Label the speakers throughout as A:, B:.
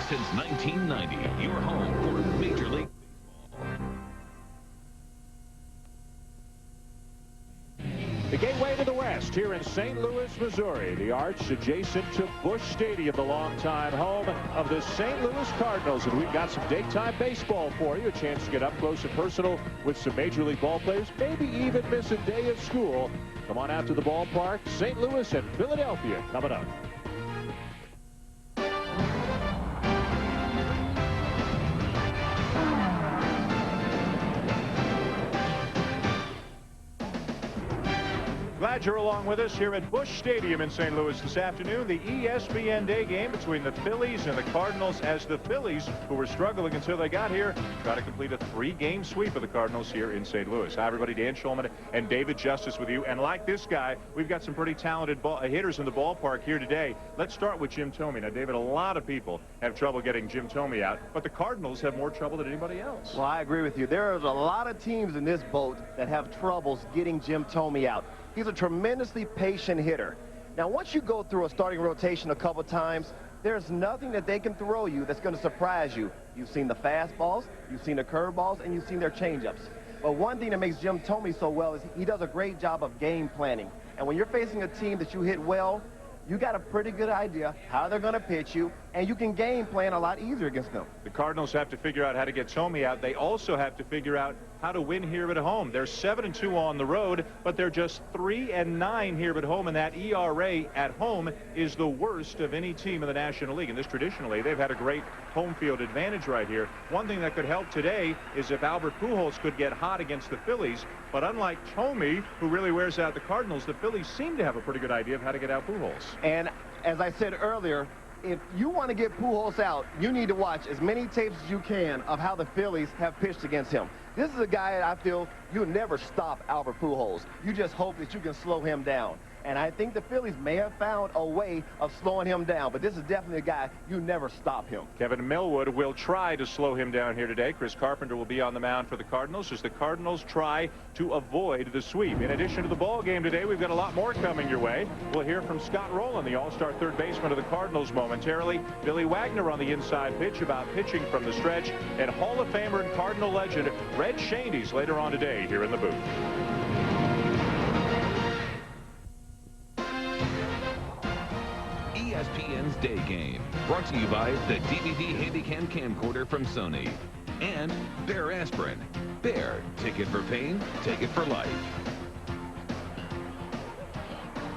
A: since 1990, your home for Major League
B: The gateway to the West here in St. Louis, Missouri. The arch adjacent to Busch Stadium, the longtime home of the St. Louis Cardinals. And we've got some daytime baseball for you. A chance to get up close and personal with some Major League ball players. Maybe even miss a day of school. Come on out to the ballpark. St. Louis and Philadelphia coming up. Glad you're along with us here at Busch Stadium in St. Louis this afternoon. The ESPN Day game between the Phillies and the Cardinals, as the Phillies, who were struggling until they got here, try to complete a 3-game sweep of the Cardinals here in St. Louis. Hi, everybody. Dan Schulman and David Justice with you. And like this guy, we've got some pretty talented hitters in the ballpark here today. Let's start with Jim Thome. Now, David, a lot of people have trouble getting Jim Thome out, but the Cardinals have more trouble than anybody else.
C: Well, I agree with you. There are a lot of teams in this boat that have troubles getting Jim Thome out. He's a tremendously patient hitter. Now, once you go through a starting rotation a couple times, there's nothing that they can throw you that's going to surprise you. You've seen the fastballs, you've seen the curveballs, and you've seen their changeups. But one thing that makes Jim Thome so well is he does a great job of game planning. And when you're facing a team that you hit well, you got a pretty good idea how they're going to pitch you, and you can game plan a lot easier against them.
B: The Cardinals have to figure out how to get Thome out. They also have to figure out how to win here at home. They're 7-2 on the road, but they're just 3-9 here at home, and that ERA at home is the worst of any team in the National League. And this traditionally, they've had a great home field advantage right here. One thing that could help today is if Albert Pujols could get hot against the Phillies, but unlike Thome, who really wears out the Cardinals, the Phillies seem to have a pretty good idea of how to get out Pujols.
C: And as I said earlier, if you want to get Pujols out, you need to watch as many tapes as you can of how the Phillies have pitched against him. This is a guy that I feel you'll never stop Albert Pujols. You just hope that you can slow him down. And I think the Phillies may have found a way of slowing him down, but this is definitely a guy you never stop him.
B: Kevin Millwood will try to slow him down here today. Chris Carpenter will be on the mound for the Cardinals as the Cardinals try to avoid the sweep. In addition to the ball game today, we've got a lot more coming your way. We'll hear from Scott Rowland, the all-star third baseman of the Cardinals momentarily. Billy Wagner on the inside pitch about pitching from the stretch. And Hall of Famer and Cardinal legend Red Schoendienst later on today here in the booth.
A: ESPN's Day Game, brought to you by the DVD Handycam Camcorder from Sony and Bear Aspirin. Bear, take it for pain, take it for life.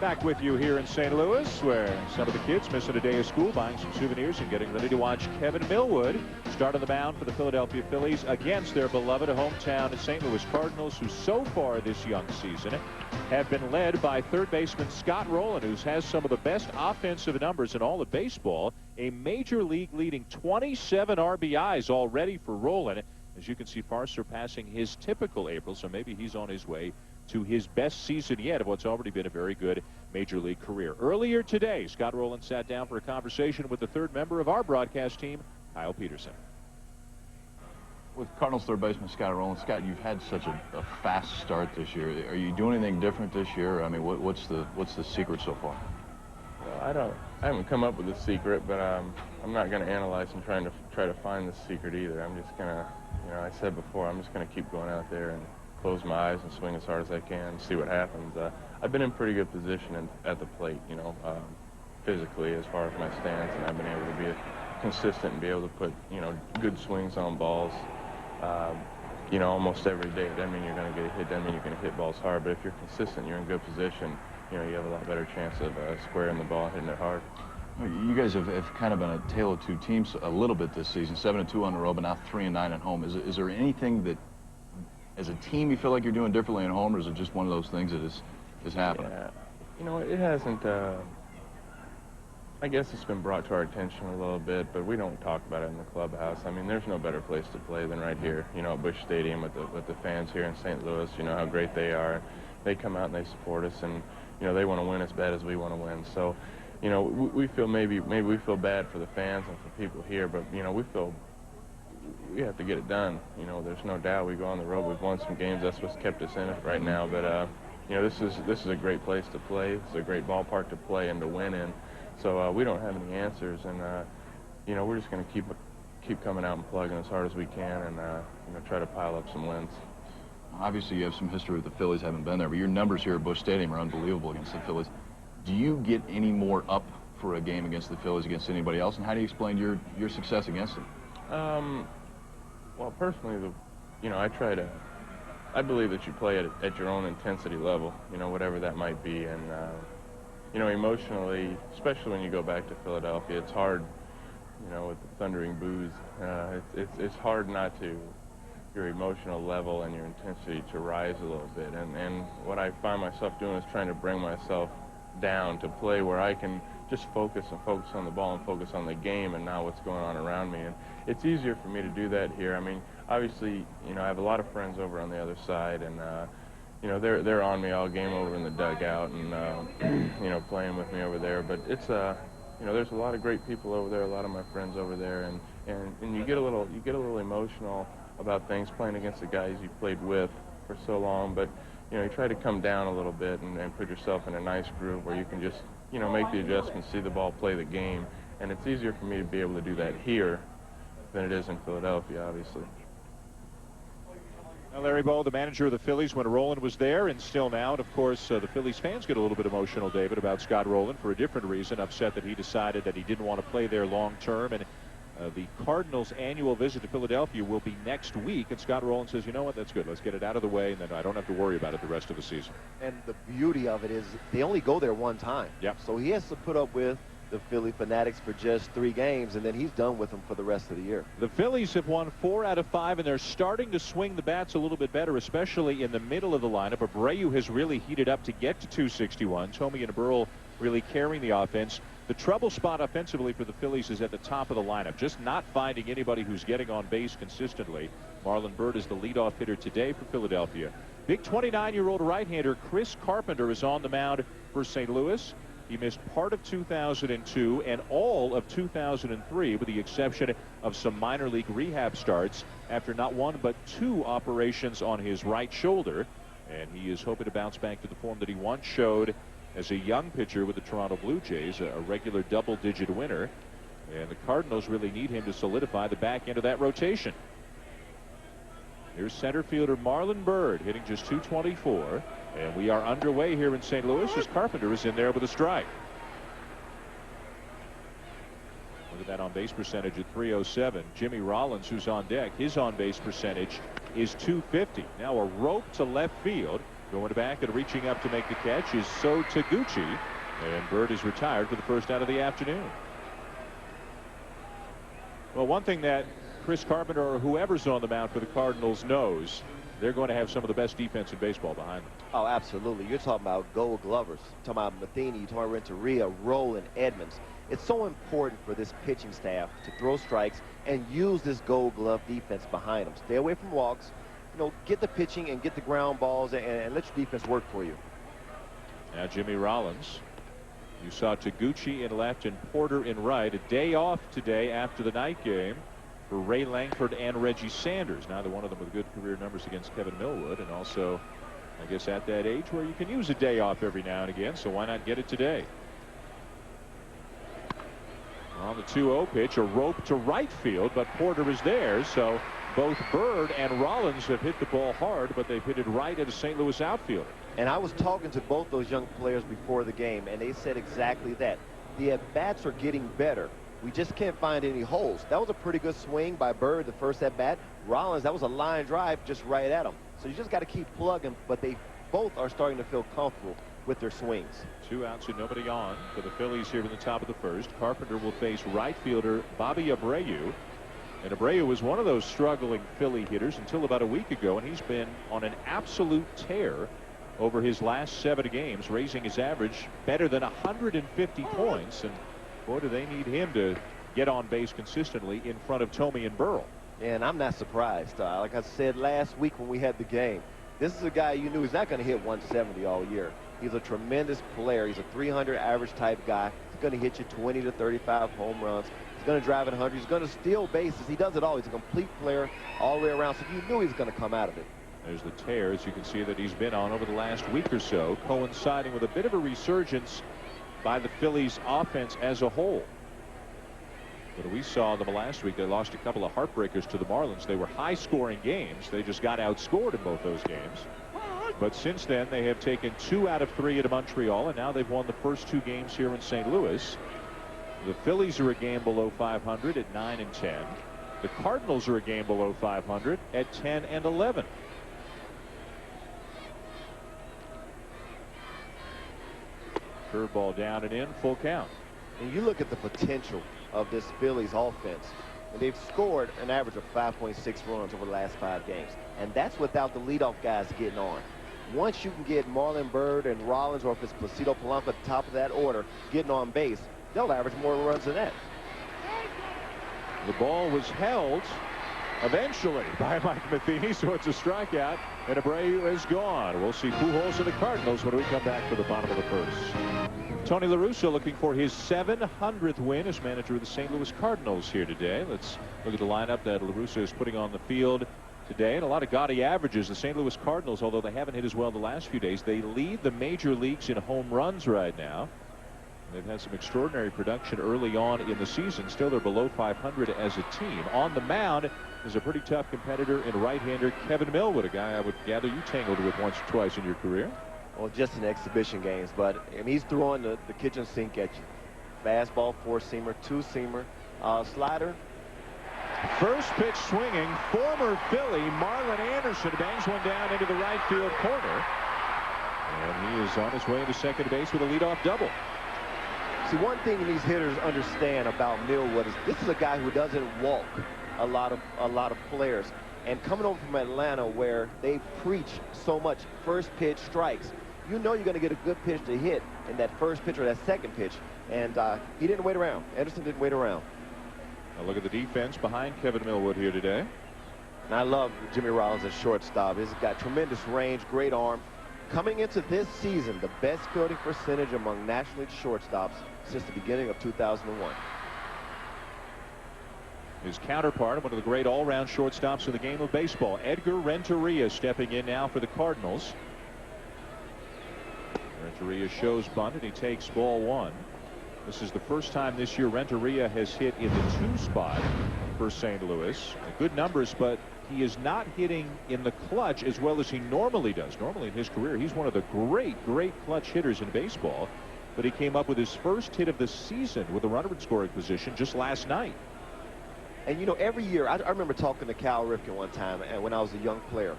B: Back with you here in St. Louis, where some of the kids missing a day of school, buying some souvenirs and getting ready to watch Kevin Millwood start on the mound for the Philadelphia Phillies against their beloved hometown St. Louis Cardinals, who so far this young season have been led by third baseman Scott Rowland, who has some of the best offensive numbers in all of baseball. A major league leading 27 RBIs already for Rowland, as you can see, far surpassing his typical April, so maybe he's on his way to his best season yet of what's already been a very good major league career. Earlier today, Scott Rowland sat down for a conversation with the third member of our broadcast team, Kyle Peterson.
D: With Cardinals third baseman Scott Rowland, Scott, you've had such a fast start this year. Are you doing anything different this year? I mean, what's the secret so far?
E: Well, I haven't come up with a secret, but I'm not going to analyze and try to find the secret either. I'm just going to, I said before, I'm just going to keep going out there and close my eyes and swing as hard as I can and see what happens. I've been in pretty good position at the plate, physically as far as my stance, and I've been able to be consistent and be able to put, good swings on balls, almost every day. It doesn't mean you're going to get a hit, doesn't mean you're going to hit balls hard, but if you're consistent, you're in good position, you have a lot better chance of squaring the ball, hitting it hard.
D: You guys have kind of been a tale of two teams a little bit this season, 7-2 on the road, but now 3-9 at home. Is there anything that, as a team, you feel like you're doing differently at home, or is it just one of those things that is happening?
E: Yeah, it hasn't, I guess it's been brought to our attention a little bit, but we don't talk about it in the clubhouse. I mean, there's no better place to play than right here, at Busch Stadium with the fans here in St. Louis. You know how great they are. They come out and they support us, and, they want to win as bad as we want to win. So, we feel maybe we feel bad for the fans and for people here, but, we feel we have to get it done. There's no doubt we go on the road. We've won some games. That's what's kept us in it right now. But this is a great place to play. It's a great ballpark to play and to win in. So we don't have any answers. And you know, we're just going to keep coming out and plugging as hard as we can, and you know, try to pile up some wins.
D: Obviously, you have some history with the Phillies, haven't been there, but your numbers here at Busch Stadium are unbelievable against the Phillies. Do you get any more up for a game against the Phillies against anybody else, and how do you explain your success against them?
E: Well, personally, you know, I believe that you play at your own intensity level, you know, whatever that might be, and you know, emotionally, especially when you go back to Philadelphia, it's hard, you know, with the thundering boos. It's hard not to your emotional level and your intensity to rise a little bit, and what I find myself doing is trying to bring myself down to play where I can just focus on the ball and focus on the game and not what's going on around me. And it's easier for me to do that here. I mean, obviously, you know, I have a lot of friends over on the other side, and you know, they're on me all game over in the dugout, and you know, playing with me over there. But it's you know, there's a lot of great people over there, a lot of my friends over there, and you get a little emotional about things playing against the guys you played with for so long. But you know, you try to come down a little bit and put yourself in a nice groove where you can just, you know, make the adjustments, see the ball, play the game. And it's easier for me to be able to do that here than it is in Philadelphia, obviously.
B: Now, Larry Bow, the manager of the Phillies when Rolen was there, and still now. And of course, the Phillies fans get a little bit emotional, David, about Scott Rolen for a different reason, upset that he decided that he didn't want to play there long term. And the Cardinals' annual visit to Philadelphia will be next week, and Scott Rolen says, you know what, that's good. Let's get it out of the way, and then I don't have to worry about it the rest of the season.
C: And the beauty of it is they only go there one time.
B: Yep.
C: So he has to put up with the Philly Fanatics for just 3 games, and then he's done with them for the rest of the year.
B: The Phillies have won 4 out of 5, and they're starting to swing the bats a little bit better, especially in the middle of the lineup. Abreu has really heated up to get to 261. Tomey and Burrell really carrying the offense. The trouble spot offensively for the Phillies is at the top of the lineup, just not finding anybody who's getting on base consistently. Marlon Byrd is the leadoff hitter today for Philadelphia. Big 29-year-old right-hander Chris Carpenter is on the mound for St. Louis. He missed part of 2002 and all of 2003, with the exception of some minor league rehab starts after not 1 but 2 operations on his right shoulder. And he is hoping to bounce back to the form that he once showed as a young pitcher with the Toronto Blue Jays, a regular double-digit winner. And the Cardinals really need him to solidify the back end of that rotation. Here's center fielder Marlon Byrd hitting just .224. And we are underway here in St. Louis as Carpenter is in there with a strike. Look at that on-base percentage at .307. Jimmy Rollins, who's on deck, his on-base percentage is .250. Now a rope to left field. Going back and reaching up to make the catch is So Taguchi. And Byrd is retired for the first out of the afternoon. Well, one thing that Chris Carpenter or whoever's on the mound for the Cardinals knows, they're going to have some of the best defense in baseball behind them.
C: Oh, absolutely. You're talking about Gold Glovers. You're talking about Matheny. You're talking about Renteria, Rolen, Edmonds. It's so important for this pitching staff to throw strikes and use this Gold Glove defense behind them. Stay away from walks. You know, get the pitching and get the ground balls and let your defense work for you.
B: Now Jimmy Rollins. You saw Taguchi in left and Porter in right. A day off today after the night game for Ray Langford and Reggie Sanders. Neither one of them with good career numbers against Kevin Millwood, and also, I guess, at that age where you can use a day off every now and again, so why not get it today? On the 2-0 pitch, a rope to right field, but Porter is there, so both Byrd and Rollins have hit the ball hard, but they've hit it right at a St. Louis outfielder.
C: And I was talking to both those young players before the game, and they said exactly that. The at-bats are getting better. We just can't find any holes. That was a pretty good swing by Byrd, the first at-bat. Rollins, that was a line drive just right at him. So you just got to keep plugging, but they both are starting to feel comfortable with their swings. 2 outs and nobody on for the Phillies here in the top of the first. Carpenter will face right fielder Bobby Abreu. And Abreu was one of those struggling Philly hitters until about a week ago, and he's been on an absolute tear over his last 7 games, raising his average better than 150 points. And boy, do they need him to get on base consistently in front of Tomey and Burrell. And I'm not surprised. Like I said last week when we had the game, this is a guy you knew he's not going to hit 170 all year. He's a tremendous player. He's a 300 average type guy. He's going to hit you 20 to 35 home runs. He's going to drive it 100. He's going to steal bases. He does it all. He's a complete player all the way around. So you knew he was going to come out of it. There's the tears you can see that he's been on over the last week or so, coinciding with a bit of a resurgence by the Phillies offense as a whole.
B: But we saw them last week. They lost a couple of heartbreakers to the Marlins. They were high-scoring games. They just got outscored in both those games. But since then, they have taken 2 out of 3 at Montreal, and now they've won the first 2 games here in St. Louis. The Phillies are a game below 500 at 9-10. The Cardinals are a game below 500 at 10-11. Curveball down and in, full count.
C: And you look at the potential of this Phillies offense. And they've scored an average of 5.6 runs over the last 5 games. And that's without the leadoff guys getting on. Once you can get Marlon Byrd and Rollins, or if it's Placido Polanco at the top of that order, getting on base, they'll average more runs than that.
B: The ball was held eventually by Mike Matheny, so it's a strikeout, and Abreu is gone. We'll see Pujols and the Cardinals when we come back for the bottom of the first. Tony La Russa looking for his 700th win as manager of the St. Louis Cardinals here today. Let's look at the lineup that La Russa is putting on the field today, and a lot of gaudy averages. The St. Louis Cardinals, although they haven't hit as well the last few days, they lead the major leagues in home runs right now. They've had some extraordinary production early on in the season. Still, they're below 500 as a team. On the mound is a pretty tough competitor in right-hander Kevin Millwood, a guy I would gather you tangled with once or twice in your career.
C: Well, just in exhibition games, but I mean, he's throwing the kitchen sink at you. Fastball, 4-seamer, 2-seamer, slider.
B: First pitch swinging, former Philly Marlon Anderson bangs one down into the right field corner. And he is on his way to second base with a leadoff double.
C: See, one thing these hitters understand about Millwood is this is a guy who doesn't walk a lot of players. And coming over from Atlanta, where they preach so much first pitch strikes, you know you're going to get a good pitch to hit in that first pitch or that second pitch. And he didn't wait around. Anderson didn't wait around.
B: Now look at the defense behind Kevin Millwood here today.
C: And I love Jimmy Rollins at shortstop. He's got tremendous range, great arm. Coming into this season, the best fielding percentage among National League shortstops since the beginning of 2001.
B: His counterpart, one of the great all-round shortstops in the game of baseball, Edgar Renteria, stepping in now for the Cardinals. Renteria shows bunt, and he takes ball 1. This is the first time this year Renteria has hit in the 2 spot for St. Louis. Good numbers, but he is not hitting in the clutch as well as he normally does. Normally in his career, he's one of the great clutch hitters in baseball. But he came up with his first hit of the season with a runner in scoring position just last night.
C: And, you know, every year, I remember talking to Cal Ripken one time and when I was a young player.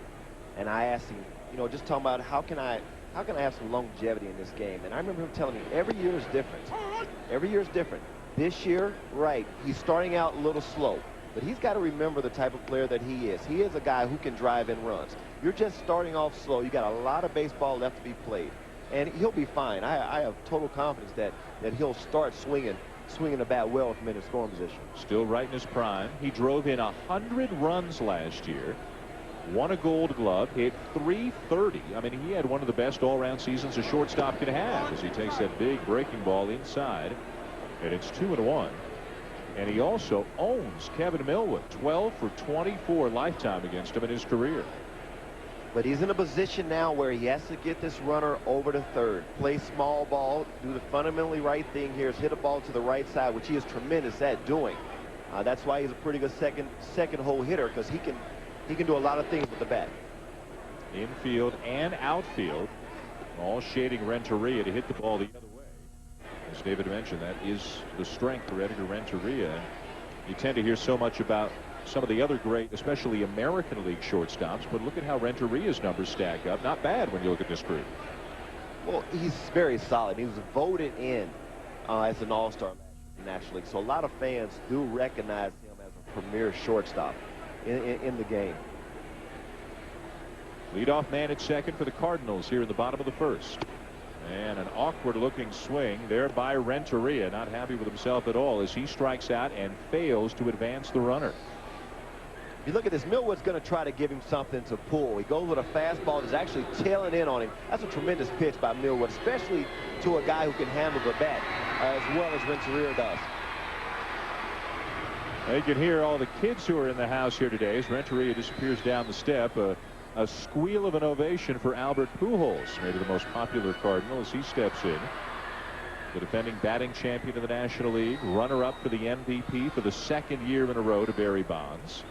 C: And I asked him, you know, just talking about how can I have some longevity in this game. And I remember him telling me every year is different. Every year is different. This year, right, he's starting out a little slow. But he's got to remember the type of player that he is. He is a guy who can drive in runs. You're just starting off slow. You got a lot of baseball left to be played. And he'll be fine. I have total confidence that he'll start swinging the bat well with him in his scoring position.
B: Still right in his prime. He drove in 100 runs last year. Won a Gold Glove. Hit .330. I mean, he had one of the best all-round seasons a shortstop can have as he takes that big breaking ball inside. And it's 2-1. And he also owns Kevin Millwood. 12 for 24 lifetime against him in his career.
C: But he's in a position now where he has to get this runner over to third. Play small ball. Do the fundamentally right thing here is hit a ball to the right side, which he is tremendous at doing. That's why he's a pretty good second hole hitter, because he can do a lot of things with the bat.
B: Infield and outfield all shading Renteria to hit the ball the other way. As David mentioned, that is the strength for Edgar Renteria. You tend to hear so much about some of the other great, especially American League shortstops, but look at how Renteria's numbers stack up. Not bad when you look at this group.
C: Well, he's very solid. He was voted in as an all-star in the National League, so a lot of fans do recognize him as a premier shortstop in the game.
B: Leadoff man at second for the Cardinals here in the bottom of the first. And an awkward-looking swing there by Renteria. Not happy with himself at all as he strikes out and fails to advance the runner.
C: You look at this, Millwood's going to try to give him something to pull. He goes with a fastball that's actually tailing in on him. That's a tremendous pitch by Millwood, especially to a guy who can handle the bat as well as Renteria does.
B: You can hear all the kids who are in the house here today as Renteria disappears down the step. A squeal of an ovation for Albert Pujols, maybe the most popular Cardinal, as he steps in. the defending batting champion of the National League, runner-up for the MVP for the second year in a row to Barry Bonds.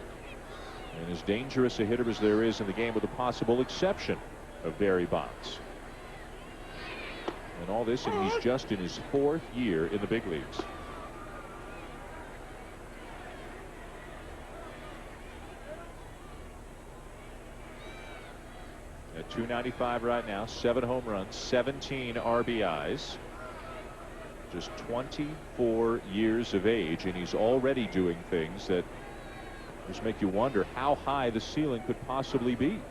B: And as dangerous a hitter as there is in the game, with the possible exception of Barry Bonds. And all this, and he's just in his 4th year in the big leagues. At .295 right now, 7 home runs, 17 RBIs. Just 24 years of age, and he's already doing things that just make you wonder how high the ceiling could possibly be.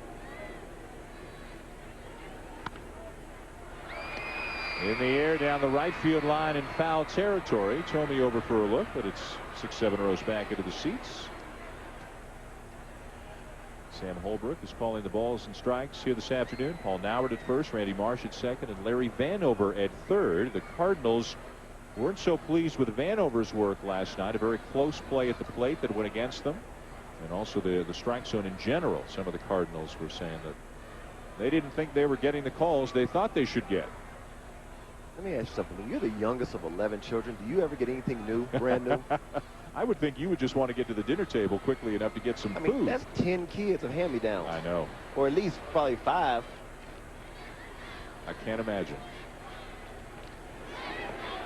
B: In the air down the right field line in foul territory. Tomey over for a look, but it's 6-7 rows back into the seats. Sam Holbrook is calling the balls and strikes here this afternoon. Paul Noward at first, Randy Marsh at second, and Larry Vanover at third. The Cardinals weren't so pleased with Vanover's work last night. A very close play at the plate that went against them. And also the strike zone in general. Some of the Cardinals were saying that they didn't think they were getting the calls they thought they should get.
C: Let me ask you something. When you're the youngest of 11 children, do you ever get anything new, brand new?
B: I would think you would just want to get to the dinner table quickly enough to get some food.
C: I mean, that's 10 kids of hand-me-downs.
B: I know.
C: Or at least probably 5.
B: I can't imagine.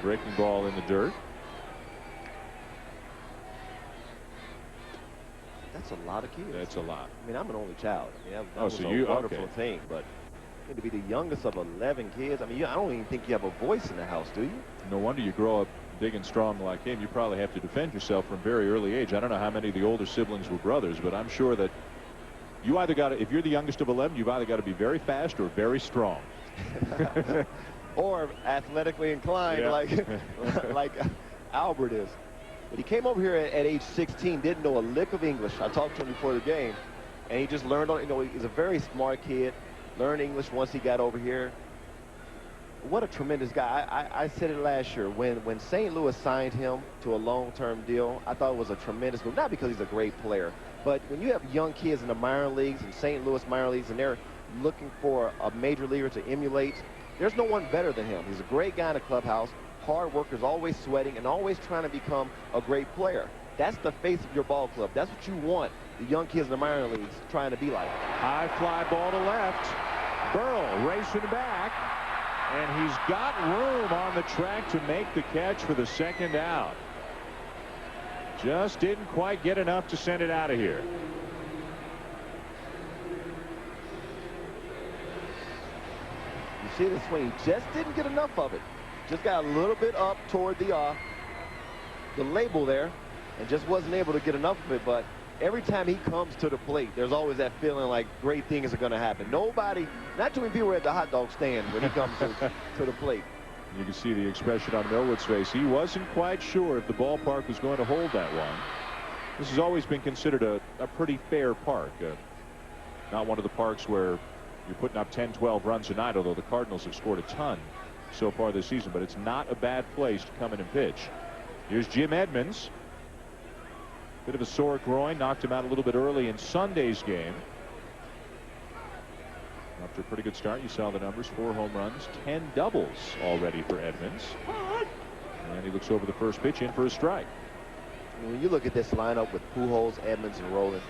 B: Breaking ball in the dirt.
C: That's a lot of kids.
B: That's a lot.
C: I mean, I'm an only child. I mean, that was
B: so
C: a wonderful
B: okay.
C: thing, but to be the youngest of 11 kids, I mean, I don't even think you have a voice in the house, do you?
B: No wonder you grow up big and strong like him. You probably have to defend yourself from very early age. I don't know how many of the older siblings were brothers, but I'm sure that you either got to, if you're the youngest of 11, you've either got to be very fast or very strong.
C: Or athletically inclined,
B: yeah.
C: like Albert is. But he came over here at age 16, didn't know a lick of English. I talked to him before the game, and he just learned, you know, he's a very smart kid, learned English once he got over here. What a tremendous guy. I said it last year. When St. Louis signed him to a long-term deal, I thought it was a tremendous move. Not because he's a great player, but when you have young kids in the minor leagues, in St. Louis minor leagues, and they're looking for a major leaguer to emulate, there's no one better than him. He's a great guy in the clubhouse, hard workers, always sweating, and always trying to become a great player. That's the face of your ball club. That's what you want the young kids in the minor leagues trying to be like.
B: High fly ball to left. Burrell racing back, and he's got room on the track to make the catch for the second out. Just didn't quite get enough to send it out of here.
C: You see the swing, just didn't get enough of it. Just got a little bit up toward the label there, and just wasn't able to get enough of it. But every time he comes to the plate, there's always that feeling like great things are going to happen. Nobody, not too many people are at the hot dog stand when he comes to the plate.
B: You can see the expression on Millwood's face. He wasn't quite sure if the ballpark was going to hold that one. This has always been considered a pretty fair park. Not one of the parks where you're putting up 10, 12 runs a night, although the Cardinals have scored a ton so far this season. But it's not a bad place to come in and pitch. Here's Jim Edmonds. Bit of a sore groin, knocked him out a little bit early in Sunday's game. After a pretty good start, you saw the numbers: 4 home runs, 10 doubles already for Edmonds. And he looks over the first pitch, in for a strike.
C: When you look at this lineup with Pujols, Edmonds, and Rowland,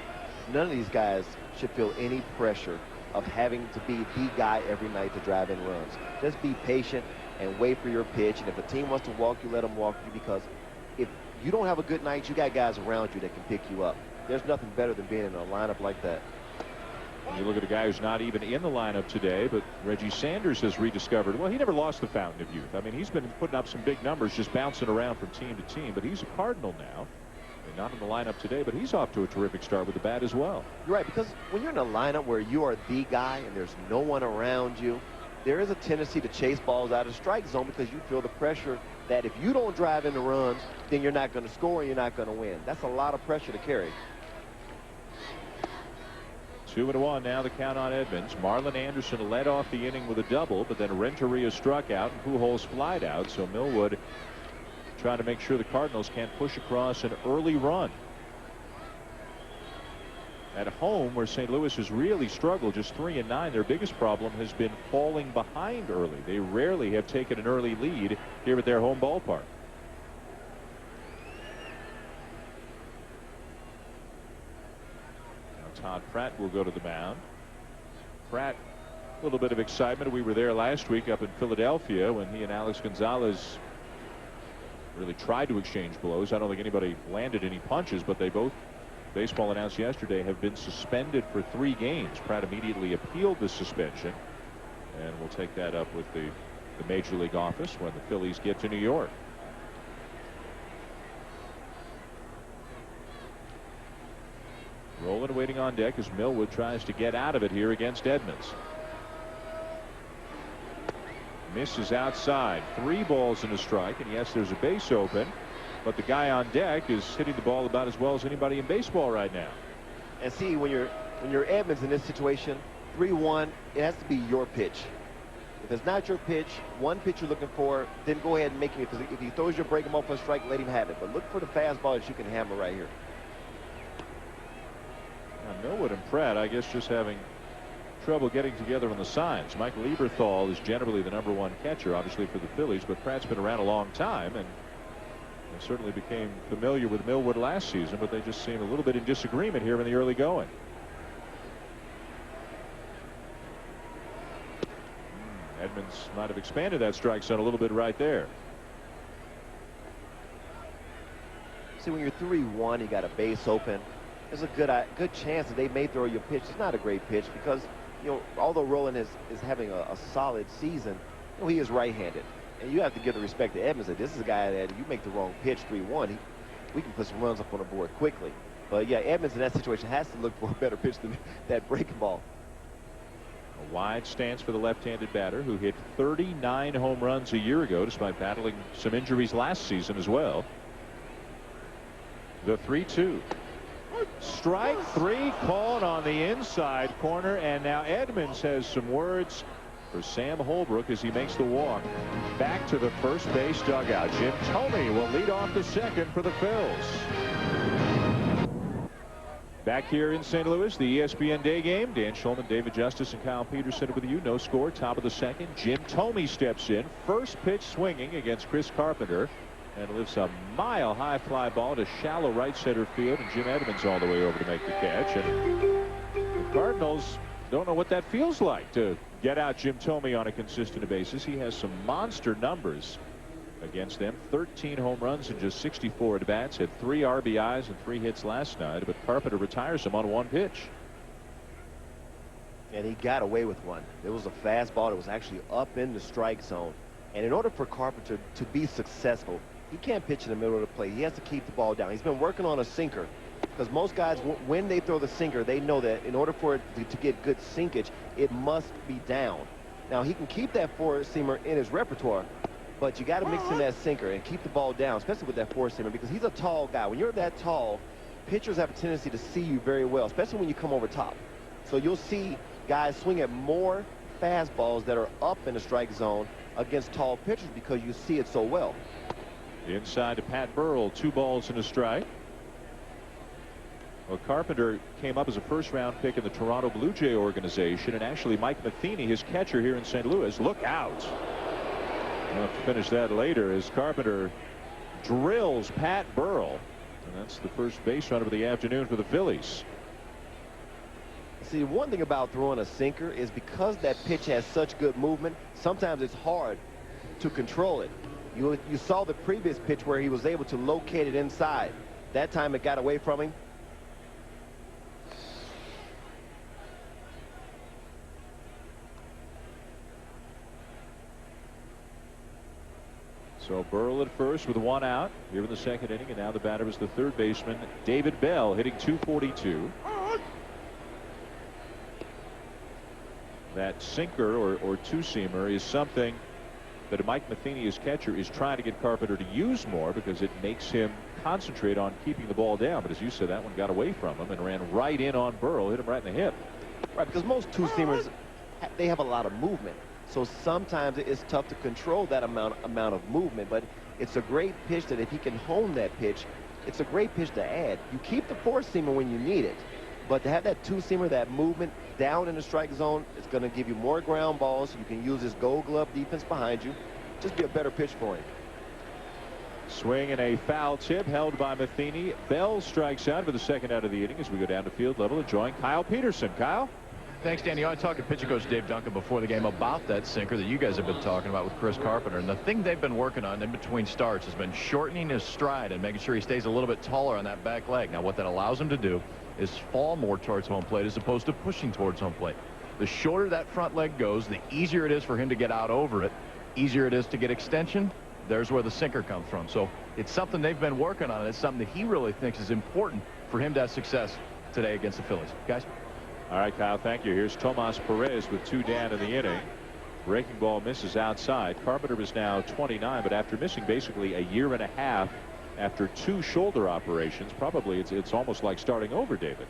C: none of these guys should feel any pressure of having to be the guy every night to drive in runs. Just be patient and wait for your pitch. And if the team wants to walk you, let them walk you, because if you don't have a good night, you got guys around you that can pick you up. There's nothing better than being in a lineup like that.
B: And you look at a guy who's not even in the lineup today, but Reggie Sanders has rediscovered. Well, he never lost the fountain of youth. I mean, he's been putting up some big numbers, just bouncing around from team to team. But he's a Cardinal now. And not in the lineup today, but he's off to a terrific start with the bat as well.
C: You're right, because when you're in a lineup where you are the guy and there's no one around you, there is a tendency to chase balls out of the strike zone because you feel the pressure that if you don't drive in the runs, then you're not going to score and you're not going to win. That's a lot of pressure to carry.
B: 2-1 now, the count on Edmonds. Marlon Anderson led off the inning with a double, but then Renteria struck out and Pujols flied out. So Millwood trying to make sure the Cardinals can't push across an early run. At home, where St. Louis has really struggled, just 3-9, their biggest problem has been falling behind early. They rarely have taken an early lead here at their home ballpark. Now Todd Pratt will go to the mound. Pratt, a little bit of excitement. We were there last week up in Philadelphia when he and Alex Gonzalez really tried to exchange blows. I don't think anybody landed any punches, but they both, baseball announced yesterday, have been suspended for 3 games. Pratt immediately appealed the suspension, and we'll take that up with the Major League office when the Phillies get to New York. Rolling, waiting on deck as Millwood tries to get out of it here against Edmonds. Misses outside. 3 balls and a strike, and yes, there's a base open, but the guy on deck is hitting the ball about as well as anybody in baseball right now.
C: And see, when you're Edmonds in this situation, 3-1, it has to be your pitch. If it's not your pitch, one pitch you're looking for, then go ahead and make it. Because if he throws you, break him off for a strike, let him have it. But look for the fastball that you can hammer right here.
B: Now Millwood and Pratt, I guess, just having trouble getting together on the signs. Mike Lieberthal is generally the #1 catcher, obviously, for the Phillies, but Pratt's been around a long time, and they certainly became familiar with Millwood last season, but they just seem a little bit in disagreement here in the early going. Edmonds might have expanded that strike zone a little bit right there.
C: See, when you're 3-1, you got a base open. There's a good chance that they may throw you a pitch. It's not a great pitch because, you know, although Roland is having a solid season, you know, he is right-handed. And you have to give the respect to Edmonds that this is a guy that you make the wrong pitch 3-1, we can put some runs up on the board quickly. But yeah, Edmonds in that situation has to look for a better pitch than that breaking ball.
B: A wide stance for the left-handed batter who hit 39 home runs a year ago despite battling some injuries last season as well. The 3-2. Strike 3 called on the inside corner, and now Edmonds has some words for Sam Holbrook as he makes the walk back to the first base dugout. Jim Thome will lead off the second for the Phils. Back here in St. Louis, the ESPN day game. Dan Shulman, David Justice, and Kyle Peterson with you. No score, top of the second. Jim Thome steps in. First pitch swinging against Chris Carpenter, and lifts a mile-high fly ball to shallow right center field, and Jim Edmonds all the way over to make the catch. And the Cardinals don't know what that feels like to get out Jim Thome on a consistent basis. He has some monster numbers against them. 13 home runs in just 64 at-bats. Had 3 RBIs and 3 hits last night, but Carpenter retires him on 1 pitch.
C: And he got away with one. It was a fastball that was actually up in the strike zone. And in order for Carpenter to be successful, he can't pitch in the middle of the plate. He has to keep the ball down. He's been working on a sinker because most guys, when they throw the sinker, they know that in order for it to get good sinkage, it must be down. Now, he can keep that four-seamer in his repertoire, but you got to mix in that sinker and keep the ball down, especially with that four-seamer, because he's a tall guy. When you're that tall, pitchers have a tendency to see you very well, especially when you come over top. So you'll see guys swing at more fastballs that are up in the strike zone against tall pitchers because you see it so well.
B: Inside to Pat Burrell, 2 balls and a strike. Well, Carpenter came up as a first-round pick in the Toronto Blue Jay organization, and actually Mike Matheny, his catcher here in St. Louis, look out. We'll have to finish that later as Carpenter drills Pat Burrell, and that's the first base run of the afternoon for the Phillies.
C: See, one thing about throwing a sinker is because that pitch has such good movement, sometimes it's hard to control it. You saw the previous pitch where he was able to locate it inside. That time it got away from him.
B: So Burrell at first with 1 out here in the second inning, and now the batter is the third baseman David Bell, hitting .242. That sinker or two-seamer is something that Mike Matheny, his catcher, is trying to get Carpenter to use more because it makes him concentrate on keeping the ball down. But as you said, that one got away from him and ran right in on Burrell, hit him right in the hip.
C: Right, because most two-seamers, they have a lot of movement. So sometimes it's tough to control that amount of movement. But it's a great pitch that if he can hone that pitch, it's a great pitch to add. You keep the four-seamer when you need it. But to have that two-seamer, that movement down in the strike zone, it's going to give you more ground balls. You can use his gold glove defense behind you. Just be a better pitch for him.
B: Swing and a foul tip held by Matheny. Bell strikes out for the second out of the inning as we go down to field level to join Kyle Peterson. Kyle?
F: Thanks, Danny. I talked to pitching coach Dave Duncan before the game about that sinker that you guys have been talking about with Chris Carpenter. And the thing they've been working on in between starts has been shortening his stride and making sure he stays a little bit taller on that back leg. Now, what that allows him to do is fall more towards home plate as opposed to pushing towards home plate. The shorter that front leg goes, the easier it is for him to get out over it. Easier it is to get extension. There's where the sinker comes from. So it's something they've been working on. It's something that he really thinks is important for him to have success today against the Phillies. Guys?
B: All right, Kyle, thank you. Here's Tomas Perez with 2 down in the inning. Breaking ball misses outside. Carpenter is now 29, but after missing basically a year and a half after 2 shoulder operations, probably it's almost like starting over, David.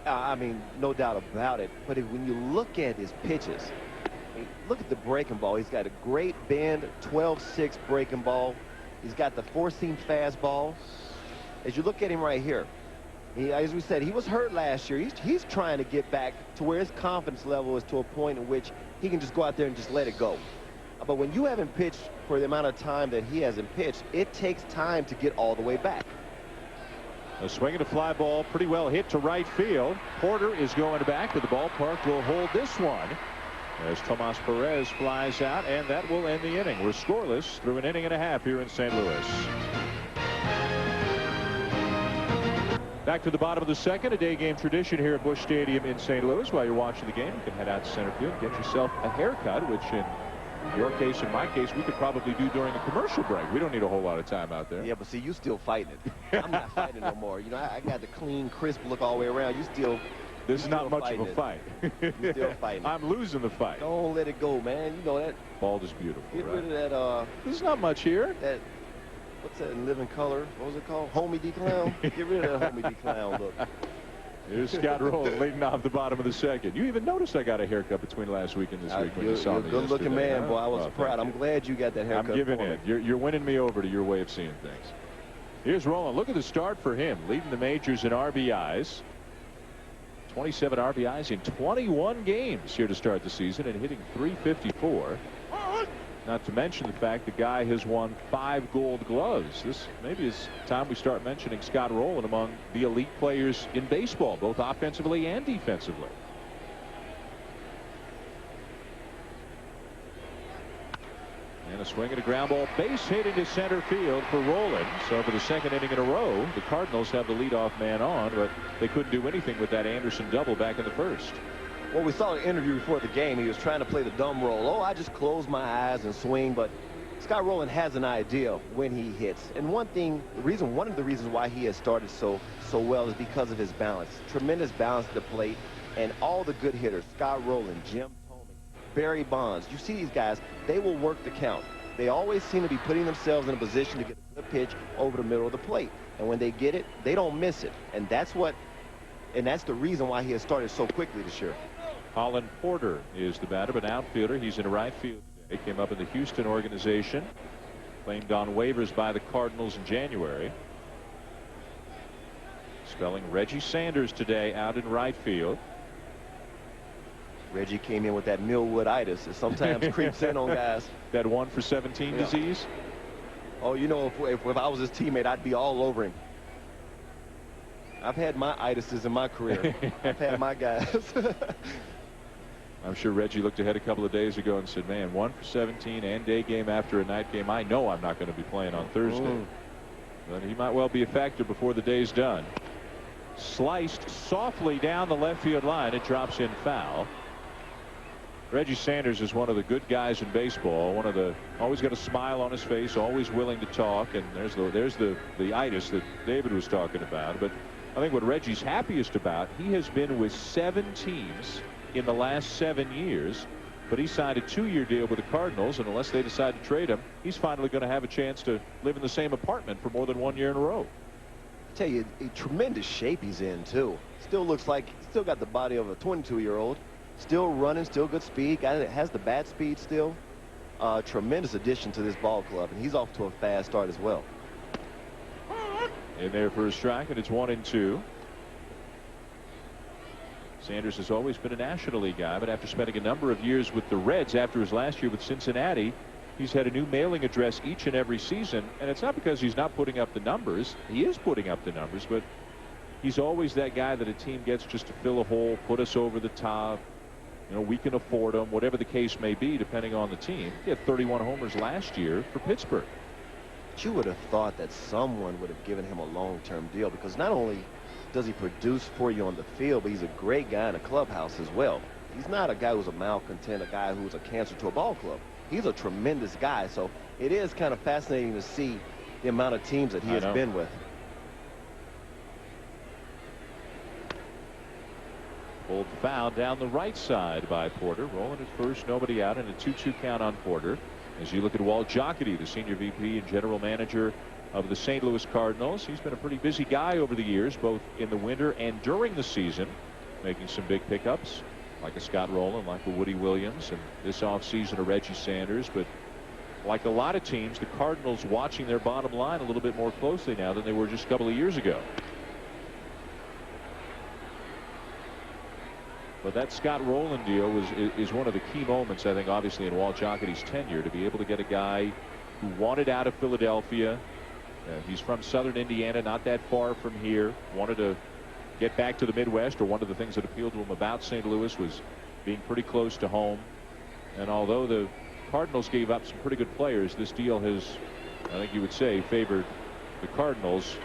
C: I mean, no doubt about it. But when you look at his pitches, look at the breaking ball. He's got a great bend, 12-6 breaking ball. He's got the 4-seam fastball. As you look at him right here, as we said, he was hurt last year. He's trying to get back to where his confidence level is to a point in which he can just go out there and just let it go. But when you haven't pitched for the amount of time that he hasn't pitched, it takes time to get all the way back.
B: A swing and a fly ball, pretty well hit to right field. Porter is going back, but the ballpark will hold this one as Tomas Perez flies out, and that will end the inning. We're scoreless through an inning and a half here in St. Louis. Back to the bottom of the second, a day game tradition here at Busch Stadium in St. Louis. While you're watching the game, you can head out to center field, get yourself a haircut, which in your case, in my case, we could probably do during a commercial break. We don't need a whole lot of time out there.
C: Yeah, but see, you still fighting it. I'm not fighting no more. You know, I got the clean, crisp look all the way around. You still.
B: This is not much of a fight.
C: You're still fighting.
B: I'm losing the fight.
C: Don't let it go, man. You know that.
B: Ball is beautiful.
C: Get
B: right?
C: rid of that.
B: There's not much here.
C: That. What's that in living color? What was it called? Homie D Clown. Get rid of that Homie D Clown look.
B: Here's Scott Rowland leading off the bottom of the second. You even noticed I got a haircut between last week and this week when you saw me.
C: You're a good-looking man, boy. I was proud. I'm glad you got that haircut.
B: I'm giving in. You're winning me over to your way of seeing things. Here's Rowland. Look at the start for him, leading the majors in RBIs. 27 RBIs in 21 games here to start the season and hitting .354. Not to mention the fact the guy has won 5 Gold Gloves. This maybe is time we start mentioning Scott Rowland among the elite players in baseball, both offensively and defensively. And a swing and a ground ball, base hit into center field for Rowland. So for the second inning in a row, the Cardinals have the leadoff man on, but they couldn't do anything with that Anderson double back in the first.
C: Well, we saw an interview before the game. He was trying to play the dumb role. Oh, I just close my eyes and swing. But Scott Rowland has an idea when he hits. And one of the reasons why he has started so well is because of his balance. Tremendous balance at the plate. And all the good hitters, Scott Rowland, Jim Thome, Barry Bonds. You see these guys, they will work the count. They always seem to be putting themselves in a position to get a good pitch over the middle of the plate. And when they get it, they don't miss it. And that's the reason why he has started so quickly this year.
B: Colin Porter is the batter, but outfielder. He's in right field today. Came up in the Houston organization. Claimed on waivers by the Cardinals in January. Spelling Reggie Sanders today out in right field.
C: Reggie came in with that Millwood-itis. It sometimes creeps in on guys.
B: That 1-for-17 disease?
C: Oh, you know, if I was his teammate, I'd be all over him. I've had my itises in my career. I've had my guys.
B: I'm sure Reggie looked ahead a couple of days ago and said, man, 1-for-17 and day game after a night game. I know I'm not going to be playing on Thursday. But he might well be a factor before the day's done. Sliced softly down the left field line. It drops in foul. Reggie Sanders is one of the good guys in baseball. Always got a smile on his face, always willing to talk. And there's the itis that David was talking about. But I think what Reggie's happiest about, he has been with 7 teams in the last 7 years, but he signed a 2-year deal with the Cardinals, and unless they decide to trade him, he's finally going to have a chance to live in the same apartment for more than 1 year in a row.
C: I tell you, a tremendous shape he's in too. Still looks like still got the body of a 22-year-old. Still running, still good speed. Guy that has the bat speed still. Tremendous addition to this ball club, and he's off to a fast start as well.
B: In there for a strike, and it's 1-2. Sanders has always been a National League guy, but after spending a number of years with the Reds after his last year with Cincinnati, he's had a new mailing address each and every season. And it's not because he's not putting up the numbers. He is putting up the numbers, but he's always that guy that a team gets just to fill a hole, put us over the top. You know, we can afford him, whatever the case may be, depending on the team. He had 31 homers last year for Pittsburgh.
C: But you would have thought that someone would have given him a long-term deal, because not only does he produce for you on the field, but he's a great guy in the clubhouse as well. He's not a guy who's a malcontent, a guy who's a cancer to a ball club. He's a tremendous guy, so it is kind of fascinating to see the amount of teams that he has been with.
B: Pulled foul down the right side by Porter. Rolling at first, nobody out, and a 2-2 count on Porter. As you look at Walt Jocketty, the senior VP and general manager of the St. Louis Cardinals. He's been a pretty busy guy over the years, both in the winter and during the season, making some big pickups like a Scott Rowland, like a Woody Williams, and this offseason a Reggie Sanders. But like a lot of teams, the Cardinals watching their bottom line a little bit more closely now than they were just a couple of years ago. But that Scott Rowland deal is one of the key moments, I think, obviously, in Walt Jocketty's tenure, to be able to get a guy who wanted out of Philadelphia. He's from southern Indiana, not that far from here. Wanted to get back to the Midwest, or one of the things that appealed to him about St. Louis was being pretty close to home. And although the Cardinals gave up some pretty good players, this deal has, I think you would say, favored the Cardinals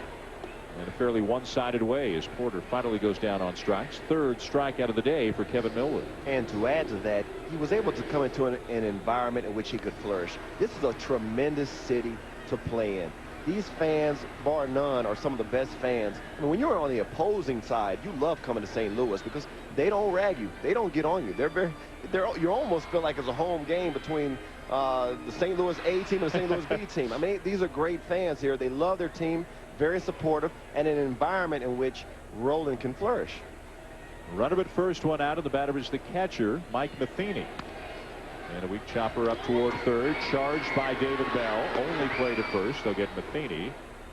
B: in a fairly one-sided way as Porter finally goes down on strikes. Third strikeout of the day for Kevin Millwood.
C: And to add to that, he was able to come into an environment in which he could flourish. This is a tremendous city to play in. These fans, bar none, are some of the best fans. I mean, when you're on the opposing side, you love coming to St. Louis because they don't rag you. They don't get on you. You almost feel like it's a home game between the St. Louis A team and the St. Louis B team. I mean, these are great fans here. They love their team, very supportive, and an environment in which Rowland can flourish.
B: Runner at first, one out, and the batter is the catcher, Mike Matheny. And a weak chopper up toward third, charged by David Bell. Only played at first. They'll get Matheny.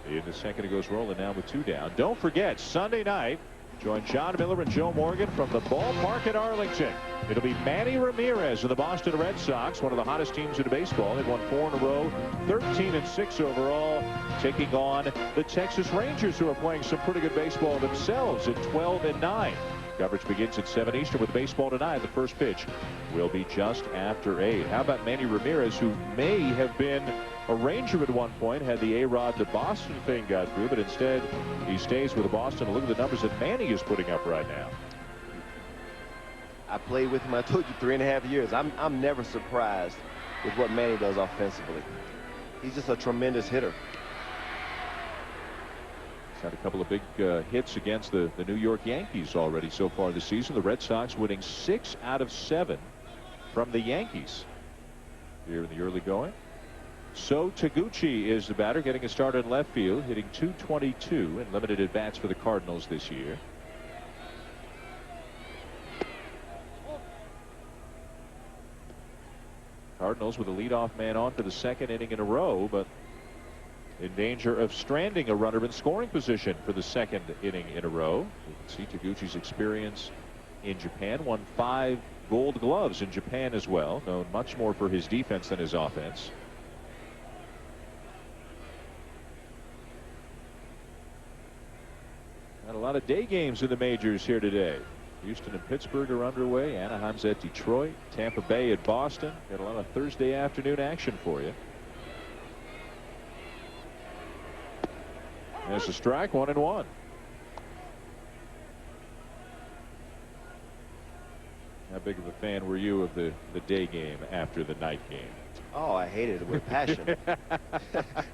B: In the second, it goes Rowland now with 2 down. Don't forget, Sunday night, join John Miller and Joe Morgan from the ballpark at Arlington. It'll be Manny Ramirez of the Boston Red Sox, one of the hottest teams in baseball. They've won 4 in a row, 13-6 overall, taking on the Texas Rangers, who are playing some pretty good baseball themselves at 12-9. Coverage begins at 7 Eastern with baseball tonight. The first pitch will be just after 8. How about Manny Ramirez, who may have been a Ranger at one point, had the A-Rod to Boston thing got through, but instead he stays with Boston. Look at the numbers that Manny is putting up right now.
C: I played with him, I told you, 3.5 years. I'm never surprised with what Manny does offensively. He's just a tremendous hitter.
B: Had a couple of big hits against the New York Yankees already so far this season. The Red Sox winning 6 out of 7 from the Yankees here in the early going. So Taguchi is the batter, getting a start in left field, hitting .222 and limited at bats for the Cardinals this year. Cardinals with a leadoff man on for the second inning in a row, but in danger of stranding a runner in scoring position for the second inning in a row. You can see Taguchi's experience in Japan. Won 5 Gold Gloves in Japan as well. Known much more for his defense than his offense. Got a lot of day games in the majors here today. Houston and Pittsburgh are underway. Anaheim's at Detroit. Tampa Bay at Boston. Got a lot of Thursday afternoon action for you. There's a strike, 1-1. How big of a fan were you of the day game after the night game?
C: Oh, I hated it with passion.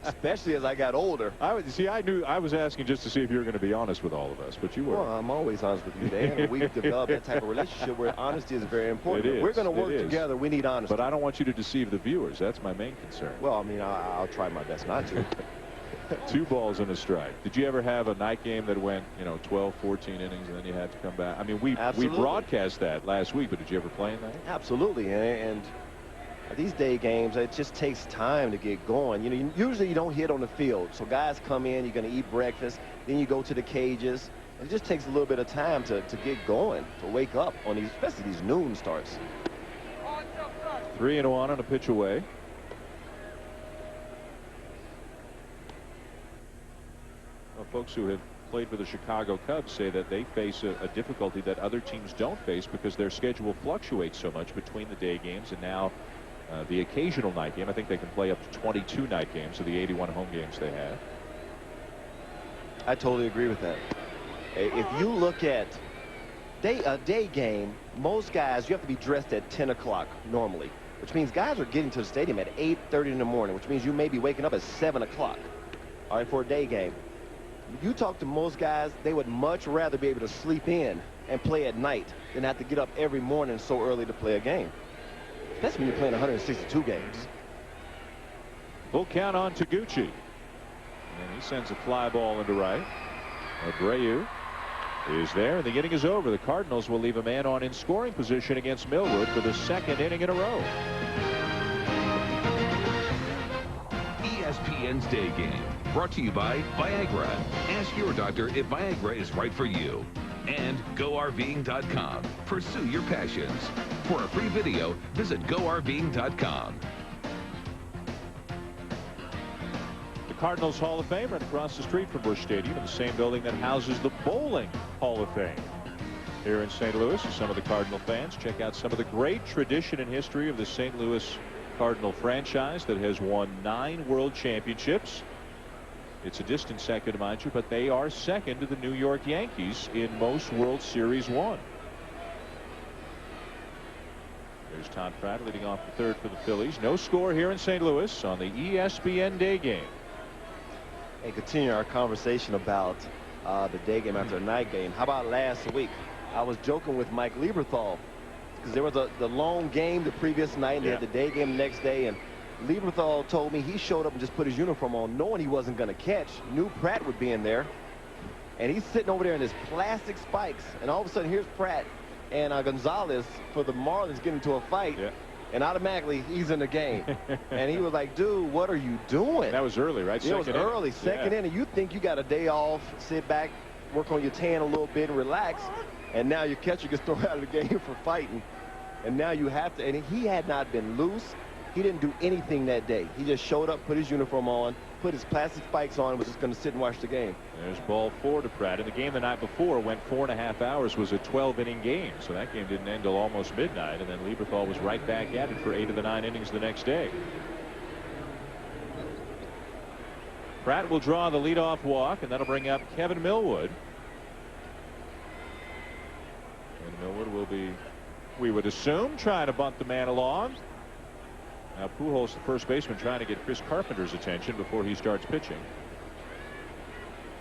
C: Especially as I got older.
B: I was asking just to see if you were going to be honest with all of us, but you were.
C: Well, I'm always honest with you, Dan. We've developed that type of relationship where honesty is very important.
B: It is.
C: We're going to work together. We need honesty.
B: But I don't want you to deceive the viewers. That's my main concern.
C: Well, I mean, I'll try my best not to.
B: 2 balls and a strike. Did you ever have a night game that went, 12, 14 innings, and then you had to come back? I mean, we broadcast that last week, but did you ever play in that?
C: Absolutely, and these day games, it just takes time to get going. Usually you don't hit on the field, so guys come in, you're going to eat breakfast, then you go to the cages, It just takes a little bit of time to get going, to wake up on these, especially these noon starts.
B: 3-1 on a pitch away. Well, folks who have played for the Chicago Cubs say that they face a difficulty that other teams don't face because their schedule fluctuates so much between the day games and now the occasional night game. I think they can play up to 22 night games of the 81 home games they have.
C: I totally agree with that. If you look at a day game, most guys, you have to be dressed at 10 o'clock normally, which means guys are getting to the stadium at 8:30 in the morning, which means you may be waking up at 7 o'clock, all right, for a day game. You talk to most guys, they would much rather be able to sleep in and play at night than have to get up every morning so early to play a game, especially when you're playing 162 games.
B: Full count on Taguchi. And he sends a fly ball into right. Abreu is there. The inning is over. The Cardinals will leave a man on in scoring position against Millwood for the second inning in a row.
A: ESPN's Day Game, brought to you by Viagra. Ask your doctor if Viagra is right for you. And GoRVing.com. Pursue your passions. For a free video, visit GoRVing.com.
B: Cardinals Hall of Fame right across the street from Busch Stadium in the same building that houses the Bowling Hall of Fame. Here in St. Louis, some of the Cardinal fans check out some of the great tradition and history of the St. Louis Cardinal franchise that has won 9 world championships. It's a distant second, mind you, but they are second to the New York Yankees in most World Series won. There's Todd Pratt leading off the third for the Phillies. No score here in St. Louis on the ESPN Day Game.
C: And continue our conversation about the day game after a night game. How about last week? I was joking with Mike Lieberthal because there was the long game the previous night and they had the day game the next day, and Lieberthal told me he showed up and just put his uniform on knowing he wasn't going to catch, knew Pratt would be in there, and he's sitting over there in his plastic spikes, and all of a sudden here's Pratt and Gonzalez for the Marlins getting into a fight. And automatically he's in the game. And he was like, dude, what are you doing?
B: That was early, right?
C: It was early, second inning. You think you got a day off, sit back, work on your tan a little bit and relax. And now your catcher gets thrown out of the game for fighting. And now you have to, and he had not been loose. He didn't do anything that day. He just showed up, put his uniform on, put his plastic spikes on, and was just going to sit and watch the game.
B: There's ball 4 to Pratt. And the game the night before went 4.5 hours, was a 12-inning game. So that game didn't end till almost midnight. And then Lieberthal was right back at it for 8 of the 9 innings the next day. Pratt will draw the leadoff walk, and that'll bring up Kevin Millwood. And Millwood will be, we would assume, trying to bunt the man along. Now Pujols, the first baseman, trying to get Chris Carpenter's attention before he starts pitching.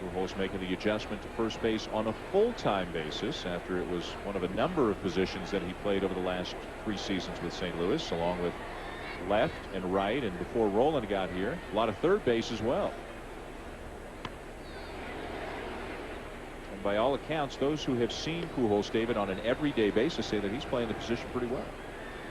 B: Pujols making the adjustment to first base on a full-time basis after it was one of a number of positions that he played over the last 3 seasons with St. Louis, along with left and right, and before Roland got here, a lot of third base as well. And by all accounts, those who have seen Pujols, David, on an everyday basis say that he's playing the position pretty well.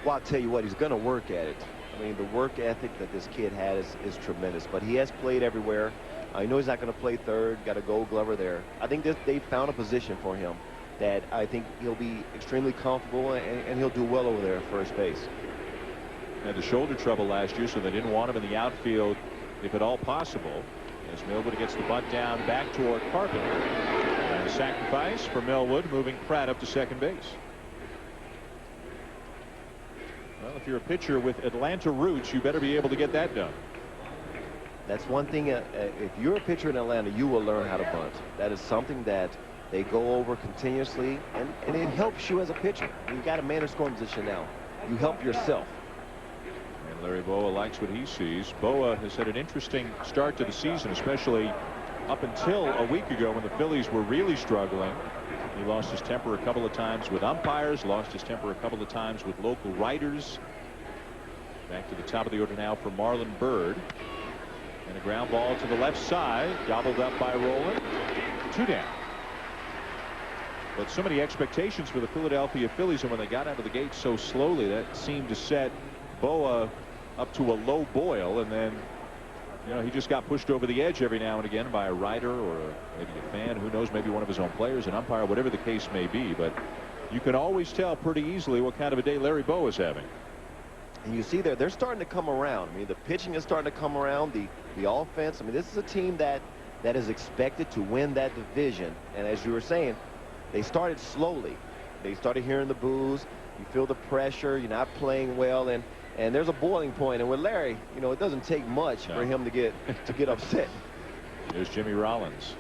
C: Well, I'll tell you what, he's going to work at it. I mean, the work ethic that this kid has is tremendous, but he has played everywhere. I know he's not going to play third, got a Gold Glover there. I think that they found a position for him that I think he'll be extremely comfortable, and he'll do well over there at first base.
B: Had the shoulder trouble last year, so they didn't want him in the outfield if at all possible. As Millwood gets the bunt down back toward Carpenter. And a sacrifice for Millwood, moving Pratt up to second base. Well, if you're a pitcher with Atlanta roots, you better be able to get that done.
C: That's one thing. If you're a pitcher in Atlanta, you will learn how to bunt. That is something that they go over continuously, and it helps you as a pitcher. You've got a man in scoring position now. You help yourself.
B: And Larry Boa likes what he sees. Boa has had an interesting start to the season, especially up until a week ago when the Phillies were really struggling. He lost his temper a couple of times with umpires, lost his temper a couple of times with local writers. Back to the top of the order now for Marlon Byrd. And a ground ball to the left side, gobbled up by Roland. 2 down. But so many expectations for the Philadelphia Phillies, and when they got out of the gate so slowly, that seemed to set Boa up to a low boil, and then You know, he just got pushed over the edge every now and again by a rider or maybe a fan. Who knows, maybe one of his own players, an umpire, whatever the case may be. But you can always tell pretty easily what kind of a day Larry Bowa is having.
C: And you see they're starting to come around. I mean, the pitching is starting to come around. The offense. I mean, this is a team that is expected to win that division. And as you were saying, they started slowly. They started hearing the boos. You feel the pressure. You're not playing well, and there's a boiling point. And with Larry, you know, it doesn't take much for him to get upset.
B: Here's Jimmy Rollins.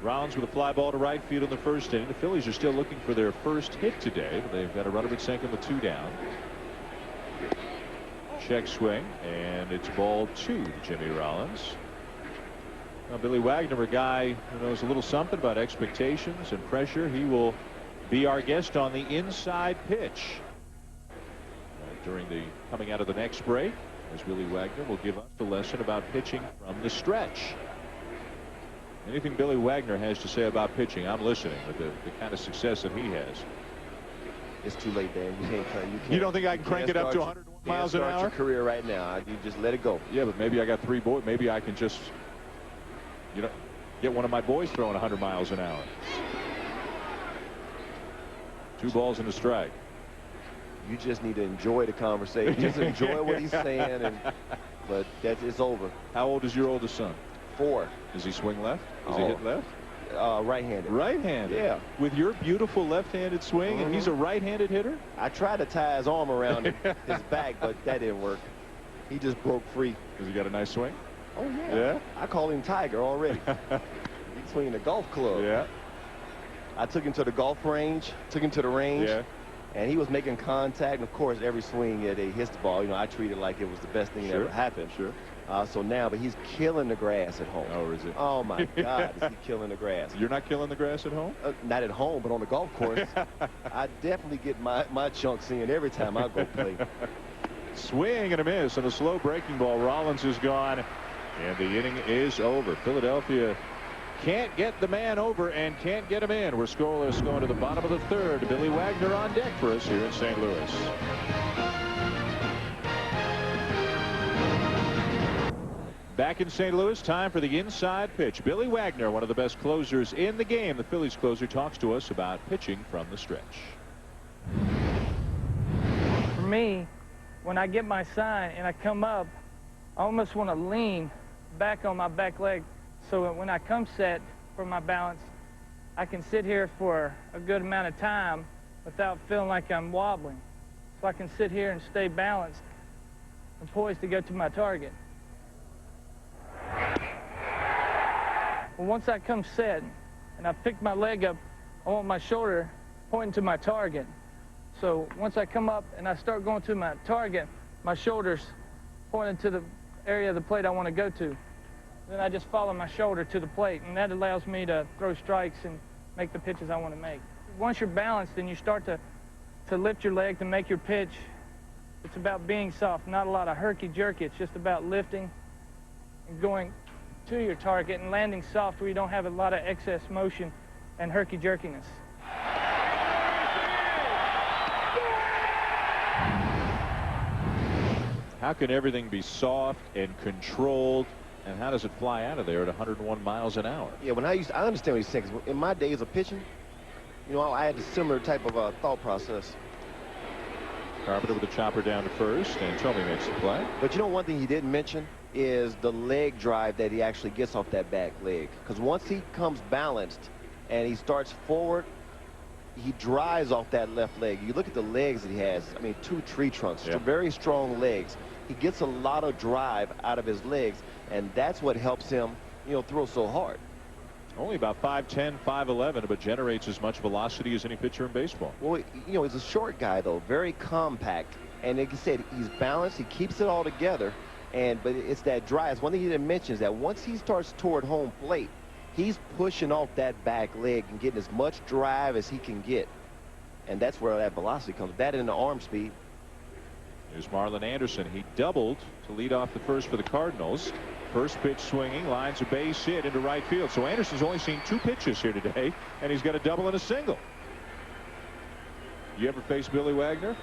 B: Rollins with a fly ball to right field in the first inning. The Phillies are still looking for their first hit today, but they've got a runner at second with 2 down. Check swing, and it's ball 2 to Jimmy Rollins. Now, Billy Wagner, a guy who knows a little something about expectations and pressure. He will be our guest on the inside pitch during the coming out of the next break, as Billy Wagner will give us a lesson about pitching from the stretch. Anything Billy Wagner has to say about pitching, I'm listening, with the kind of success that he has.
C: It's too late, Dan.
B: You don't think I can crank it up to 101 miles an hour?
C: Start your career right now. You just let it go.
B: Yeah, but maybe I got 3 boys. Maybe I can just, you know, get one of my boys throwing 100 miles an hour. 2 balls and a strike.
C: You just need to enjoy the conversation. Just enjoy what he's saying, but it's over.
B: How old is your oldest son?
C: 4.
B: Does he swing left? Does he hit left?
C: Right-handed.
B: Right-handed?
C: Yeah.
B: With your beautiful left-handed swing, and he's a right-handed hitter?
C: I tried to tie his arm around his back, but that didn't work. He just broke free.
B: Has he got a nice swing?
C: Oh, yeah.
B: Yeah?
C: I call him Tiger already. He's swinging a golf club.
B: Yeah.
C: I took him to the golf range, took him to the range.
B: Yeah.
C: And he was making contact. And, of course, every swing that he hits the ball, you know, I treat it like it was the best thing that ever happened.
B: Sure.
C: So now, but he's killing the grass at home.
B: Oh, is it?
C: Oh, my God, is he killing the grass.
B: You're not killing the grass at home?
C: Not at home, but on the golf course. I definitely get my chunks in every time I go play.
B: Swing and a miss, and a slow breaking ball. Rollins is gone, and the inning is over. Philadelphia can't get the man over and can't get him in. We're scoreless going to the bottom of the 3rd. Billy Wagner on deck for us here in St. Louis. Back in St. Louis, time for the inside pitch. Billy Wagner, one of the best closers in the game. The Phillies closer talks to us about pitching from the stretch.
G: For me, when I get my sign and I come up, I almost want to lean back on my back leg so that when I come set for my balance, I can sit here for a good amount of time without feeling like I'm wobbling. So I can sit here and stay balanced and poised to go to my target. Well, once I come set and I pick my leg up, I want my shoulder pointing to my target. So once I come up and I start going to my target, my shoulder's pointing to the area of the plate I want to go to. Then I just follow my shoulder to the plate, and that allows me to throw strikes and make the pitches I want to make. Once you're balanced and you start to lift your leg to make your pitch, it's about being soft, not a lot of herky-jerky. It's just about lifting and going to your target and landing soft where you don't have a lot of excess motion and herky-jerkiness.
B: How can everything be soft and controlled, and how does it fly out of there at 101 miles an hour?
C: Yeah, I understand what he's saying. 'Cause in my days of pitching, you know, I had a similar type of thought process.
B: Carpenter with a chopper down to first, and Tommy makes the play.
C: But you know, one thing he didn't mention is the leg drive that he actually gets off that back leg. Because once he comes balanced and he starts forward, he drives off that left leg. You look at the legs that he has. I mean, 2 tree trunks, 2 very strong legs. He gets a lot of drive out of his legs, and that's what helps him, you know, throw so hard.
B: Only about 5'10", 5'11", but generates as much velocity as any pitcher in baseball.
C: Well, you know, he's a short guy, though, very compact. And like I said, he's balanced. He keeps it all together. But it's that drive. One thing he didn't mention is that once he starts toward home plate, he's pushing off that back leg and getting as much drive as he can get. And that's where that velocity comes. That and the arm speed.
B: Here's Marlon Anderson. He doubled to lead off the first for the Cardinals. First pitch swinging, lines a base hit into right field. So Anderson's only seen 2 pitches here today, and he's got a double and a single. You ever face Billy Wagner?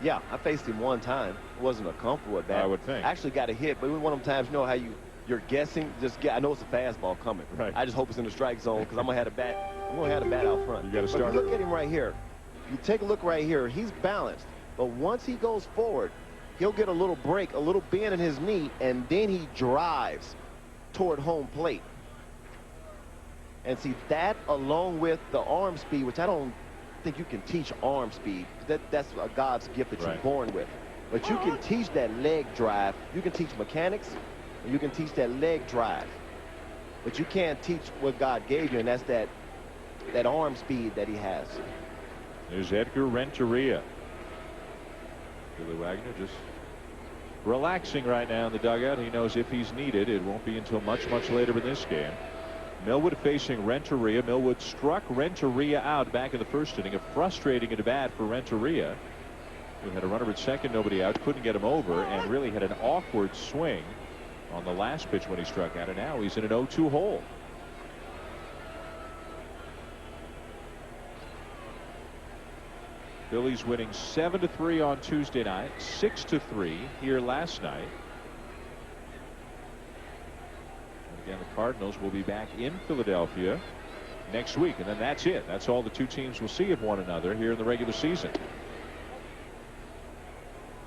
C: Yeah, I faced him one time. It wasn't a comfortable at bat.
B: I would think.
C: Actually got a hit, but it was one of them times, you know how you're guessing. I know it's a fastball coming.
B: Right.
C: I just hope it's in the strike zone because I'm gonna have a bat. I'm gonna have a bat out front.
B: You got to start.
C: But look at him right here. You take a look right here. He's balanced, but once he goes forward, he'll get a little break, a little bend in his knee, and then he drives toward home plate. And see that, along with the arm speed, which I don't think you can teach arm speed. That's a God's gift that you're born with. But you can teach that leg drive. You can teach mechanics, and you can teach that leg drive. But you can't teach what God gave you, and that's that arm speed that he has.
B: There's Edgar Renteria. Billy Wagner just relaxing right now in the dugout. He knows if he's needed, it won't be until much, much later in this game. Millwood facing Renteria. Millwood struck Renteria out back in the first inning. A frustrating at bat for Renteria, who had a runner at second, nobody out, couldn't get him over, and really had an awkward swing on the last pitch when he struck out, and now he's in an 0-2 hole. Phillies winning 7-3 on Tuesday night, 6-3 here last night. Again, the Cardinals will be back in Philadelphia next week, and then that's it. That's all the two teams will see of one another here in the regular season.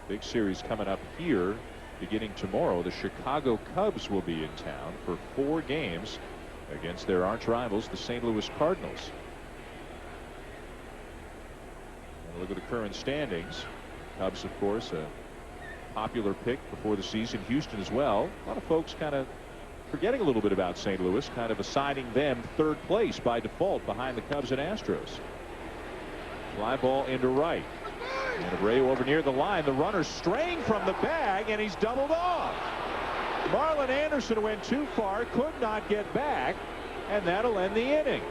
B: Big series coming up here beginning tomorrow. The Chicago Cubs will be in town for 4 games against their arch rivals, the St. Louis Cardinals. And look at the current standings. Cubs, of course, a popular pick before the season. Houston as well. A lot of folks kind of forgetting a little bit about St. Louis, kind of assigning them 3rd place by default behind the Cubs and Astros. Fly ball into right. And Abreu over near the line. The runner straying from the bag, and he's doubled off. Marlon Anderson went too far, could not get back, and that'll end the inning.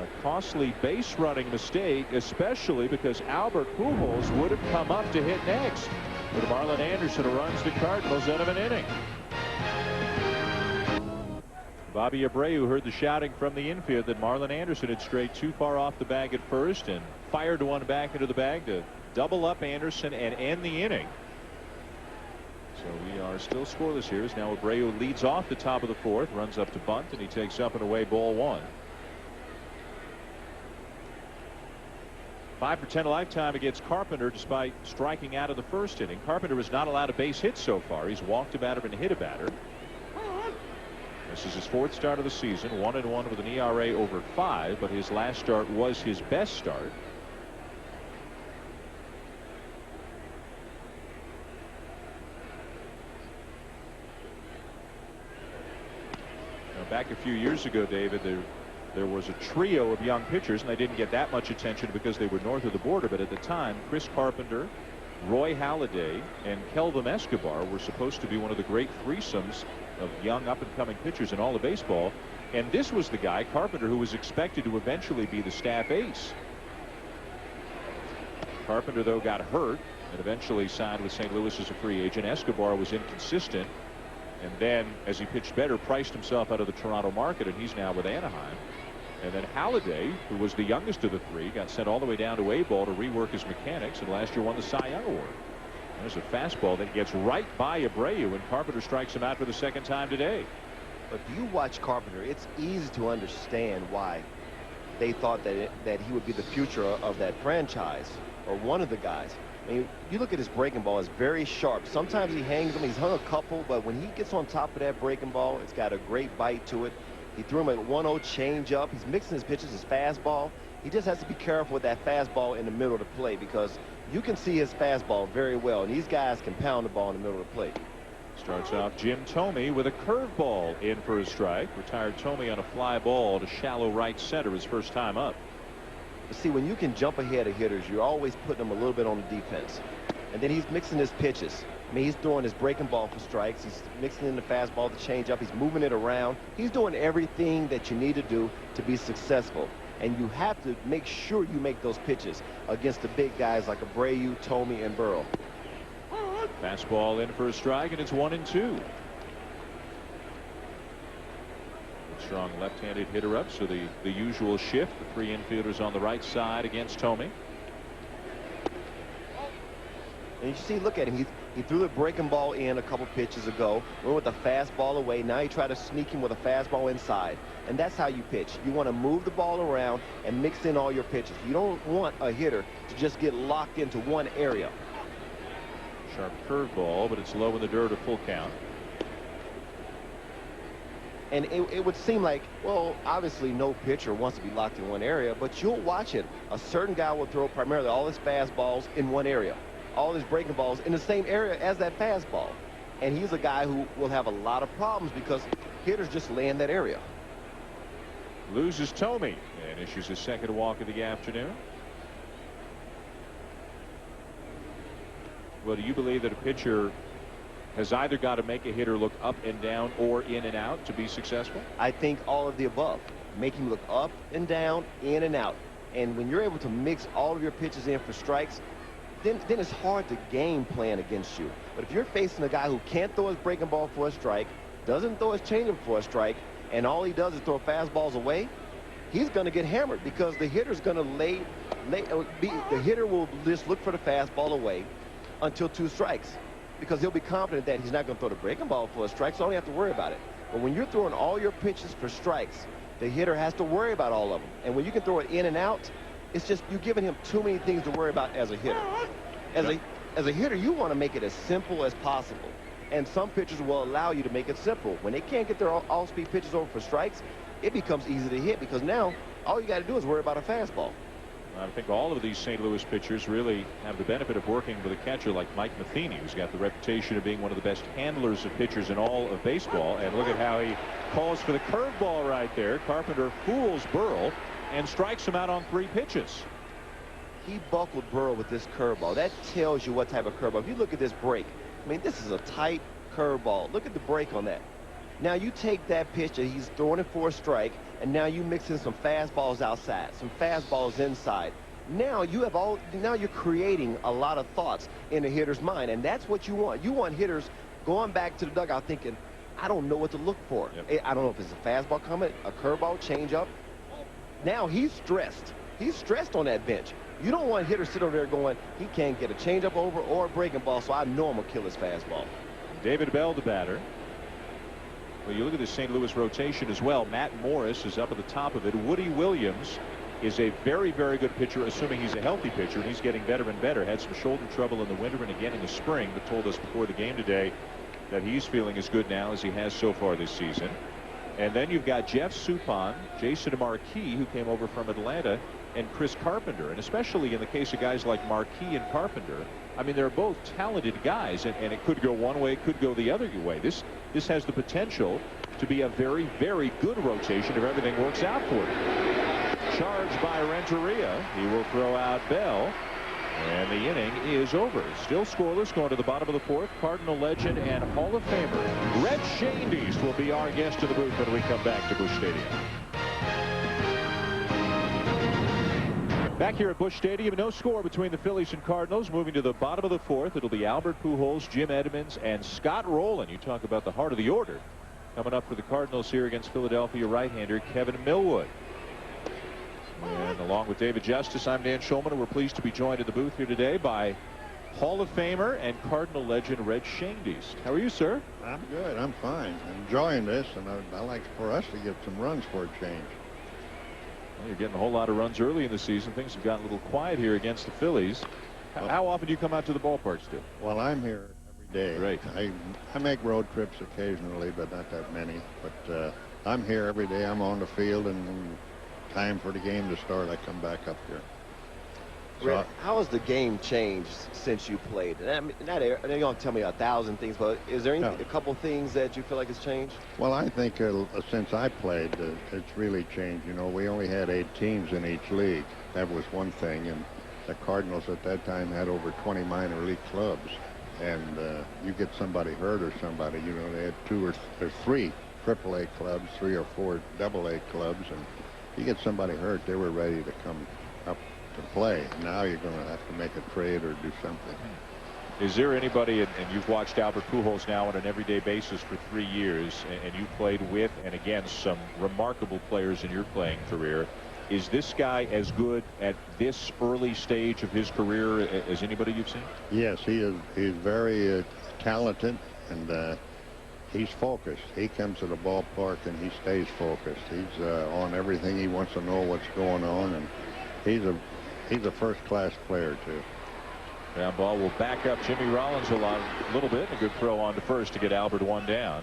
B: A costly base running mistake, especially because Albert Pujols would have come up to hit next. But Marlon Anderson runs the Cardinals out of an inning. Bobby Abreu heard the shouting from the infield that Marlon Anderson had strayed too far off the bag at first and fired one back into the bag to double up Anderson and end the inning. So we are still scoreless here as now Abreu leads off the top of the 4th, runs up to bunt, and he takes up and away ball 1. 5 for 10 lifetime against Carpenter despite striking out of the first inning. Carpenter was not allowed a base hit so far. He's walked a batter and hit a batter. This is his 4th start of the season, 1-1 with an ERA over 5, but his last start was his best start. Now, back a few years ago, David, there was a trio of young pitchers, and they didn't get that much attention because they were north of the border. But at the time, Chris Carpenter, Roy Halladay, and Kelvin Escobar were supposed to be one of the great threesomes of young up-and-coming pitchers in all of baseball. And this was the guy, Carpenter, who was expected to eventually be the staff ace. Carpenter, though, got hurt and eventually signed with St. Louis as a free agent. Escobar was inconsistent, and then, as he pitched better, priced himself out of the Toronto market, and he's now with Anaheim. And then Halladay, who was the youngest of the 3, got sent all the way down to A-ball to rework his mechanics, and last year won the Cy Young Award. There's a fastball that gets right by Abreu, and Carpenter strikes him out for the 2nd time today.
C: But if you watch Carpenter, it's easy to understand why they thought that he would be the future of that franchise, or one of the guys. I mean, you look at his breaking ball, it's very sharp. Sometimes he hangs them. He's hung a couple, but when he gets on top of that breaking ball, it's got a great bite to it. He threw him at 1-0 changeup. He's mixing his pitches, his fastball. He just has to be careful with that fastball in the middle of the plate because you can see his fastball very well, and these guys can pound the ball in the middle of the plate.
B: Starts off Jim Thome with a curveball in for a strike. Retired Thome on a fly ball to shallow right center his first time up.
C: But see, when you can jump ahead of hitters, you're always putting them a little bit on the defense. And then he's mixing his pitches. I mean, he's throwing his breaking ball for strikes. He's mixing in the fastball, the changeup. He's moving it around. He's doing everything that you need to do to be successful. And you have to make sure you make those pitches against the big guys like Abreu, Thome, and Burrow.
B: Fastball in for a strike, and it's 1-2. Strong left-handed hitter up, so the usual shift. The three infielders on the right side against Tomey.
C: And you see, look at him. He threw the breaking ball in a couple pitches ago. Went with the fastball away. Now you try to sneak him with a fastball inside. And that's how you pitch. You want to move the ball around and mix in all your pitches. You don't want a hitter to just get locked into one area.
B: Sharp curveball, but it's low in the dirt, a full count.
C: And it would seem like, well, obviously no pitcher wants to be locked in one area, but you'll watch it. A certain guy will throw primarily all his fastballs in one area, all his breaking balls in the same area as that fastball. And he's a guy who will have a lot of problems because hitters just lay in that area.
B: Loses Tomey and issues his second walk of the afternoon. Well, do you believe that a pitcher has either got to make a hitter look up and down or in and out to be successful?
C: I think all of the above. Make him look up and down, in and out. And when you're able to mix all of your pitches in for strikes, then it's hard to game plan against you. But if you're facing a guy who can't throw his breaking ball for a strike, doesn't throw his changeup for a strike, and all he does is throw fastballs away, he's going to get hammered because the hitter's going to the hitter will just look for the fastball away until 2 strikes. Because he'll be confident that he's not going to throw the breaking ball for a strike, so I don't have to worry about it. But when you're throwing all your pitches for strikes, the hitter has to worry about all of them. And when you can throw it in and out, it's just you're giving him too many things to worry about as a hitter. As a hitter, you want to make it as simple as possible. And some pitchers will allow you to make it simple. When they can't get their all-speed pitches over for strikes, it becomes easy to hit because now all you got to do is worry about a fastball.
B: I think all of these St. Louis pitchers really have the benefit of working with a catcher like Mike Matheny, who's got the reputation of being one of the best handlers of pitchers in all of baseball. And look at how he calls for the curveball right there. Carpenter fools Burrell and strikes him out on 3 pitches.
C: He buckled Burrell with this curveball. That tells you what type of curveball. If you look at this break, I mean, this is a tight curveball. Look at the break on that. Now you take that pitch that he's throwing it for a strike, and now you mix in some fastballs outside, some fastballs inside. Now you're creating a lot of thoughts in a hitter's mind, and that's what you want. You want hitters going back to the dugout thinking, I don't know what to look for. Yep. I don't know if it's a fastball coming, a curveball, changeup. Now he's stressed. He's stressed on that bench. You don't want hitters sit over there going, he can't get a changeup over or a breaking ball, so I know I'm going to kill his fastball.
B: David Bell, the batter. Well, you look at the St. Louis rotation as well. Matt Morris is up at the top of it. Woody Williams is a very, very good pitcher, assuming he's a healthy pitcher, and he's getting better and better. Had some shoulder trouble in the winter and again in the spring, but told us before the game today that he's feeling as good now as he has so far this season. And then you've got Jeff Suppan, Jason Marquis, who came over from Atlanta, and Chris Carpenter. And especially in the case of guys like Marquis and Carpenter, I mean, they're both talented guys, and it could go one way, it could go the other way. This has the potential to be a very, very good rotation if everything works out for him. Charged by Renteria. He will throw out Bell. And the inning is over. Still scoreless going to the bottom of the 4th. Cardinal legend and Hall of Famer Red Schoendienst will be our guest in the booth when we come back to Busch Stadium. Back here at Busch Stadium, no score between the Phillies and Cardinals. Moving to the bottom of the 4th, it'll be Albert Pujols, Jim Edmonds, and Scott Rowland. You talk about the heart of the order. Coming up for the Cardinals here against Philadelphia right-hander Kevin Millwood. And along with David Justice, I'm Dan Schulman, and we're pleased to be joined in the booth here today by Hall of Famer and Cardinal legend Red Schoendienst. How are you, sir?
H: I'm good. I'm fine. Enjoying this, and I like for us to get some runs for a change.
B: Well, you're getting a whole lot of runs early in the season. Things have gotten a little quiet here against the Phillies. How often do you come out to the ballpark, Stu?
H: Well, I'm here every day.
B: Great.
H: I make road trips occasionally, but not that many. But I'm here every day. I'm on the field, and time for the game to start, I come back up here.
C: Red, how has the game changed since you played? And I mean, you're going to tell me 1,000 things, but is there a couple things that you feel like has changed?
H: Well, I think since I played, it's really changed. You know, we only had 8 teams in each league. That was one thing, and the Cardinals at that time had over 20 minor league clubs. And you get somebody hurt or somebody, you know, they had 2 or 3 AAA clubs, 3 or 4 AA clubs, and you get somebody hurt, they were ready to come up to play. Now you're going to have to make a trade or do something.
B: Is there anybody, and you've watched Albert Pujols now on an everyday basis for 3 years, and you played with and against some remarkable players in your playing career. Is this guy as good at this early stage of his career as anybody you've seen?
H: Yes, he is. He's very talented, and he's focused. He comes to the ballpark and he stays focused. He's on everything. He wants to know what's going on, and he's a first-class player too.
B: Ground ball will back up Jimmy Rollins a little bit. A good throw on to first to get Albert one down.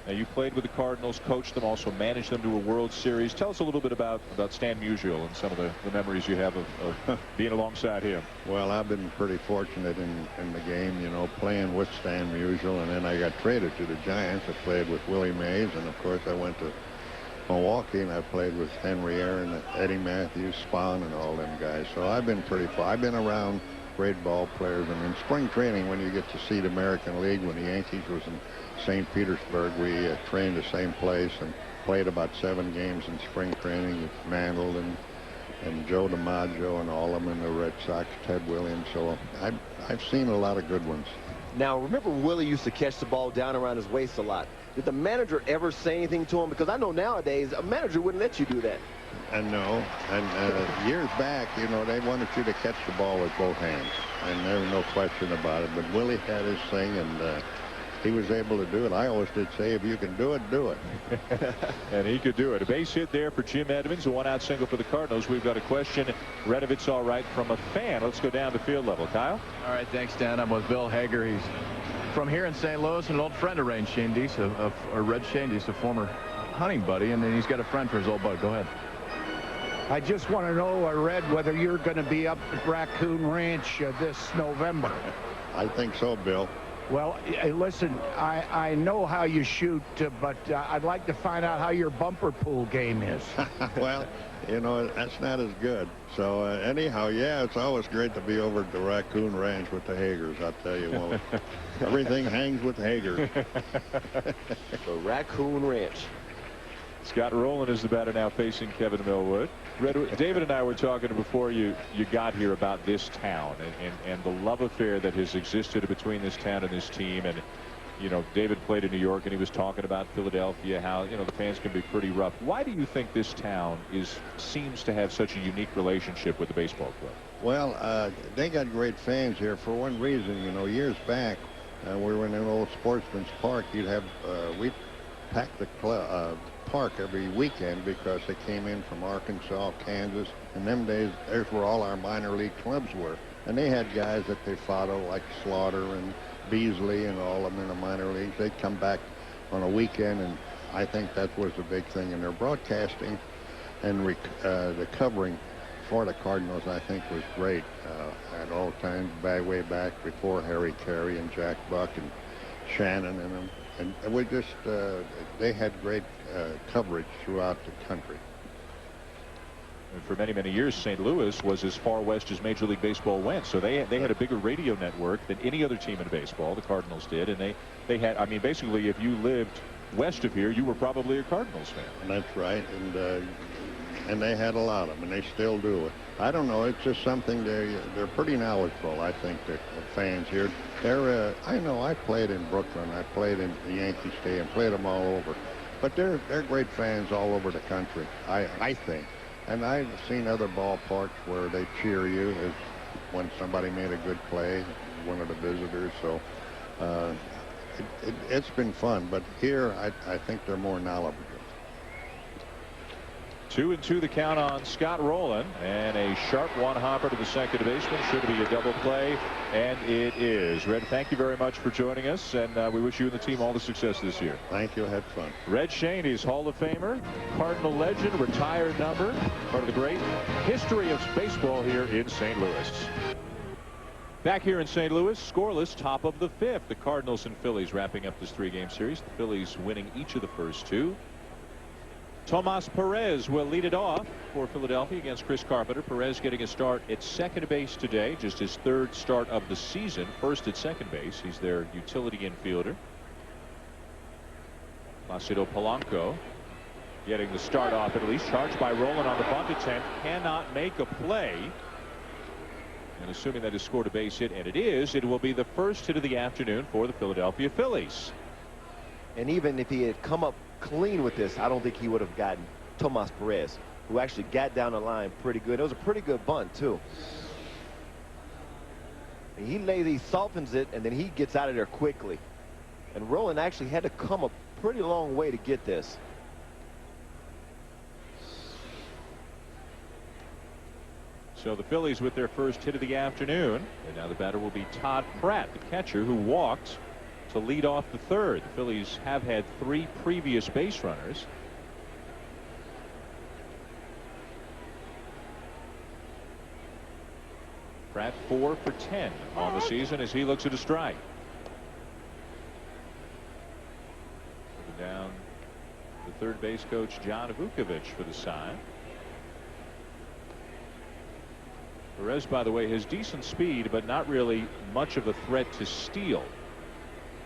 B: Now, you played with the Cardinals, coached them, also managed them to a World Series. Tell us a little bit about Stan Musial and some of the memories you have of being alongside him.
H: Well, I've been pretty fortunate in the game, you know, playing with Stan Musial, and then I got traded to the Giants. I played with Willie Mays, and of course I went to Milwaukee, and I played with Henry Aaron, Eddie Matthews, Spahn, and all them guys. So I've been I've been around great ball players, and in spring training, when you get to see the American League, when the Yankees was in St. Petersburg, we trained the same place and played about 7 games in spring training with Mantle and Joe DiMaggio and all of them in the Red Sox, Ted Williams. So I've seen a lot of good ones.
C: Now, remember Willie used to catch the ball down around his waist a lot. Did the manager ever say anything to him? Because I know nowadays a manager wouldn't let you do that.
H: And no, and years back, you know, they wanted you to catch the ball with both hands, and there was no question about it. But Willie had his thing, and he was able to do it. I always did say, if you can do it, do it.
B: And he could do it. A base hit there for Jim Edmonds, a 1-out single for the Cardinals. We've got a question, read if it's all right, from a fan. Let's go down to field level. Kyle?
F: All right, thanks, Dan. I'm with Bill Hager. He's from here in St. Louis, an old friend of Red Shandy's, a former hunting buddy, and then he's got a friend for his old bud. Go ahead.
I: I just want to know, Red, whether you're going to be up at Raccoon Ranch this November.
H: I think so, Bill.
I: Well, listen, I know how you shoot, but I'd like to find out how your bumper pool game is.
H: Well, you know, that's not as good. So anyhow, yeah, it's always great to be over at the Raccoon Ranch with the Hagers. I'll tell you what, everything hangs with Hager.
C: The Raccoon Ranch.
B: Scott Rowland is the batter now facing Kevin Millwood. David and I were talking before you got here about this town and the love affair that has existed between this town and this team. And, you know, David played in New York, and he was talking about Philadelphia, how, you know, the fans can be pretty rough. Why do you think this town seems to have such a unique relationship with the baseball club?
H: Well, they got great fans here for one reason. You know, years back, we were in an old Sportsman's Park. You'd have, we'd pack the park every weekend because they came in from Arkansas, Kansas. In them days, there's where all our minor league clubs were. And they had guys that they follow, like Slaughter and Beasley and all of them in the minor leagues. They'd come back on a weekend, and I think that was the big thing. And their broadcasting and the covering for the Cardinals, I think, was great at all times, way back before Harry Carey and Jack Buck and Shannon and them. And we just, they had great coverage throughout the country.
B: And for many, many years, St. Louis was as far west as Major League Baseball went. So they had a bigger radio network than any other team in baseball. The Cardinals did. And they had, I mean, basically, if you lived west of here, you were probably a Cardinals fan.
H: That's right. And they had a lot of them, and they still do it. I don't know. It's just something they're pretty knowledgeable, I think, the fans here. I know I played in Brooklyn. I played in the Yankee Stadium, played them all over. But they're great fans all over the country, I think. And I've seen other ballparks where they cheer you when somebody made a good play, one of the visitors. So it's been fun. But here, I think they're more knowledgeable.
B: 2-2 the count on Scott Rowland, and a sharp one-hopper to the second baseman. Should be a double play, and it is. Red, thank you very much for joining us, and we wish you and the team all the success this year.
H: Thank you. Had fun.
B: Red Shandy's Hall of Famer, Cardinal legend, retired number, part of the great history of baseball here in St. Louis. Back here in St. Louis, scoreless, top of the 5th. The Cardinals and Phillies wrapping up this 3-game series. The Phillies winning each of the first 2. Tomas Perez will lead it off for Philadelphia against Chris Carpenter. Perez getting a start at second base today, just his 3rd start of the season. First at second base. He's their utility infielder. Placido Polanco getting the start off at least. Charged by Rowland on the bunt attempt. Cannot make a play. And assuming that has scored a base hit, and it is, it will be the first hit of the afternoon for the Philadelphia Phillies.
C: And even if he had come up clean with this, I don't think he would have gotten Tomas Perez, who actually got down the line pretty good. It was a pretty good bunt, too. And he softens it, and then he gets out of there quickly. And Roland actually had to come a pretty long way to get this.
B: So the Phillies with their first hit of the afternoon. And now the batter will be Todd Pratt, the catcher, who walked to lead off the third. The Phillies have had 3 previous base runners. Pratt 4 for 10 on the season as he looks at a strike. Moving down the third base coach John Vukovich for the sign. Perez, by the way, has decent speed, but not really much of a threat to steal.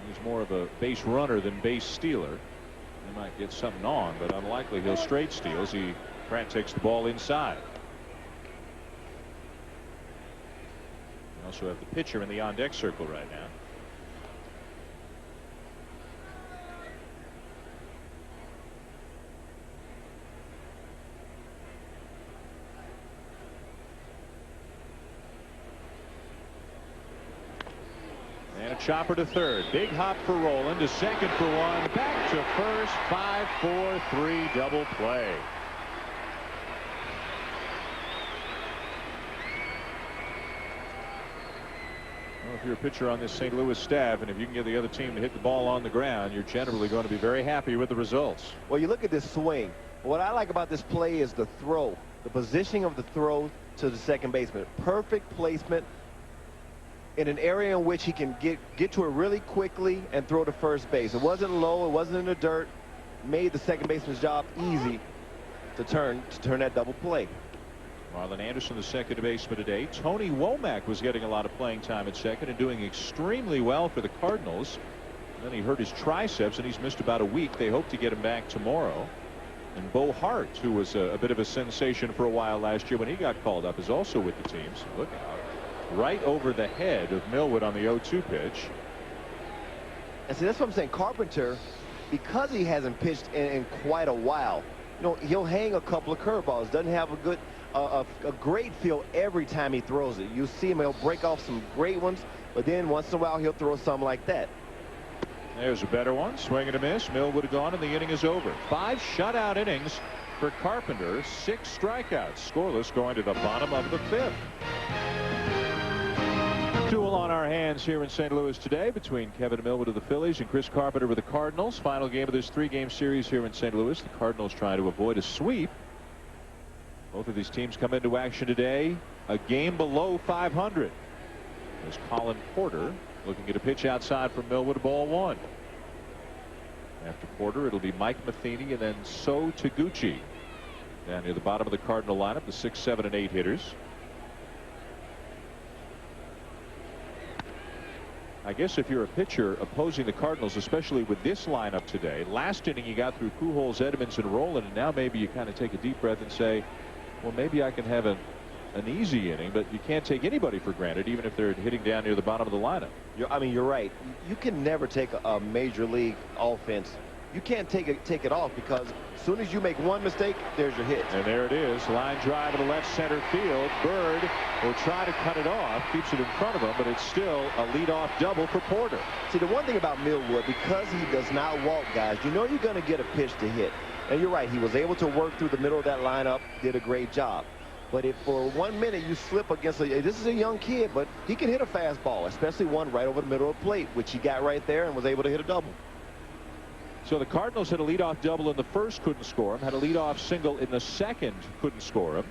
B: He's more of a base runner than base stealer. He might get something on, but unlikely he'll straight steal as Pratt takes the ball inside. We also have the pitcher in the on-deck circle right now. And a chopper to third. Big hop for Roland. To second for 1. Back to first. 5-4-3 double play. Well, if you're a pitcher on this St. Louis staff, and if you can get the other team to hit the ball on the ground, you're generally going to be very happy with the results.
C: Well, you look at this swing. What I like about this play is the throw, the positioning of the throw to the second baseman. Perfect placement in an area in which he can get to it really quickly and throw to first base. It wasn't low, it wasn't in the dirt. Made the second baseman's job easy to turn that double play.
B: Marlon Anderson, the second baseman today. Tony Womack was getting a lot of playing time at second and doing extremely well for the Cardinals. And then he hurt his triceps and he's missed about a week. They hope to get him back tomorrow. And Bo Hart, who was a bit of a sensation for a while last year when he got called up, is also with the team. So look out. Right over the head of Millwood on the 0-2 pitch.
C: And see, that's what I'm saying. Carpenter, because he hasn't pitched in quite a while, you know, he'll hang a couple of curveballs. Doesn't have a great feel every time he throws it. You see him, he'll break off some great ones, but then once in a while he'll throw something like that.
B: There's a better one. Swing and a miss. Millwood gone, and the inning is over. 5 shutout innings for Carpenter. 6 strikeouts. Scoreless going to the bottom of the 5th. Duel on our hands here in St. Louis today between Kevin Millwood of the Phillies and Chris Carpenter with the Cardinals. Final game of this 3-game series here in St. Louis. The Cardinals trying to avoid a sweep. Both of these teams come into action today a game below 500. There's Colin Porter looking at a pitch outside from Millwood, ball 1. After Porter, it'll be Mike Matheny and then So Taguchi down near the bottom of the Cardinal lineup, the 6, 7, and 8 hitters. I guess if you're a pitcher opposing the Cardinals, especially with this lineup today, last inning you got through Pujols, Edmonds, and Roland, and now maybe you kind of take a deep breath and say, well, maybe I can have an easy inning, but you can't take anybody for granted, even if they're hitting down near the bottom of the lineup.
C: I mean, you're right. You can never take a major league offense. You can't take it off, because as soon as you make one mistake, there's your hit.
B: And there it is. Line drive to left center field. Bird will try to cut it off. Keeps it in front of him, but it's still a leadoff double for Porter.
C: See, the one thing about Millwood, because he does not walk guys, you know you're going to get a pitch to hit. And you're right. He was able to work through the middle of that lineup, did a great job. But if for 1 minute you slip against this is a young kid, but he can hit a fastball, especially one right over the middle of the plate, which he got right there and was able to hit a double.
B: So the Cardinals had a leadoff double in the first, couldn't score him. Had a leadoff single in the second, couldn't score him.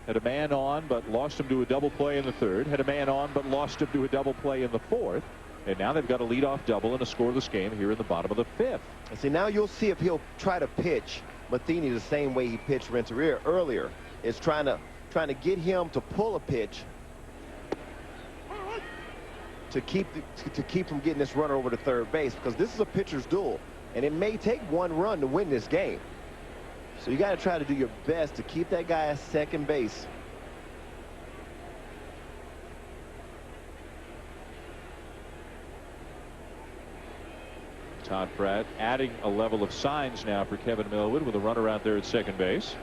B: Had a man on, but lost him to a double play in the third. Had a man on, but lost him to a double play in the fourth. And now they've got a leadoff double in a scoreless game here in the bottom of the 5th.
C: And see, now you'll see if he'll try to pitch Matheny the same way he pitched Renteria earlier. It's trying to get him to pull a pitch to keep from getting this runner over to third base, because this is a pitcher's duel. And it may take one run to win this game. So you got to try to do your best to keep that guy at second base.
B: Todd Pratt adding a level of signs now for Kevin Millwood with a runner out there at second base.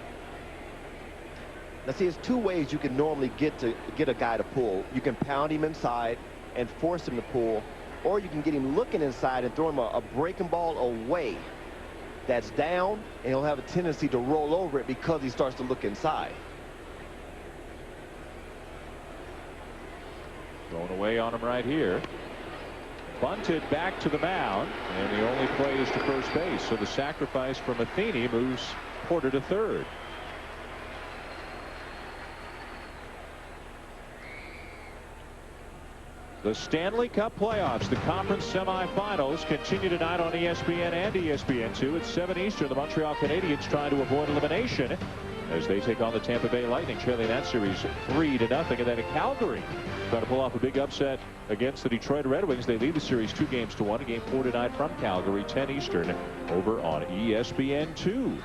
C: Now see, there's two ways you can normally get a guy to pull. You can pound him inside and force him to pull, or you can get him looking inside and throw him a breaking ball away that's down, and he'll have a tendency to roll over it because he starts to look inside.
B: Thrown away on him right here. Bunted back to the mound, and the only play is to first base. So the sacrifice from Matheny moves Porter to third. The Stanley Cup playoffs, the conference semifinals, continue tonight on ESPN and ESPN2 at 7 Eastern. The Montreal Canadiens trying to avoid elimination as they take on the Tampa Bay Lightning, trailing that series 3-0. And then Calgary trying to pull off a big upset against the Detroit Red Wings. They lead the series 2-1. Game 4 tonight from Calgary, 10 Eastern, over on ESPN2.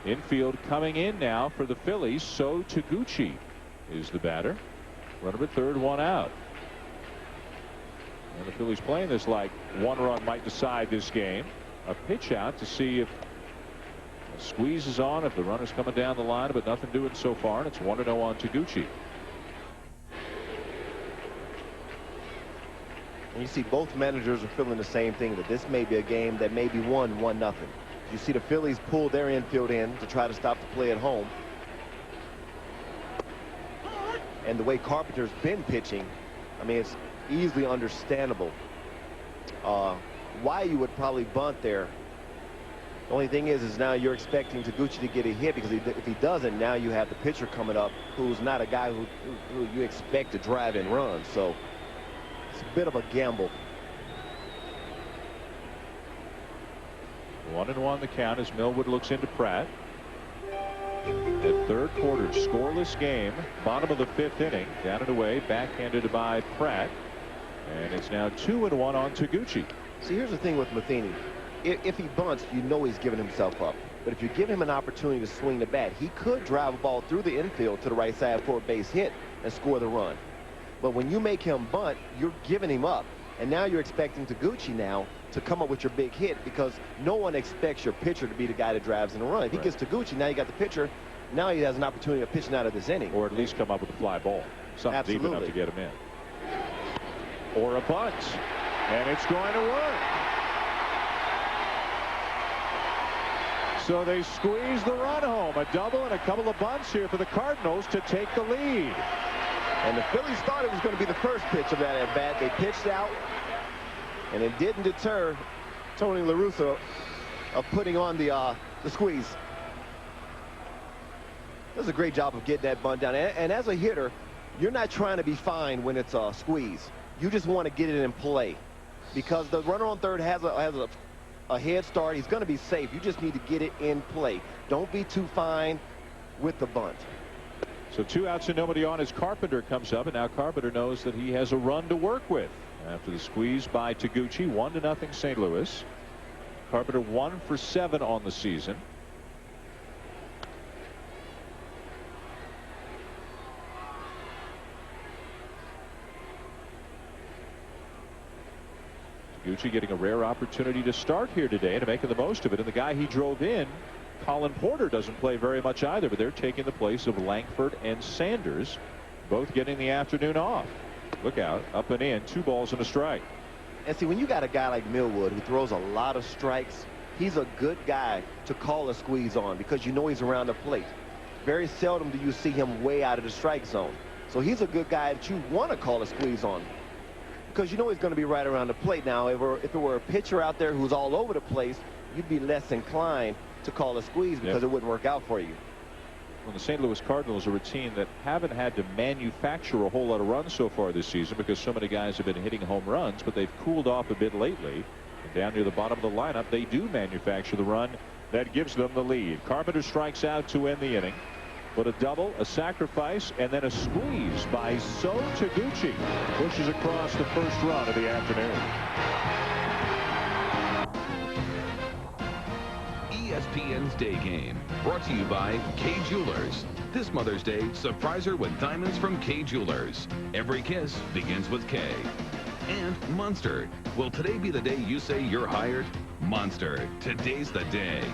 B: Infield coming in now for the Phillies. So Taguchi is the batter. Runner at third, one out. And the Phillies playing this like one run might decide this game. A pitch out to see if a squeeze is on, if the runner's coming down the line, but nothing doing so far, and it's 1-0 on Taguchi.
C: And you see both managers are feeling the same thing, that this may be a game that may be won 1-0. You see the Phillies pull their infield in to try to stop the play at home. And the way Carpenter's been pitching, I mean, it's easily understandable why you would probably bunt there. The only thing is now you're expecting Taguchi to get a hit, because if he doesn't, now you have the pitcher coming up who's not a guy who you expect to drive and run. So it's a bit of a gamble.
B: 1-1 the count as Millwood looks into Pratt. At third quarter, scoreless game, bottom of the fifth inning, down and away, backhanded by Pratt, and it's now 2-1 on Taguchi.
C: See, here's the thing with Matheny. If he bunts, you know he's giving himself up. But if you give him an opportunity to swing the bat, he could drive a ball through the infield to the right side for a base hit and score the run. But when you make him bunt, you're giving him up. And now you're expecting Taguchi now to come up with your big hit, because no one expects your pitcher to be the guy that drives in a run. If he gets Taguchi, now you got the pitcher. Now he has an opportunity of pitching out of this inning.
B: Or at least come up with a fly ball. Something deep enough to get him in. Or a bunt. And it's going to work. So they squeeze the run home. A double and a couple of bunts here for the Cardinals to take the lead.
C: And the Phillies thought it was going to be the first pitch of that at bat. They pitched out, and it didn't deter Tony La Russa of putting on the squeeze. Does a great job of getting that bunt down. And as a hitter, you're not trying to be fine when it's a squeeze. You just want to get it in play, because the runner on third has a head start. He's going to be safe. You just need to get it in play. Don't be too fine with the bunt.
B: So 2 outs and nobody on as Carpenter comes up, and now Carpenter knows that he has a run to work with after the squeeze by Taguchi. 1-0 St. Louis. Carpenter 1 for 7 on the season. Taguchi getting a rare opportunity to start here today and making the most of it. And the guy he drove in, Colin Porter, doesn't play very much either, but they're taking the place of Langford and Sanders, both getting the afternoon off. Look out, up and in, 2 balls and a strike.
C: And see, when you got a guy like Millwood who throws a lot of strikes, he's a good guy to call a squeeze on, because you know he's around the plate. Very seldom do you see him way out of the strike zone. So he's a good guy that you want to call a squeeze on, because you know he's going to be right around the plate. Now, if it were a pitcher out there who's all over the place, you'd be less inclined to call a squeeze, because it wouldn't work out for you.
B: Well, the St. Louis Cardinals are a team that haven't had to manufacture a whole lot of runs so far this season, because so many guys have been hitting home runs, but they've cooled off a bit lately. And down near the bottom of the lineup, they do manufacture the run that gives them the lead. Carpenter strikes out to end the inning, but a double, a sacrifice, and then a squeeze by So Taguchi pushes across the first run of the afternoon.
A: ESPN's Day Game, brought to you by Kay Jewelers. This Mother's Day, surprise her with diamonds from Kay Jewelers. Every kiss begins with Kay. And Monster. Will today be the day you say you're hired? Monster. Today's the day.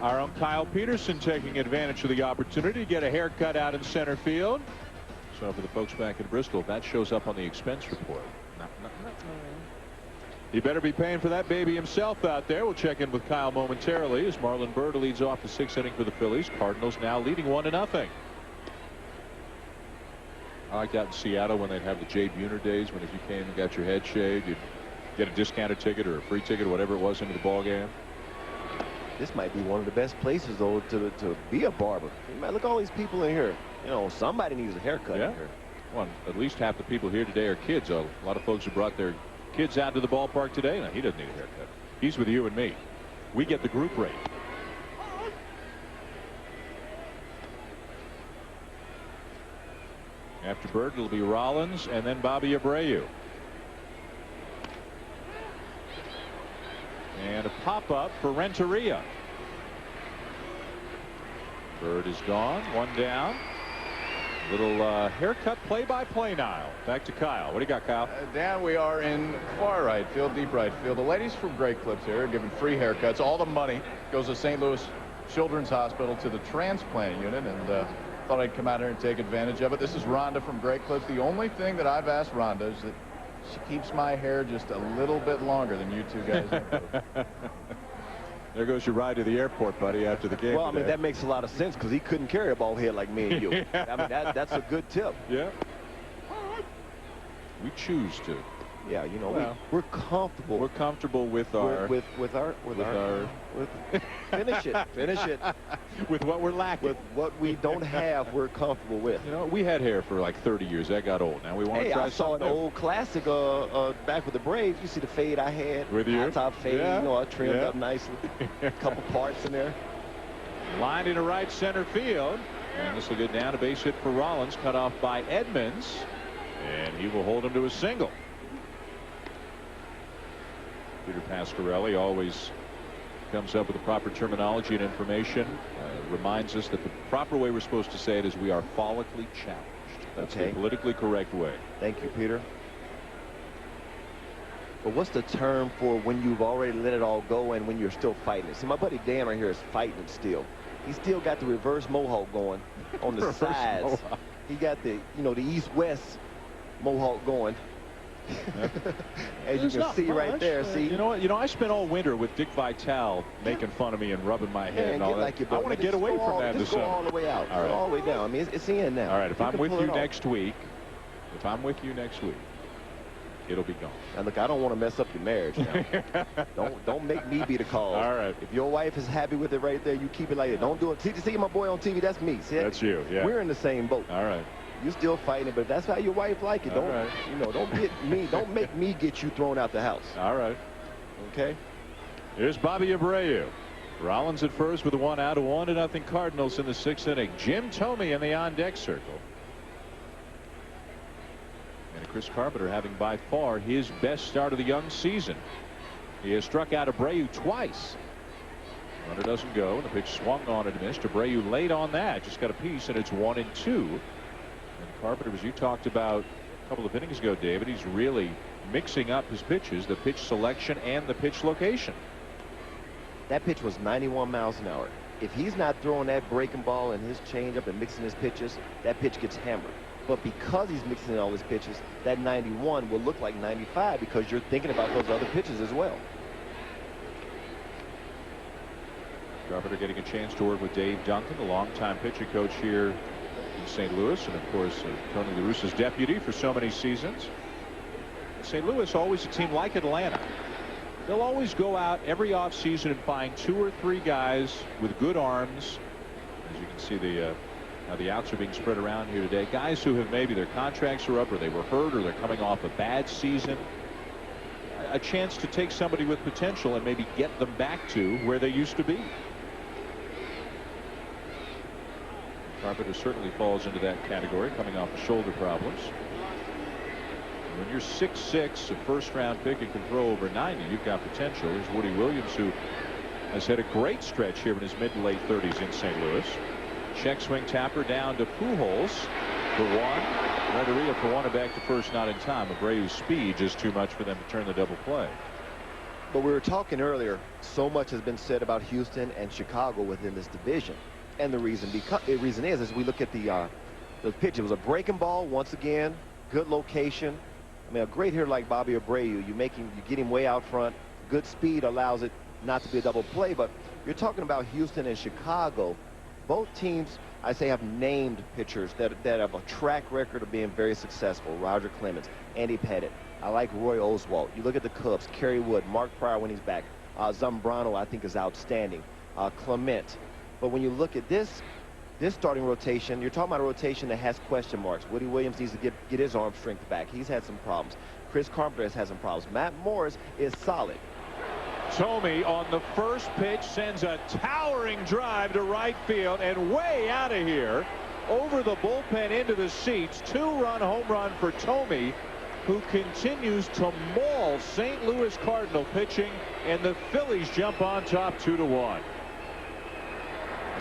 B: Our own Kyle Peterson taking advantage of the opportunity to get a haircut out in center field. So for the folks back in Bristol, that shows up on the expense report. He better be paying for that baby himself out there. We'll check in with Kyle momentarily as Marlon Byrd leads off the 6th inning for the Phillies. Cardinals now leading 1-0. I like that in Seattle when they'd have the Jay Buhner days, when if you came and got your head shaved, you'd get a discounted ticket or a free ticket or whatever it was into the ball game.
C: This might be one of the best places, though, to be a barber. Look at all these people in here. You know, somebody needs a haircut in here.
B: Well, at least half the people here today are kids. A lot of folks who brought their kids out to the ballpark today. Now, he doesn't need a haircut. He's with you and me. We get the group rate. After Byrd, it'll be Rollins and then Bobby Abreu. And a pop-up for Renteria. Byrd is gone. One down. Little haircut play-by-play now. Back to Kyle. What do you got, Kyle?
F: Dan, we are in far right field, deep right field. The ladies from Great Clips here are giving free haircuts. All the money goes to St. Louis Children's Hospital to the transplant unit, and thought I'd come out here and take advantage of it. This is Rhonda from Great Clips. The only thing that I've asked Rhonda is that she keeps my hair just a little bit longer than you two guys have.
B: There goes your ride to the airport, buddy, after the game.
C: Well, I mean, that makes a lot of sense because he couldn't carry a bald head like me and you. I mean, that's a good tip.
B: Yeah. We choose to.
C: Yeah, you know, we're comfortable.
B: We're comfortable with our
C: finish it.
B: With what we're lacking.
C: With what we don't have, we're comfortable with.
B: You know, we had hair for like 30 years. That got old. Now we want to try
C: I saw an old classic back with the Braves. You see the fade I had?
B: With you?
C: High top fade.
B: Yeah.
C: You know, I trimmed up nicely. A couple parts in there.
B: Lined into right center field. And this will get down a base hit for Rollins, cut off by Edmonds. And he will hold him to a single. Peter Pasquarelli always comes up with the proper terminology and information. Reminds us that the proper way we're supposed to say it is we are follically challenged. That's the politically correct way.
C: Thank you, Peter. But what's the term for when you've already let it all go and when you're still fighting it? See, my buddy Dan right here is fighting it still. He's still got the reverse mohawk going on the sides. Mohawk. He got the, you know, the east-west mohawk going. As you can see right there, see.
B: You know what? You know, I spent all winter with Dick Vitale making fun of me and rubbing my head and all that. I want to get away from that this
C: summer. Just go all the way out. All the way down. I mean, it's in now.
B: All right, if I'm with you next week, it'll be gone.
C: Now, look, I don't want to mess up your marriage now. don't make me be the cause.
B: All right.
C: If your wife is happy with it right there, you keep it like that. Don't do it. See my boy on TV? That's me. See,
B: that's you. Yeah.
C: We're in the same boat.
B: All right.
C: You're still fighting it, but if that's how your wife like it. Don't get me. Don't make me get you thrown out the house.
B: All right.
C: Okay.
B: Here's Bobby Abreu. Rollins at first with a 1 out, a 1-0 Cardinals in the 6th inning. Jim Thome in the on-deck circle. And Chris Carpenter having by far his best start of the young season. He has struck out Abreu twice. Runner doesn't go, and the pitch swung on and missed. Abreu late on that, just got a piece, and it's 1-2. And Carpenter, as you talked about a couple of innings ago, David, he's really mixing up his pitches, the pitch selection and the pitch location.
C: That pitch was 91 miles an hour. If he's not throwing that breaking ball and his changeup and mixing his pitches, that pitch gets hammered. But because he's mixing in all his pitches, that 91 will look like 95 because you're thinking about those other pitches as well.
B: Carpenter getting a chance to work with Dave Duncan, the longtime pitching coach here in St. Louis, and of course Tony La Russa's deputy for so many seasons. St. Louis always a team like Atlanta. They'll always go out every offseason and find 2 or 3 guys with good arms. As you can see, how the outs are being spread around here today. Guys who have maybe their contracts are up, or they were hurt, or they're coming off a bad season. A chance to take somebody with potential and maybe get them back to where they used to be. Carpenter certainly falls into that category, coming off of shoulder problems. When you're 6'6", a first-round pick and can throw over 90, you've got potential. There's Woody Williams, who has had a great stretch here in his mid to late 30s in St. Louis. Check swing tapper down to Pujols. for one. Renteria for one and back to first, not in time. Abreu's speed just too much for them to turn the double play.
C: But we were talking earlier, so much has been said about Houston and Chicago within this division. And the reason is we look at the pitch. It was a breaking ball once again, good location. I mean, a great hitter like Bobby Abreu, you get him way out front. Good speed allows it not to be a double play. But you're talking about Houston and Chicago. Both teams, I say, have named pitchers that have a track record of being very successful. Roger Clemens, Andy Pettitte. I like Roy Oswalt. You look at the Cubs, Kerry Wood, Mark Pryor when he's back. Zambrano, I think, is outstanding. Clement. But when you look at this starting rotation, you're talking about a rotation that has question marks. Woody Williams needs to get his arm strength back. He's had some problems. Chris Carpenter has had some problems. Matt Morris is solid.
B: Thome on the first pitch sends a towering drive to right field and way out of here over the bullpen into the seats. 2-run home run for Thome, who continues to maul St. Louis Cardinal pitching, and the Phillies jump on top 2-1.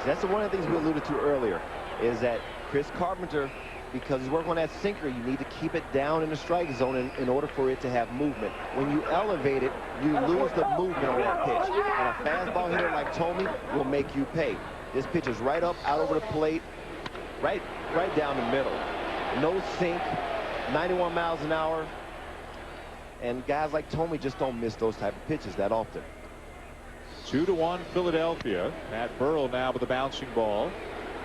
C: That's one of the things we alluded to earlier, is that Chris Carpenter, because he's working on that sinker, you need to keep it down in the strike zone in order for it to have movement. When you elevate it, you lose the movement on that pitch. And a fastball hitter like Thome will make you pay. This pitch is right up, out over the plate, right down the middle. No sink, 91 miles an hour. And guys like Thome just don't miss those type of pitches that often.
B: 2-1 Philadelphia. Matt Burrell now with the bouncing ball.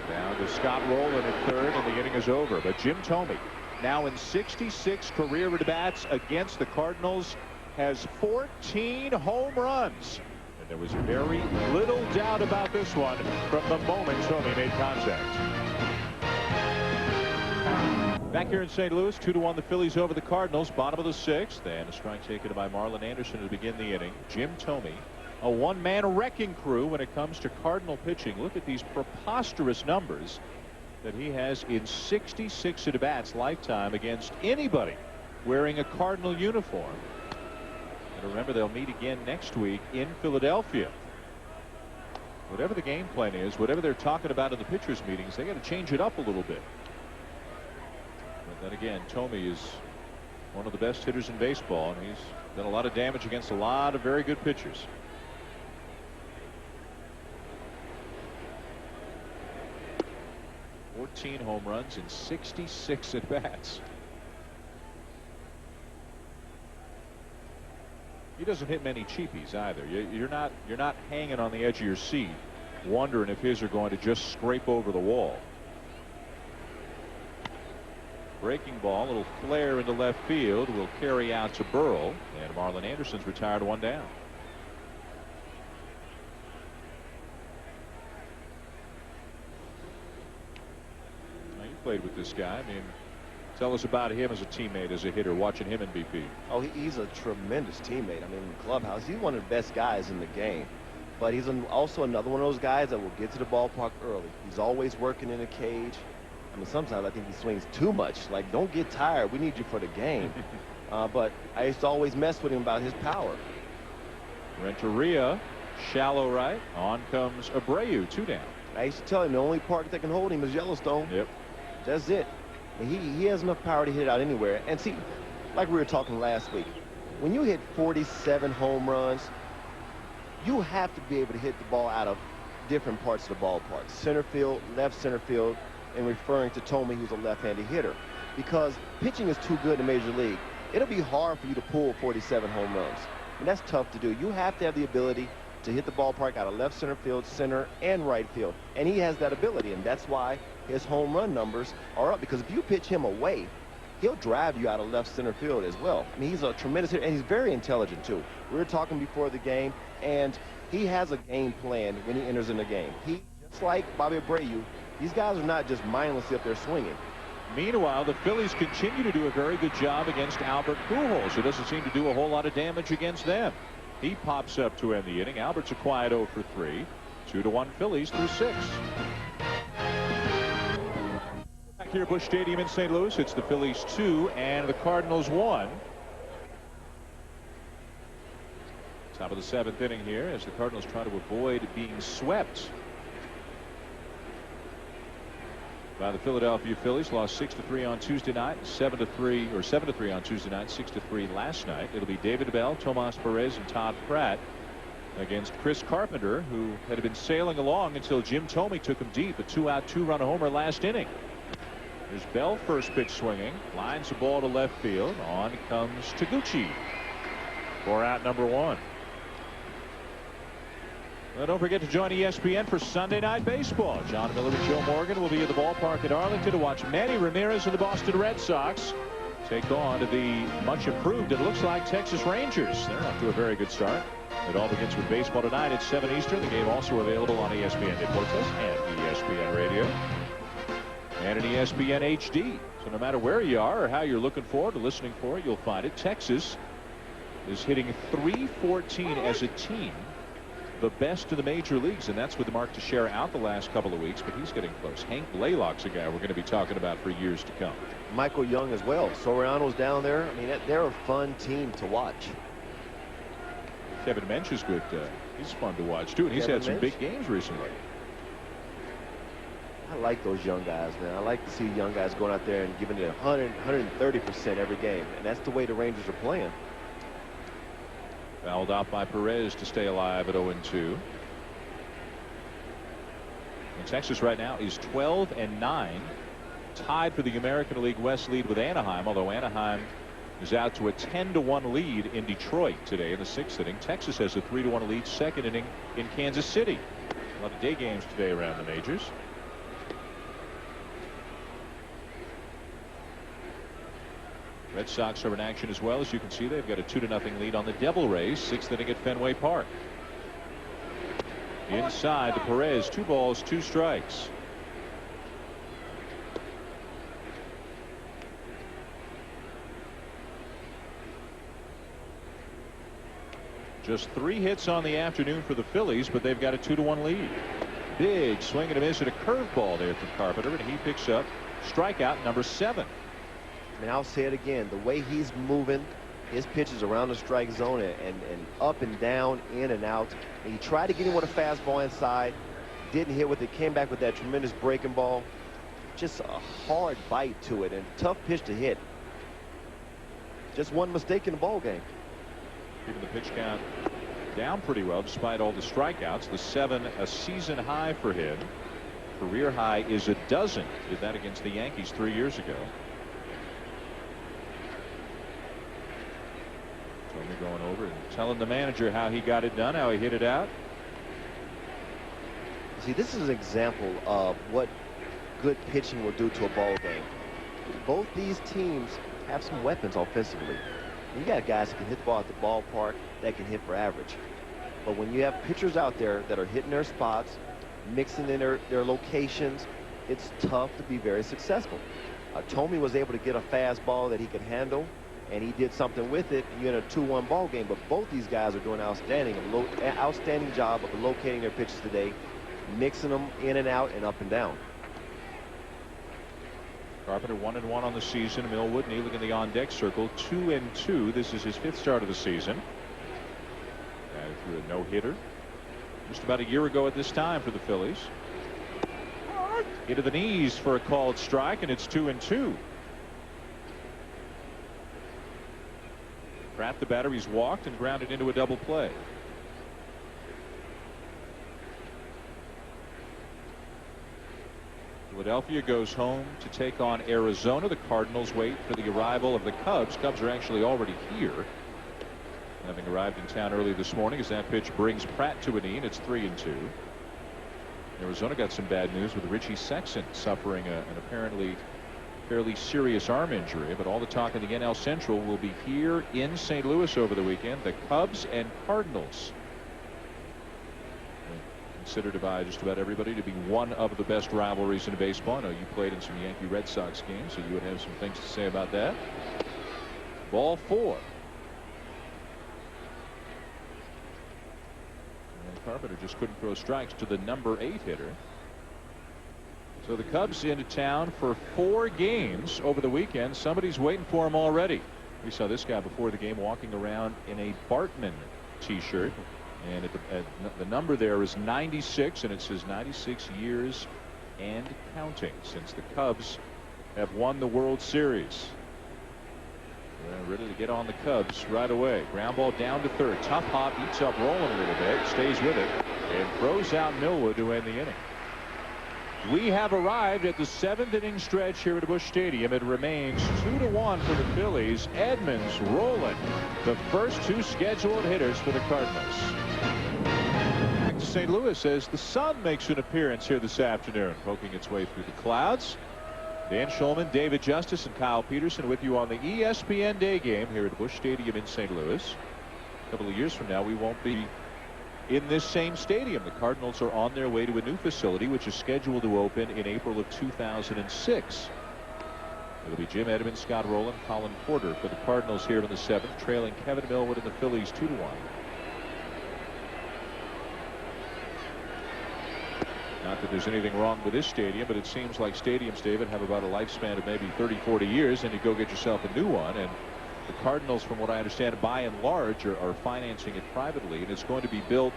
B: Down to Scott Rowland at third, and the inning is over. But Jim Thome, now in 66 career at-bats against the Cardinals, has 14 home runs. And there was very little doubt about this one from the moment Thome made contact. Back here in St. Louis, 2-1 the Phillies over the Cardinals, bottom of the sixth. And a strike taken by Marlon Anderson to begin the inning. Jim Thome, a one-man wrecking crew when it comes to Cardinal pitching. Look at these preposterous numbers that he has in 66 at-bats lifetime against anybody wearing a Cardinal uniform. And remember, they'll meet again next week in Philadelphia. Whatever the game plan is, whatever they're talking about in the pitchers' meetings, they got to change it up a little bit. But then again, Thome is one of the best hitters in baseball, and he's done a lot of damage against a lot of very good pitchers. 14 home runs in 66 at-bats. He doesn't hit many cheapies either. You're not hanging on the edge of your seat wondering if his are going to just scrape over the wall. Breaking ball, a little flare into left field, will carry out to Burrell, and Marlon Anderson's retired, one down. Played with this guy. I mean, tell us about him as a teammate, as a hitter, watching him in BP.
C: Oh, he's a tremendous teammate. I mean, in the clubhouse, he's one of the best guys in the game. But he's also another one of those guys that will get to the ballpark early. He's always working in a cage. I mean, sometimes I think he swings too much. Like, don't get tired. We need you for the game. But I used to always mess with him about his power.
B: Renteria, shallow right. On comes Abreu, 2 down.
C: I used to tell him the only park that can hold him is Yellowstone.
B: Yep.
C: That's it. He has enough power to hit it out anywhere. And see, like we were talking last week, when you hit 47 home runs, you have to be able to hit the ball out of different parts of the ballpark. Center field, left center field, and referring to Thome, who's a left-handed hitter. Because pitching is too good in the Major League. It'll be hard for you to pull 47 home runs. And that's tough to do. You have to have the ability to hit the ballpark out of left center field, center, and right field. And he has that ability, and that's why his home run numbers are up, because if you pitch him away, he'll drive you out of left center field as well. I mean, he's a tremendous hitter, and he's very intelligent, too. We were talking before the game, and he has a game plan when he enters in the game. Just like Bobby Abreu, these guys are not just mindlessly up there swinging.
B: Meanwhile, the Phillies continue to do a very good job against Albert Pujols, who doesn't seem to do a whole lot of damage against them. He pops up to end the inning. Albert's a quiet 0 for 3. 2-1 Phillies through 6. Back here at Busch Stadium in St. Louis, it's the Phillies 2 and the Cardinals 1. Top of the 7th inning here as the Cardinals try to avoid being swept. by the Philadelphia Phillies. Lost 6-3 on Tuesday night, 7-3 or 7-3 on Tuesday night, 6-3 last night. It'll be David Bell, Tomas Perez, and Todd Pratt against Chris Carpenter, who had been sailing along until Jim Thome took him deep. A 2-out, 2-run homer last inning. There's Bell, first pitch swinging, lines the ball to left field. On comes Taguchi for out number 1. Well, don't forget to join ESPN for Sunday Night Baseball. John Miller and Joe Morgan will be at the ballpark at Arlington to watch Manny Ramirez of the Boston Red Sox take on the much improved, it looks like, Texas Rangers. They're off to a very good start. It all begins with baseball tonight at 7 Eastern. The game also available on ESPN Deportes and ESPN Radio and an ESPN HD. So no matter where you are or how you're looking forward to listening for it, you'll find it. Texas is hitting .314 as a team, the best in the major leagues, and that's with Mark Teixeira out the last couple of weeks, but he's getting close. Hank Blaylock's a guy we're going to be talking about for years to come.
C: Michael Young as well. Soriano's down there. I mean, they're a fun team to watch.
B: Kevin Mensch is good. He's fun to watch too, and he's had some big games recently.
C: I like those young guys, man. I like to see young guys going out there and giving it 130% every game, and that's the way the Rangers are playing.
B: Fouled out by Perez to stay alive at 0-2. And Texas right now is 12-9, tied for the American League West lead with Anaheim, although Anaheim is out to a 10-1 lead in Detroit today in the 6th inning. Texas has a 3-1 lead, 2nd inning in Kansas City. A lot of day games today around the majors. Red Sox are in action as well. As you can see, they've got a 2-0 lead on the Devil Rays, 6th inning at Fenway Park. Inside to Perez, 2 balls, 2 strikes. Just 3 hits on the afternoon for the Phillies, but they've got a 2-1 lead. Big swing and a miss at a curveball there from Carpenter, and he picks up strikeout number 7.
C: And I'll say it again, the way he's moving his pitches around the strike zone and up and down, in and out. And he tried to get him with a fastball inside, didn't hit with it, came back with that tremendous breaking ball. Just a hard bite to it and tough pitch to hit. Just one mistake in the ball game.
B: Keeping the pitch count down pretty well despite all the strikeouts. The 7 a season high for him. Career high is a dozen. Did that against the Yankees 3 years ago. Thome going over and telling the manager how he got it done, how he hit it out.
C: See, this is an example of what good pitching will do to a ball game. Both these teams have some weapons offensively. You got guys that can hit the ball at the ballpark that can hit for average. But when you have pitchers out there that are hitting their spots, mixing in their locations, it's tough to be very successful. Thome was able to get a fastball that he could handle, and he did something with it. You're in a 2-1 ball game, but both these guys are doing outstanding job of locating their pitches today, mixing them in and out and up and down.
B: Carpenter 1-1 on the season. Millwood kneeling in the on-deck circle, 2-2. This is his 5th start of the season. Threw a no-hitter just about a year ago at this time for the Phillies. Into the knees for a called strike, and it's 2-2. Pratt, the batter, he's walked and grounded into a double play. Philadelphia goes home to take on Arizona. The Cardinals wait for the arrival of the Cubs. Cubs are actually already here, having arrived in town early this morning, as that pitch brings Pratt to a knee, and it's 3-2. Arizona got some bad news with Richie Sexson suffering an apparently fairly serious arm injury, but all the talk in the NL Central will be here in St. Louis over the weekend. The Cubs and Cardinals, considered by just about everybody to be one of the best rivalries in baseball. I know you played in some Yankee Red Sox games, so you would have some things to say about that. Ball 4. And Carpenter just couldn't throw strikes to the number 8 hitter. So the Cubs into town for 4 games over the weekend. Somebody's waiting for him already. We saw this guy before the game walking around in a Bartman t-shirt, and the number there is 96, and it says 96 years and counting since the Cubs have won the World Series. We're ready to get on the Cubs right away. Ground ball down to third. Tough hop, eats up Rolen a little bit, stays with it, and throws out Millwood to end the inning. We have arrived at the 7th inning stretch here at Busch Stadium. It remains 2-1 for the Phillies. Edmonds, Rolen, the first 2 scheduled hitters for the Cardinals. St. Louis as the sun makes an appearance here this afternoon, poking its way through the clouds. Dan Shulman, David Justice, and Kyle Peterson with you on the ESPN Day Game here at Busch Stadium in St. Louis. A couple of years from now, we won't be in this same stadium. The Cardinals are on their way to a new facility, which is scheduled to open in April of 2006. It'll be Jim Edmonds, Scott Rolen, Colin Porter for the Cardinals here in the 7th, trailing Kevin Millwood and the Phillies 2-1. Not that there's anything wrong with this stadium, but it seems like stadiums, David, have about a lifespan of maybe 30-40 years, and you go get yourself a new one. And the Cardinals, from what I understand, by and large are financing it privately, and it's going to be built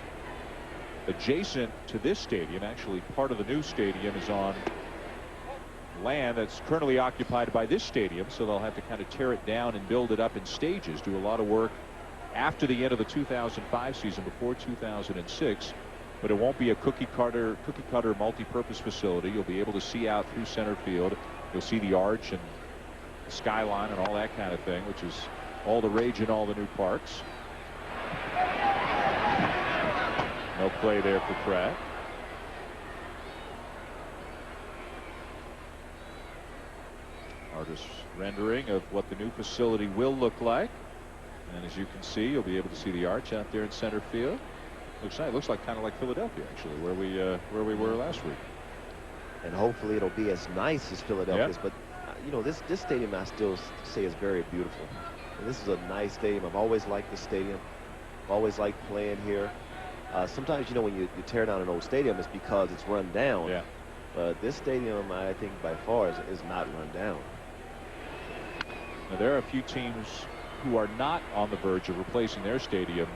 B: adjacent to this stadium. Actually, part of the new stadium is on land that's currently occupied by this stadium, so they'll have to kind of tear it down and build it up in stages, do a lot of work after the end of the 2005 season, before 2006. But it won't be a cookie cutter multi-purpose facility. You'll be able to see out through center field. You'll see the arch and the skyline and all that kind of thing, which is all the rage in all the new parks. No play there for Pratt. Artist's rendering of what the new facility will look like. And as you can see, you'll be able to see the arch out there in center field. Looks like kind of like Philadelphia, actually, where we were last week.
C: And hopefully it'll be as nice as Philadelphia's.
B: Yep.
C: But you know, this stadium I still say is very beautiful. And this is a nice stadium. I've always liked this stadium. I've always liked playing here. Sometimes, you know, when you tear down an old stadium, it's because it's run down.
B: Yeah.
C: But this stadium, I think, by far is not run down.
B: Now, there are a few teams who are not on the verge of replacing their stadium,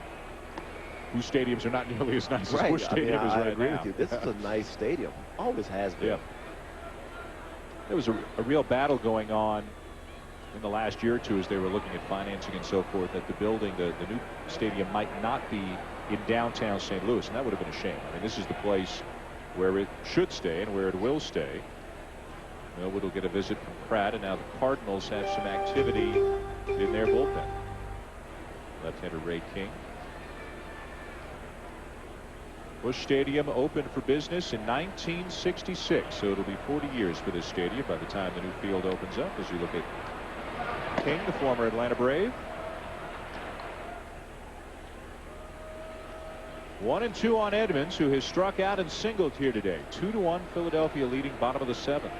B: whose stadiums are not nearly as nice as Busch Stadium is right now.
C: I agree with you. This is a nice stadium. Always has been.
B: Yeah. There was a real battle going on in the last year or two as they were looking at financing and so forth, that the building, the new stadium, might not be in downtown St. Louis, and that would have been a shame. I mean, this is the place where it should stay and where it will stay. Millwood will get a visit from Pratt, and now the Cardinals have some activity in their bullpen. Left-hander Ray King. Busch Stadium opened for business in 1966, so it'll be 40 years for this stadium by the time the new field opens up. As you look at King, the former Atlanta Brave. 1-2 on Edmonds, who has struck out and singled here today. 2-1 Philadelphia leading bottom of the 7th.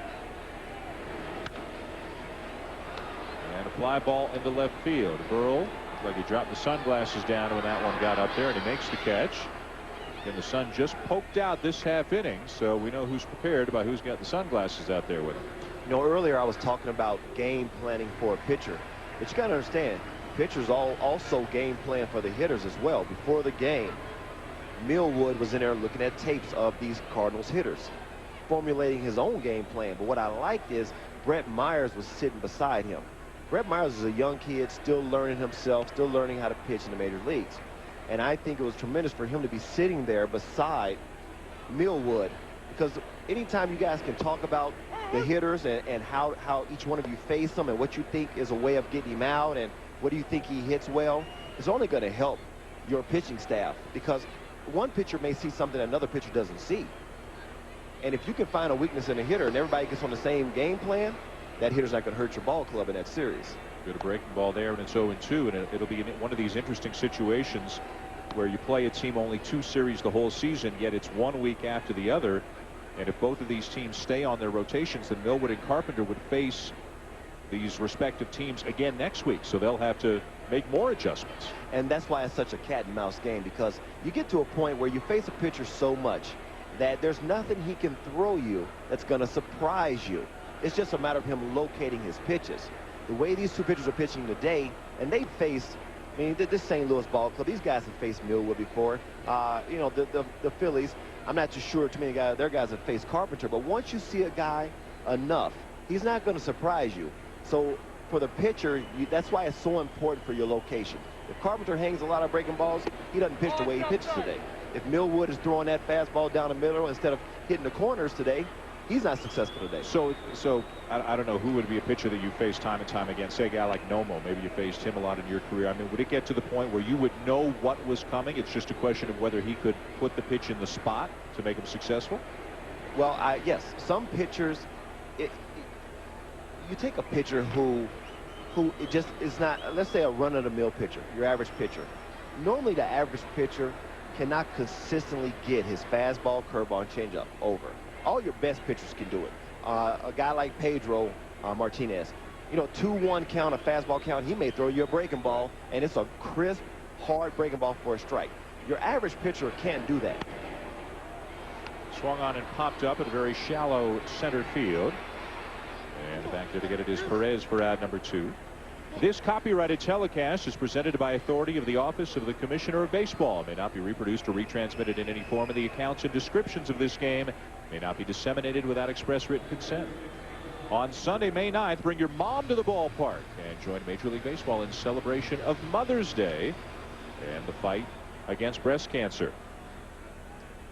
B: And a fly ball into left field. Burrell looked like he dropped the sunglasses down when that one got up there, and he makes the catch. And the sun just poked out this half inning, so we know who's prepared by who's got the sunglasses out there with him.
C: You know, earlier I was talking about game planning for a pitcher, but you got to understand, pitchers also game plan for the hitters as well. Before the game, Millwood was in there looking at tapes of these Cardinals hitters, formulating his own game plan. But what I liked is Brett Myers was sitting beside him. Brett Myers is a young kid, still learning himself, still learning how to pitch in the major leagues. And I think it was tremendous for him to be sitting there beside Millwood, because anytime you guys can talk about the hitters and how each one of you face them and what you think is a way of getting him out and what do you think he hits well, it's only going to help your pitching staff, because one pitcher may see something another pitcher doesn't see. And if you can find a weakness in a hitter and everybody gets on the same game plan, that hitter's not going to hurt your ball club in that series.
B: Good breaking ball there, and it's 0-2, and it'll be one of these interesting situations where you play a team only 2 series the whole season, yet it's 1 week after the other. And if both of these teams stay on their rotations, then Millwood and Carpenter would face these respective teams again next week, so they'll have to make more adjustments.
C: And that's why it's such a cat and mouse game, because you get to a point where you face a pitcher so much that there's nothing he can throw you that's going to surprise you. It's just a matter of him locating his pitches. The way these two pitchers are pitching today, and they faced I mean, this St. Louis ball club, these guys have faced Millwood before. You know, the Phillies, I'm not too sure too many guys, their guys have faced Carpenter, but once you see a guy enough, he's not going to surprise you. So for the pitcher, that's why it's so important for your location. If Carpenter hangs a lot of breaking balls, he doesn't pitch the way he pitches today. If Millwood is throwing that fastball down the middle instead of hitting the corners today, he's not successful today.
B: So I don't know who would be a pitcher that you face time and time again. Say a guy like Nomo. Maybe you faced him a lot in your career. I mean, would it get to the point where you would know what was coming? It's just a question of whether he could put the pitch in the spot to make him successful?
C: Well, yes. Some pitchers, you take a pitcher who it just is not, let's say a run-of-the-mill pitcher, your average pitcher. Normally the average pitcher cannot consistently get his fastball, curveball, and changeup over. All your best pitchers can do it. A guy like Pedro Martinez, you know, 2-1 count, a fastball count, he may throw you a breaking ball, and it's a crisp, hard breaking ball for a strike. Your average pitcher can't do that.
B: Swung on and popped up at a very shallow center field. And back there to get it is Perez for out number 2. This copyrighted telecast is presented by authority of the Office of the Commissioner of Baseball. It may not be reproduced or retransmitted in any form, and the accounts and descriptions of this game may not be disseminated without express written consent. On Sunday, May 9th, bring your mom to the ballpark and join Major League Baseball in celebration of Mother's Day and the fight against breast cancer.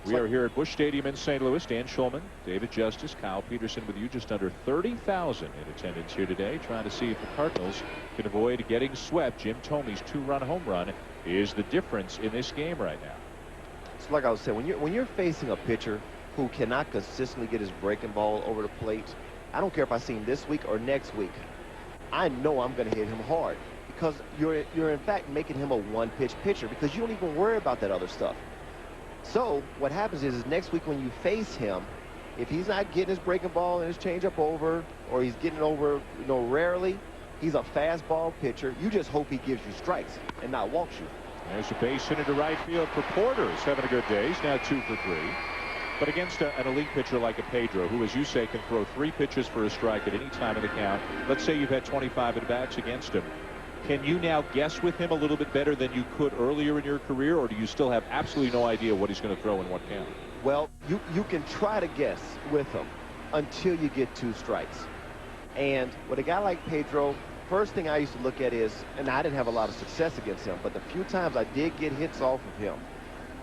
B: We are here at Busch Stadium in St. Louis. Dan Schulman, David Justice, Kyle Peterson with you. Just under 30,000 in attendance here today, trying to see if the Cardinals can avoid getting swept. Jim Thome's 2-run home run is the difference in this game right now.
C: So like I was saying, when you're facing a pitcher who cannot consistently get his breaking ball over the plate, I don't care if I see him this week or next week, I know I'm going to hit him hard, because you're in fact making him a one-pitch pitcher, because you don't even worry about that other stuff. So what happens is next week when you face him, if he's not getting his breaking ball and his changeup over, or he's getting over, you know, rarely, he's a fastball pitcher. You just hope he gives you strikes and not walks you.
B: There's a base hit into right field for Porter. He's having a good day. He's now 2 for 3. But against an elite pitcher like a Pedro, who, as you say, can throw 3 pitches for a strike at any time of the count. Let's say you've had 25 at-bats against him. Can you now guess with him a little bit better than you could earlier in your career, or do you still have absolutely no idea what he's going to throw in what count?
C: Well, you can try to guess with him until you get 2 strikes. And with a guy like Pedro, first thing I used to look at is, and I didn't have a lot of success against him, but the few times I did get hits off of him,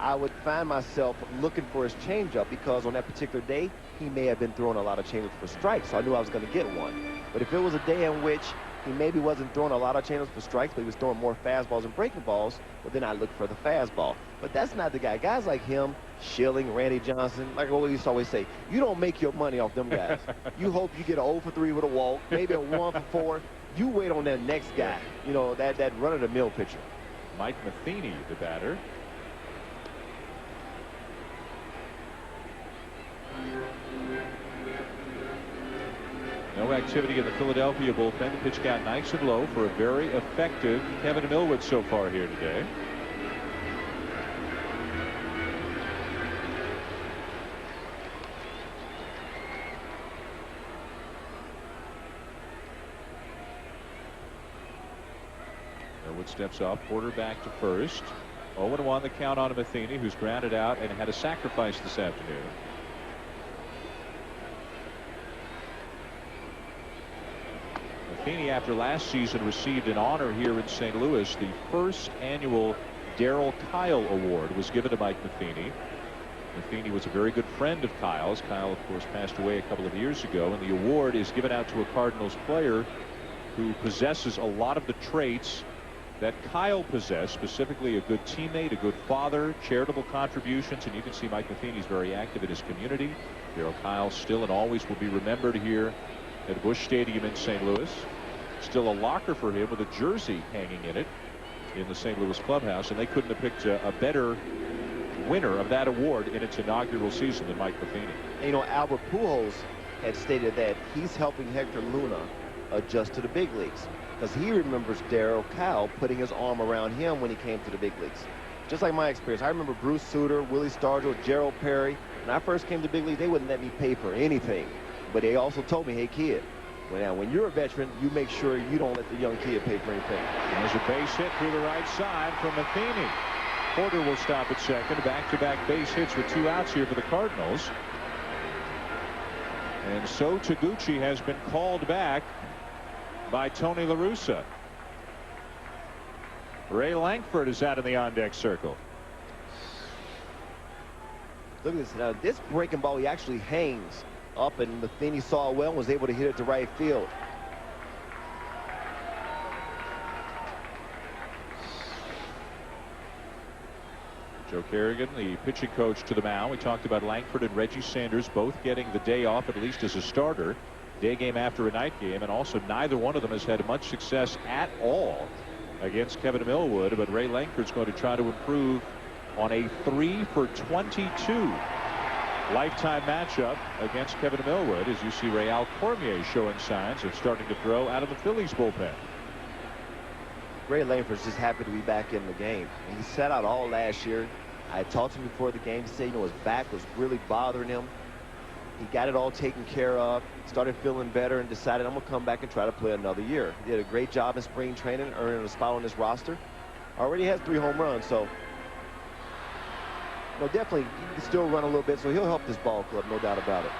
C: I would find myself looking for his changeup, because on that particular day, he may have been throwing a lot of changeups for strikes, so I knew I was going to get one. But if it was a day in which he maybe wasn't throwing a lot of changeups for strikes, but he was throwing more fastballs and breaking balls, well, then I look for the fastball. But that's not the guy. Guys like him, Schilling, Randy Johnson, like I used to always say, you don't make your money off them guys. You hope you get an 0 for 3 with a walk, maybe a 1 for 4. You wait on that next guy, you know, that run-of-the-mill pitcher.
B: Mike Matheny, the batter. No activity in the Philadelphia bullpen. The pitch got nice and low for a very effective Kevin Millwood so far here today. Millwood steps off. Porter back to first. 0-1 the count on Matheny, who's grounded out and had a sacrifice this afternoon. Matheny, after last season, received an honor here in St. Louis. The first annual Darryl Kyle Award was given to Mike Matheny. Matheny was a very good friend of Kyle's. Kyle, of course, passed away a couple of years ago, and the award is given out to a Cardinals player who possesses a lot of the traits that Kyle possessed, specifically a good teammate, a good father, charitable contributions, and you can see Mike Matheny's very active in his community. Darryl Kyle still and always will be remembered here at Busch Stadium in St. Louis. Still a locker for him with a jersey hanging in it in the St. Louis clubhouse, and they couldn't have picked a better winner of that award in its inaugural season than Mike Matheny.
C: And, you know, Albert Pujols had stated that he's helping Hector Luna adjust to the big leagues, because he remembers Darryl Kyle putting his arm around him when he came to the big leagues. Just like my experience, I remember Bruce Sutter, Willie Stargell, Gerald Perry. When I first came to the big leagues, they wouldn't let me pay for anything. But they also told me, hey, kid, When you're a veteran, you make sure you don't let the young kid pay for anything.
B: There's a base hit through the right side from Matheny. Porter will stop at second. Back-to-back base hits with 2 outs here for the Cardinals. And so Taguchi has been called back by Tony La Russa. Ray Langford is out in the on-deck circle.
C: Look at this. Now, this breaking ball, he actually hangs up, and Matheny saw it well and was able to hit it to right field.
B: Joe Kerrigan, the pitching coach to the mound. We talked about Langford and Reggie Sanders both getting the day off, at least as a starter. Day game after a night game, and also neither one of them has had much success at all against Kevin Millwood. But Ray Langford's going to try to improve on a 3 for 22 lifetime matchup against Kevin Millwood, as you see Real Cormier showing signs of starting to throw out of the Phillies bullpen.
C: Ray Langford's just happy to be back in the game. And he sat out all last year. I talked to him before the game. He said, you know, his back was really bothering him. He got it all taken care of, started feeling better, and decided, I'm going to come back and try to play another year. He did a great job in spring training, earning a spot on this roster. Already has 3 home runs, so no, definitely he can still run a little bit, so he'll help this ball club, no doubt about it.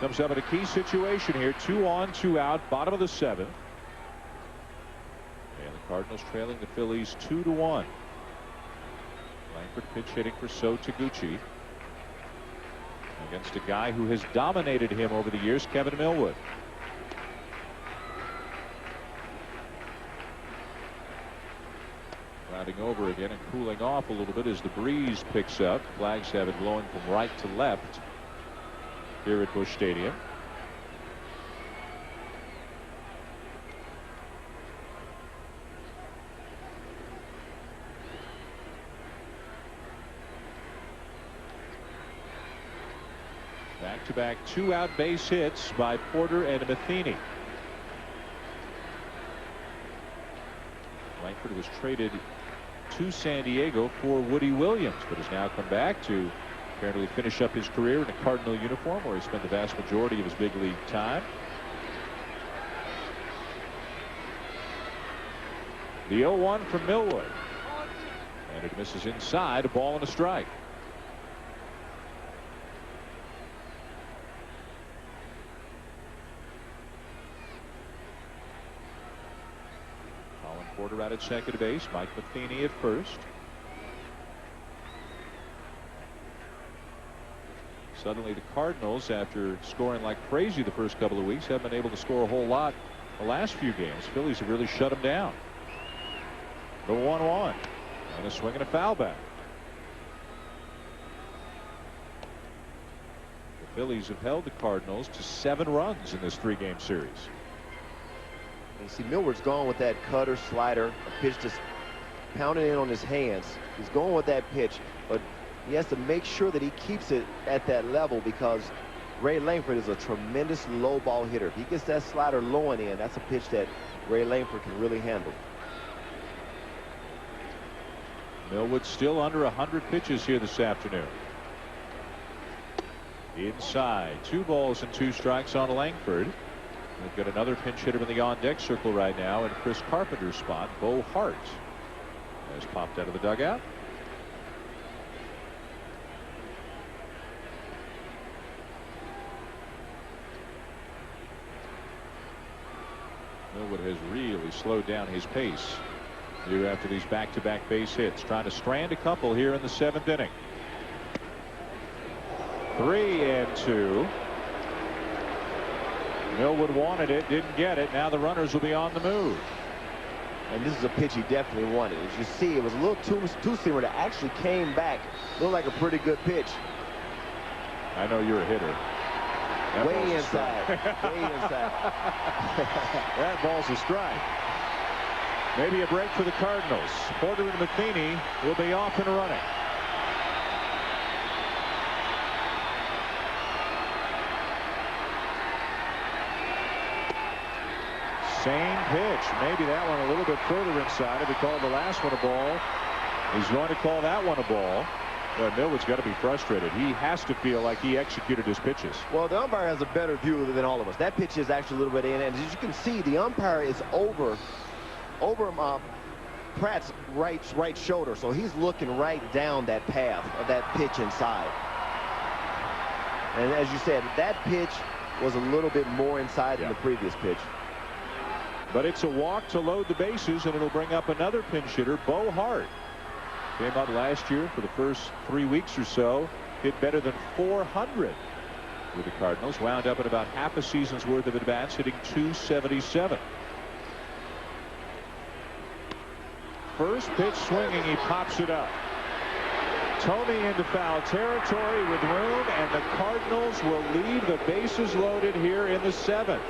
B: Comes up in a key situation here. 2 on, 2 out, bottom of the 7th. And the Cardinals trailing the Phillies 2-1. Langford pitch hitting for So Taguchi against a guy who has dominated him over the years, Kevin Millwood. Rounding over again and cooling off a little bit as the breeze picks up. Flags have it blowing from right to left here at Busch Stadium. Back-to-back 2-out base hits by Porter and Matheny. Langford was traded to San Diego for Woody Williams, but has now come back to apparently finish up his career in a Cardinal uniform, where he spent the vast majority of his big league time. The 0-1 from Millwood, and it misses inside, a ball and a strike. Porter out at second base. Mike Matheny at first. Suddenly the Cardinals, after scoring like crazy the first couple of weeks, haven't been able to score a whole lot the last few games. Phillies have really shut them down. The 1-1 and a swing and a foul back. The Phillies have held the Cardinals to 7 runs in this 3-game series.
C: You see Millwood's going with that cutter slider, a pitch just pounding in on his hands. He's going with that pitch, but he has to make sure that he keeps it at that level, because Ray Langford is a tremendous low ball hitter. If he gets that slider low and in, that's a pitch that Ray Langford can really handle.
B: Millwood still under 100 pitches here this afternoon. Inside, 2 balls and 2 strikes on Langford. They've got another pinch hitter in the on-deck circle right now in Chris Carpenter's spot. Bo Hart has popped out of the dugout. Millwood has really slowed down his pace here after these back-to-back base hits, trying to strand a couple here in the 7th inning. 3-2. Millwood wanted it, didn't get it. Now the runners will be on the move.
C: And this is a pitch he definitely wanted. As you see, it was a little two-seamer that actually came back. Looked like a pretty good pitch.
B: I know you're a hitter. That
C: Way inside. Way inside.
B: That ball's a strike. Maybe a break for the Cardinals. Porter and Matheny will be off and running. Same pitch. Maybe that one a little bit further inside. If he called the last one a ball, he's going to call that one a ball. Millwood's got to be frustrated. He has to feel like he executed his pitches.
C: Well, the umpire has a better view than all of us. That pitch is actually a little bit in, and as you can see, the umpire is over Pratt's right shoulder, so he's looking right down that path of that pitch inside. And as you said, that pitch was a little bit more inside than the previous pitch.
B: But it's a walk to load the bases, and it'll bring up another pinch hitter, Bo Hart. Came up last year for the first 3 weeks or so, hit better than 400 with the Cardinals, wound up at about half a season's worth of at-bats, hitting .277. First pitch swinging, he pops it up. Thome into foul territory with room, and the Cardinals will leave the bases loaded here in the 7th.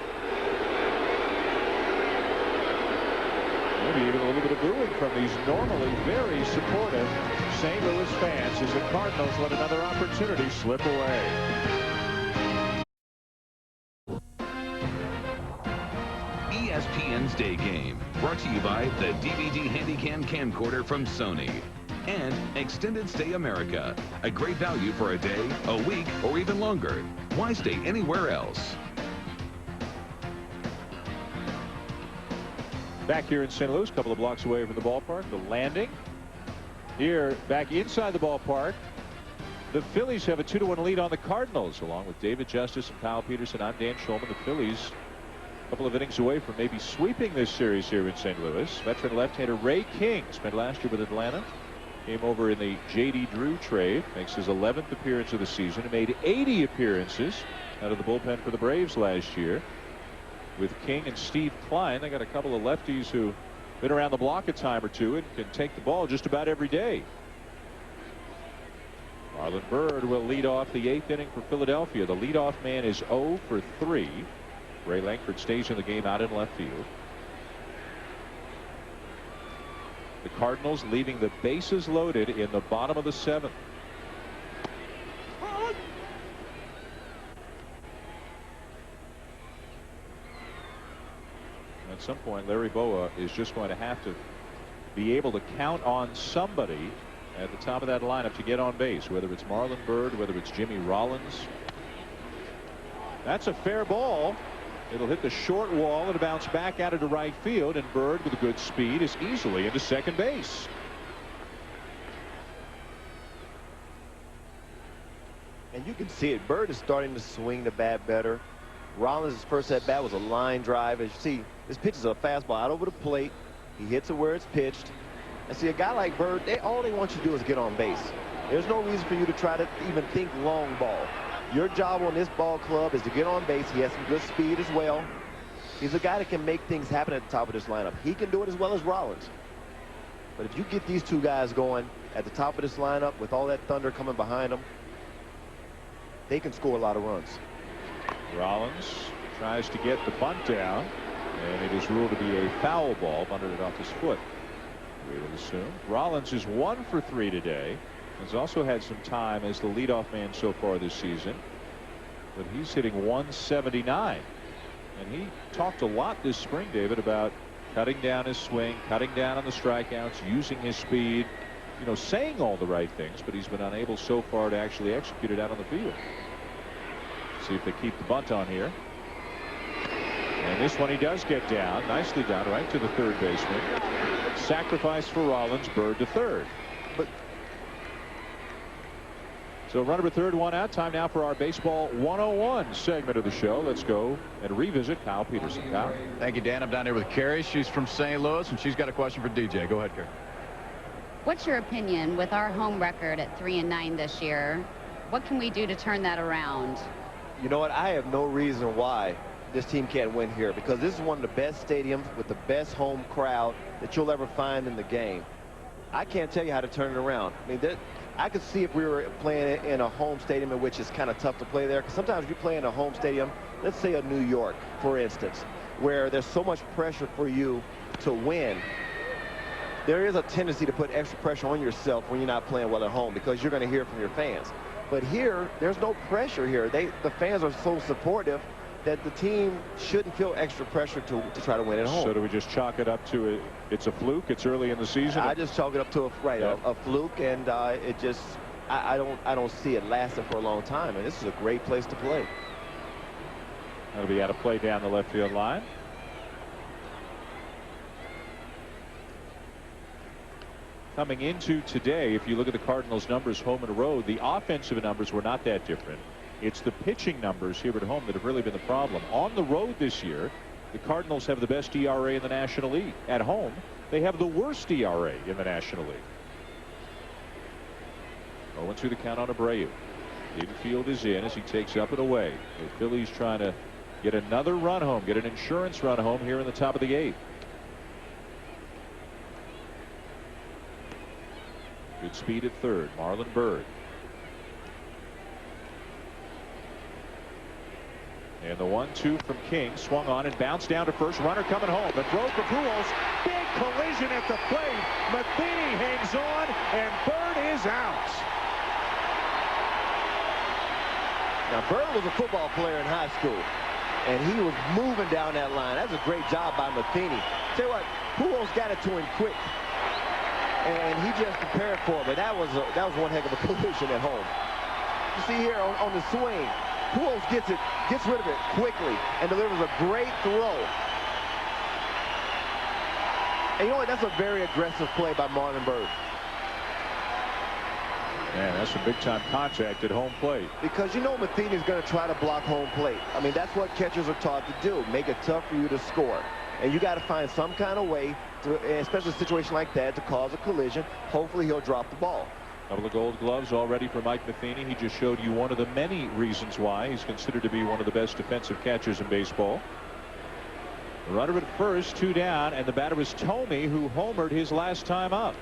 B: Maybe even a little bit of booing from these normally very supportive St. Louis fans as the Cardinals let another opportunity slip away.
A: ESPN's Day Game, brought to you by the DVD Handycam camcorder from Sony and Extended Stay America, a great value for a day, a week, or even longer. Why stay anywhere else?
B: Back here in St. Louis, a couple of blocks away from the ballpark, the Landing. Here, back inside the ballpark, the Phillies have a 2-1 lead on the Cardinals, along with David Justice and Kyle Peterson. I'm Dan Shulman. The Phillies a couple of innings away from maybe sweeping this series here in St. Louis. Veteran left-hander Ray King spent last year with Atlanta. Came over in the J.D. Drew trade. Makes his 11th appearance of the season. He made 80 appearances out of the bullpen for the Braves last year. With King and Steve Klein, they got a couple of lefties who been around the block a time or two and can take the ball just about every day. Marlon Byrd will lead off the 8th inning for Philadelphia. The leadoff man is 0 for 3. Ray Langford stays in the game out in left field. The Cardinals leaving the bases loaded in the bottom of the 7th. At some point, Larry Boa is just going to have to be able to count on somebody at the top of that lineup to get on base, whether it's Marlon Byrd, whether it's Jimmy Rollins. That's a fair ball. It'll hit the short wall and bounce back out into right field, and Byrd with a good speed is easily into second base.
C: And you can see it. Byrd is starting to swing the bat better. Rollins' first at bat was a line drive. As you see, this pitch is a fastball out over the plate. He hits it where it's pitched. And see, a guy like Byrd, all they want you to do is get on base. There's no reason for you to try to even think long ball. Your job on this ball club is to get on base. He has some good speed as well. He's a guy that can make things happen at the top of this lineup. He can do it as well as Rollins. But if you get these two guys going at the top of this lineup with all that thunder coming behind them, they can score a lot of runs.
B: Rollins tries to get the bunt down, and it is ruled to be a foul ball. Bunted it off his foot, we would assume. Rollins is 1 for 3 today. Has also had some time as the leadoff man so far this season, but he's hitting 179. And he talked a lot this spring, David, about cutting down his swing, cutting down on the strikeouts, using his speed, you know, saying all the right things, but he's been unable so far to actually execute it out on the field. See if they keep the bunt on here. And this one he does get down, nicely down, right to the third baseman. Sacrifice for Rollins, Byrd to third. So runner at third, 1 out. Time now for our Baseball 101 segment of the show. Let's go and revisit Kyle Peterson. Kyle.
F: Thank you, Dan. I'm down here with Carrie. She's from St. Louis, and she's got a question for DJ. Go ahead, Carrie.
J: What's your opinion with our home record at 3-9 this year? What can we do to turn that around?
C: You know what? I have no reason why this team can't win here, because this is one of the best stadiums with the best home crowd that you'll ever find in the game. I can't tell you how to turn it around. I mean, I could see if we were playing in a home stadium in which it's kind of tough to play there, because sometimes you play in a home stadium, let's say a New York, for instance, where there's so much pressure for you to win. There is a tendency to put extra pressure on yourself when you're not playing well at home, because you're going to hear from your fans. But here, there's no pressure here. The fans are so supportive that the team shouldn't feel extra pressure to try to win at home.
B: So do we just chalk it up to it's a fluke? It's early in the season.
C: I just chalk it up to a fluke, and I don't see it lasting for a long time, and this is a great place to play.
B: That'll be out of play down the left field line. Coming into today, if you look at the Cardinals' numbers home and road, the offensive numbers were not that different. It's the pitching numbers here at home that have really been the problem. On the road this year, the Cardinals have the best ERA in the National League. At home, they have the worst ERA in the National League. 0-2 the count on Abreu. Infield is in as he takes up and away. The Phillies trying to get another run home, get an insurance run home here in the top of the 8th. Good speed at third. Marlon Byrd. And the 1-2 from King swung on and bounced down to first. Runner coming home. The throw for Pujols. Big collision at the plate. Matheny hangs on and Byrd is out.
C: Now Byrd was a football player in high school, and he was moving down that line. That's a great job by Matheny. Tell you what, Pujols got it to him quick, and he just prepared for it. But that was one heck of a collision at home. You see here on the swing, Pujols gets rid of it quickly and delivers a great throw. And you know what? That's a very aggressive play by Marlon Byrd.
B: Man, that's some big-time contact at home plate.
C: Because you know Matheny's going to try to block home plate. I mean, that's what catchers are taught to do, make it tough for you to score. And you got to find some kind of way, especially a situation like that, to cause a collision. Hopefully he'll drop the ball.
B: Couple of Gold Gloves already for Mike Matheny. He just showed you one of the many reasons why he's considered to be one of the best defensive catchers in baseball. The runner at first, 2 down, and the batter was Thome, who homered his last time up.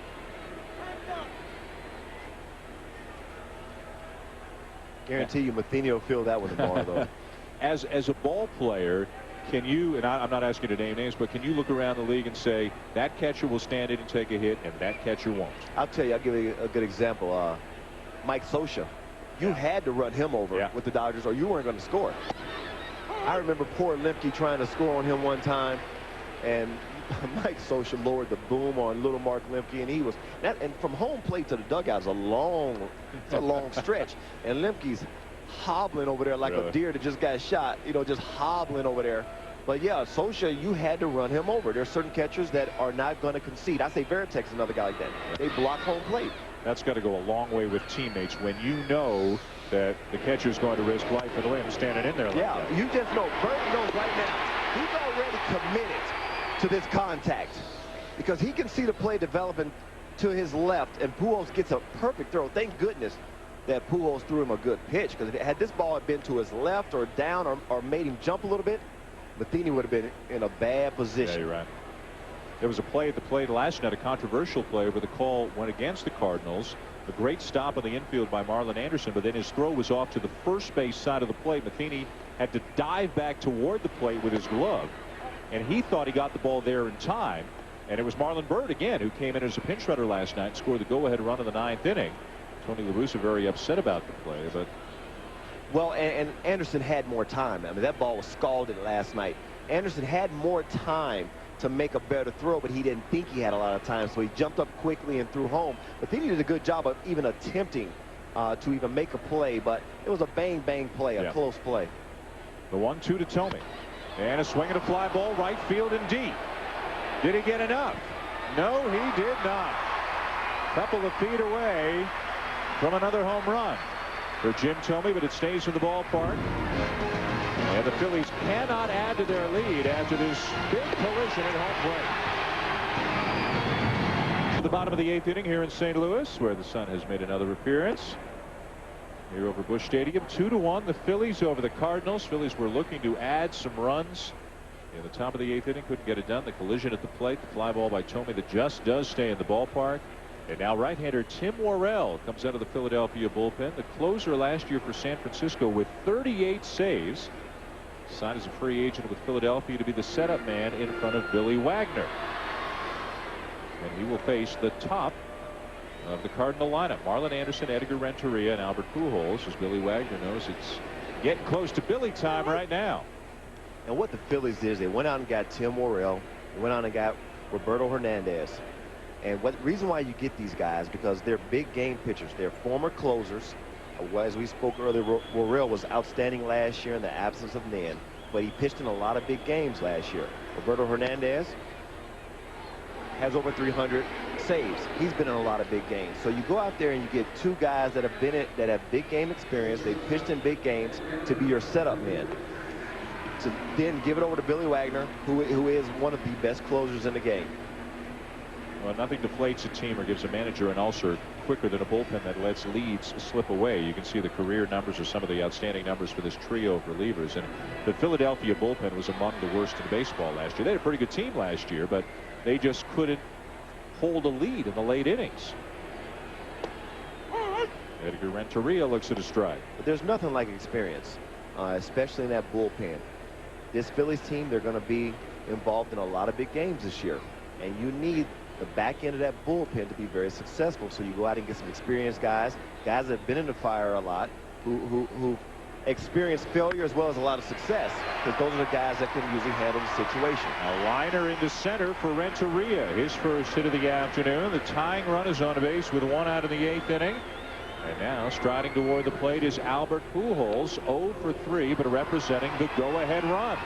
C: Guarantee you Matheny will feel that one tomorrow, though.
B: As a ball player, can you, and I'm not asking you to name names, but can you look around the league and say that catcher will stand in and take a hit and that catcher won't?
C: I'll tell you, I'll give you a good example. Mike Scioscia. You had to run him over with the Dodgers or you weren't going to score. I remember poor Lemke trying to score on him one time, and Mike Scioscia lowered the boom on little Mark Lemke, and he was and from home plate to the dugout is a long stretch, and Lemke's hobbling over there like a deer that just got shot, you know, just hobbling over there. But yeah, Scioscia, you had to run him over. There's certain catchers that are not going to concede. I say Veritek's is another guy like that. They block home plate.
B: That's got to go a long way with teammates when you know that the catcher's going to risk life and limb standing in there like that.
C: You just know. Byrd knows right now. He's already committed to this contact because he can see the play developing to his left, and Pujols gets a perfect throw. Thank goodness that Pujols threw him a good pitch, because had this ball had been to his left or down or made him jump a little bit, Matheny would have been in a bad position.
B: Yeah, you're right. There was a play at the plate last night, a controversial play where the call went against the Cardinals. A great stop on the infield by Marlon Anderson, but then his throw was off to the first base side of the plate. Matheny had to dive back toward the plate with his glove, and he thought he got the ball there in time. And it was Marlon Byrd again who came in as a pinch runner last night and scored the go-ahead run in the 9th inning. Tony La Russa very upset about the play, but
C: well, and Anderson had more time. I mean, that ball was scalded last night. Anderson had more time to make a better throw, but he didn't think he had a lot of time, so he jumped up quickly and threw home. But then he did a good job of even attempting to even make a play, but it was a bang play, a close play.
B: The 1-2 to Thome, and a swing and a fly ball right field and deep. Did he get enough? No, he did not. Couple of feet away from another home run for Jim Thome, but it stays in the ballpark. And the Phillies cannot add to their lead after this big collision at home plate. To the bottom of the 8th inning here in St. Louis, where the sun has made another appearance. Here over Busch Stadium, 2-1 the Phillies over the Cardinals. Phillies were looking to add some runs in the top of the 8th inning, couldn't get it done. The collision at the plate, the fly ball by Thome that just does stay in the ballpark. And now right-hander Tim Worrell comes out of the Philadelphia bullpen. The closer last year for San Francisco with 38 saves. Signed as a free agent with Philadelphia to be the setup man in front of Billy Wagner. And he will face the top of the Cardinal lineup. Marlon Anderson, Edgar Renteria, and Albert Pujols. As Billy Wagner knows, it's getting close to Billy time right now.
C: And what the Phillies did is they went out and got Tim Worrell. They went out and got Roberto Hernandez. And what reason why you get these guys, because they're big game pitchers. They're former closers. As we spoke earlier, Worrell was outstanding last year in the absence of Nen, but he pitched in a lot of big games last year. Roberto Hernandez has over 300 saves. He's been in a lot of big games. So you go out there and you get two guys that have big game experience. They've pitched in big games to be your setup men. To then give it over to Billy Wagner, who is one of the best closers in the game.
B: Well, nothing deflates a team or gives a manager an ulcer quicker than a bullpen that lets leads slip away. You can see the career numbers or some of the outstanding numbers for this trio of relievers. And the Philadelphia bullpen was among the worst in baseball last year. They had a pretty good team last year, but they just couldn't hold a lead in the late innings. Edgar Renteria looks at a strike.
C: But there's nothing like experience, especially in that bullpen. This Phillies team, they're going to be involved in a lot of big games this year. And you need the back end of that bullpen to be very successful. So you go out and get some experienced guys that have been in the fire a lot, who experienced failure as well as a lot of success, because those are the guys that can usually handle the situation.
B: A liner into center for Renteria, his first hit of the afternoon. The tying run is on base with 1 out in the 8th inning. And now striding toward the plate is Albert Pujols, 0 for 3, but representing the go-ahead run.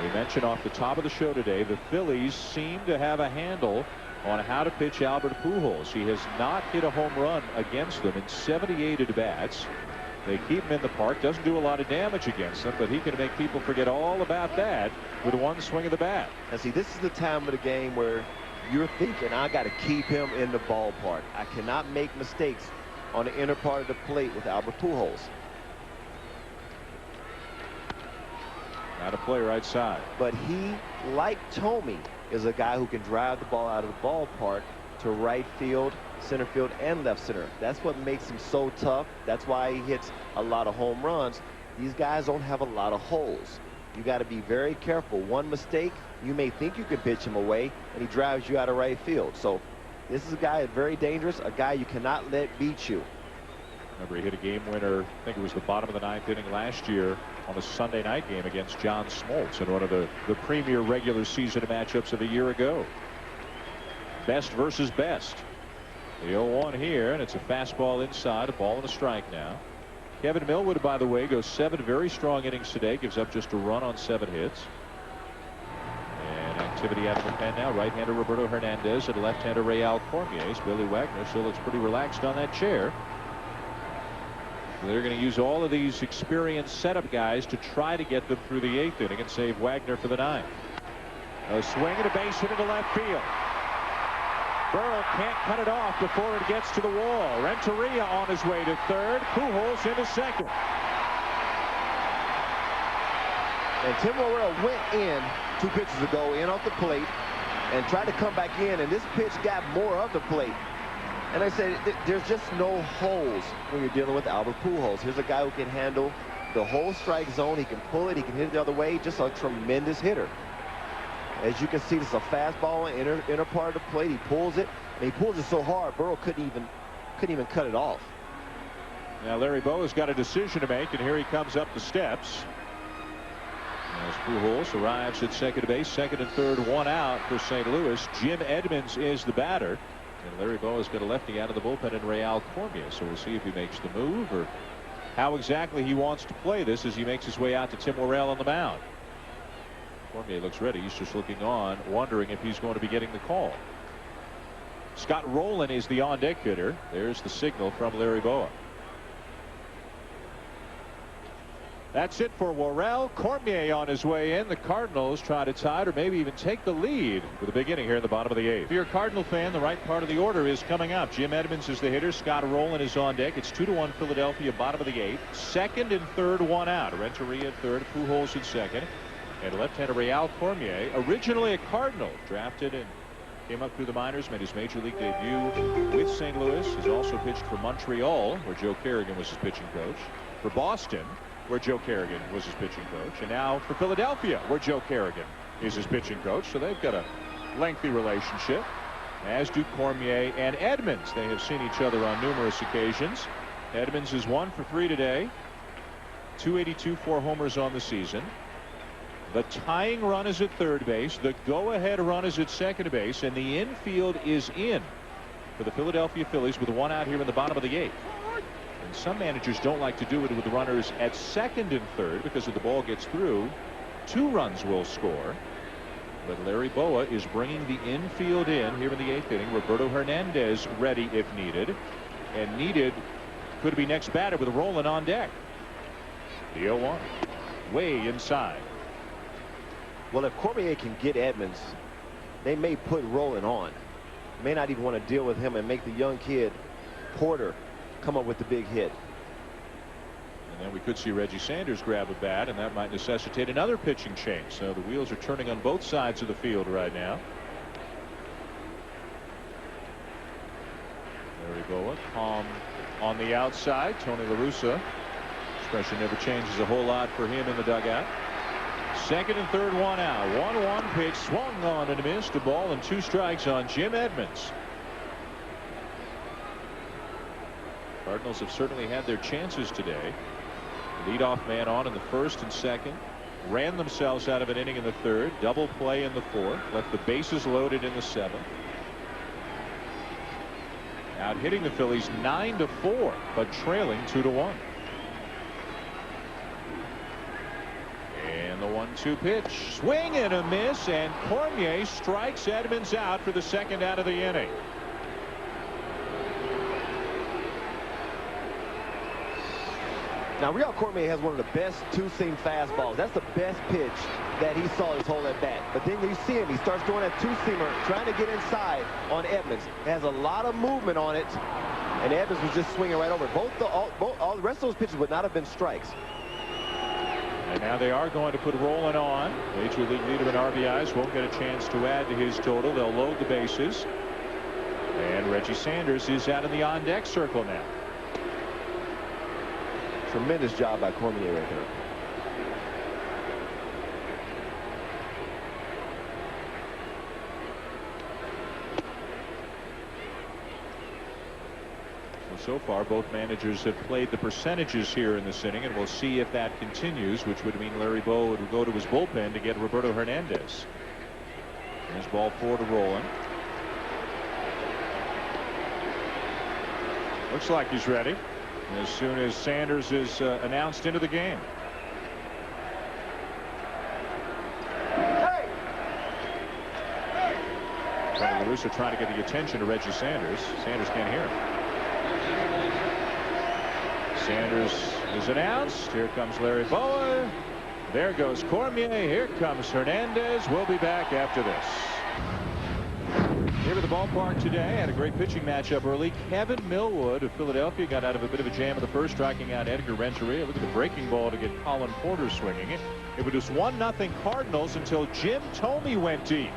B: We mentioned off the top of the show today, the Phillies seem to have a handle on how to pitch Albert Pujols. He has not hit a home run against them in 78 at-bats. They keep him in the park, doesn't do a lot of damage against them, but he can make people forget all about that with one swing of the bat.
C: And see, this is the time of the game where you're thinking, I got to keep him in the ballpark. I cannot make mistakes on the inner part of the plate with Albert Pujols.
B: Not a play right side.
C: But he, like Tomey, is a guy who can drive the ball out of the ballpark to right field, center field, and left center. That's what makes him so tough. That's why he hits a lot of home runs. These guys don't have a lot of holes. You got to be very careful. One mistake, you may think you can pitch him away, and he drives you out of right field. So this is a guy that's very dangerous, a guy you cannot let beat you.
B: Remember, he hit a game winner, I think it was the bottom of the 9th inning last year on a Sunday night game against John Smoltz in one of the premier regular season matchups of a year ago. Best versus best. The 0-1 here, and it's a fastball inside, a ball and a strike now. Kevin Millwood, by the way, goes 7 very strong innings today, gives up just a run on 7 hits. And activity out of the pen now. Right-hander Roberto Hernandez and left-hander Real Cormier. Billy Wagner still looks pretty relaxed on that chair. They're going to use all of these experienced setup guys to try to get them through the 8th inning and save Wagner for the 9th. A swing and a base hit into left field. Burrow can't cut it off before it gets to the wall. Renteria on his way to third. Pujols into second.
C: And Tim Worrell went in 2 pitches ago, in off the plate, and tried to come back in, and this pitch got more of the plate. And I said, there's just no holes when you're dealing with Albert Pujols. Here's a guy who can handle the whole strike zone. He can pull it. He can hit it the other way. Just a tremendous hitter. As you can see, this is a fastball in inner part of the plate. He pulls it, and he pulls it so hard, Burrow couldn't even cut it off.
B: Now Larry Bowa has got a decision to make, and here he comes up the steps. As Pujols arrives at second base, second and third, 1 out for St. Louis. Jim Edmonds is the batter. And Larry Bowa's got a lefty out of the bullpen in Real Cormier. So we'll see if he makes the move or how exactly he wants to play this as he makes his way out to Tim Worrell on the mound. Cormier looks ready. He's just looking on, wondering if he's going to be getting the call. Scott Rowland is the on-deck hitter. There's the signal from Larry Bowa. That's it for Worrell. Cormier on his way in. The Cardinals try to tie it or maybe even take the lead with a big inning here in the bottom of the 8th. If you're a Cardinal fan, the right part of the order is coming up. Jim Edmonds is the hitter. Scott Rowland is on deck. It's 2-1 Philadelphia, bottom of the 8th. Second and third, 1 out. Renteria at third, Pujols at second. And left-hander Real Cormier, originally a Cardinal, drafted and came up through the minors, made his major league debut with St. Louis. He's also pitched for Montreal, where Joe Kerrigan was his pitching coach. For Boston, where Joe Kerrigan was his pitching coach, and now for Philadelphia, where Joe Kerrigan is his pitching coach. So they've got a lengthy relationship, as do Cormier and Edmonds. They have seen each other on numerous occasions. Edmonds is 1 for 3 today, 282, 4 homers on the season. The tying run is at third base. The go-ahead run is at second base. And the infield is in for the Philadelphia Phillies with one out here in the bottom of the 8th. And some managers don't like to do it with runners at second and third because if the ball gets through, 2 runs will score. But Larry Boa is bringing the infield in here in the 8th inning. Roberto Hernandez ready if needed. And needed could be next batter with Rolen on deck. The 0-1. Way inside.
C: Well, if Cormier can get Edmonds, they may put Rolen on. May not even want to deal with him and make the young kid, Porter, come up with the big hit.
B: And then we could see Reggie Sanders grab a bat, and that might necessitate another pitching change. So the wheels are turning on both sides of the field right now. Larry Boa calm on the outside. Tony La Russa. Expression never changes a whole lot for him in the dugout. Second and third, 1 out. 1-1 pitch swung on and missed. A ball and 2 strikes on Jim Edmonds. Cardinals have certainly had their chances today. Leadoff man on in the first and second. Ran themselves out of an inning in the third. Double play in the fourth. Left the bases loaded in the 7th. Out hitting the Phillies 9-4, but trailing 2-1. And the 1-2 pitch. Swing and a miss, and Cormier strikes Edmonds out for the second out of the inning.
C: Now, Real Cormier has one of the best 2-seam fastballs. That's the best pitch that he saw his whole at bat. But then you see him, he starts doing that 2-seamer, trying to get inside on Edmonds. It has a lot of movement on it, and Edmonds was just swinging right over. All the rest of those pitches would not have been strikes.
B: And now they are going to put Rolen on. Major League leader in RBIs won't get a chance to add to his total. They'll load the bases. And Reggie Sanders is out in the on-deck circle now.
C: Tremendous job by Cormier right there.
B: So far, both managers have played the percentages here in this inning, and we'll see if that continues, which would mean Larry Boa would go to his bullpen to get Roberto Hernandez. Here's ball 4 to Rolen. Looks like he's ready as soon as Sanders is announced into the game. Tony La Russa trying to get the attention to Reggie Sanders. Sanders can't hear him. Sanders is announced. Here comes Larry Boa. There goes Cormier. Here comes Hernandez. We'll be back after this. Here at the ballpark today, had a great pitching matchup early. Kevin Millwood of Philadelphia got out of a bit of a jam in the first, striking out Edgar Renteria. Look at the breaking ball to get Colin Porter swinging it. It was 1-0 Cardinals until Jim Thome went deep.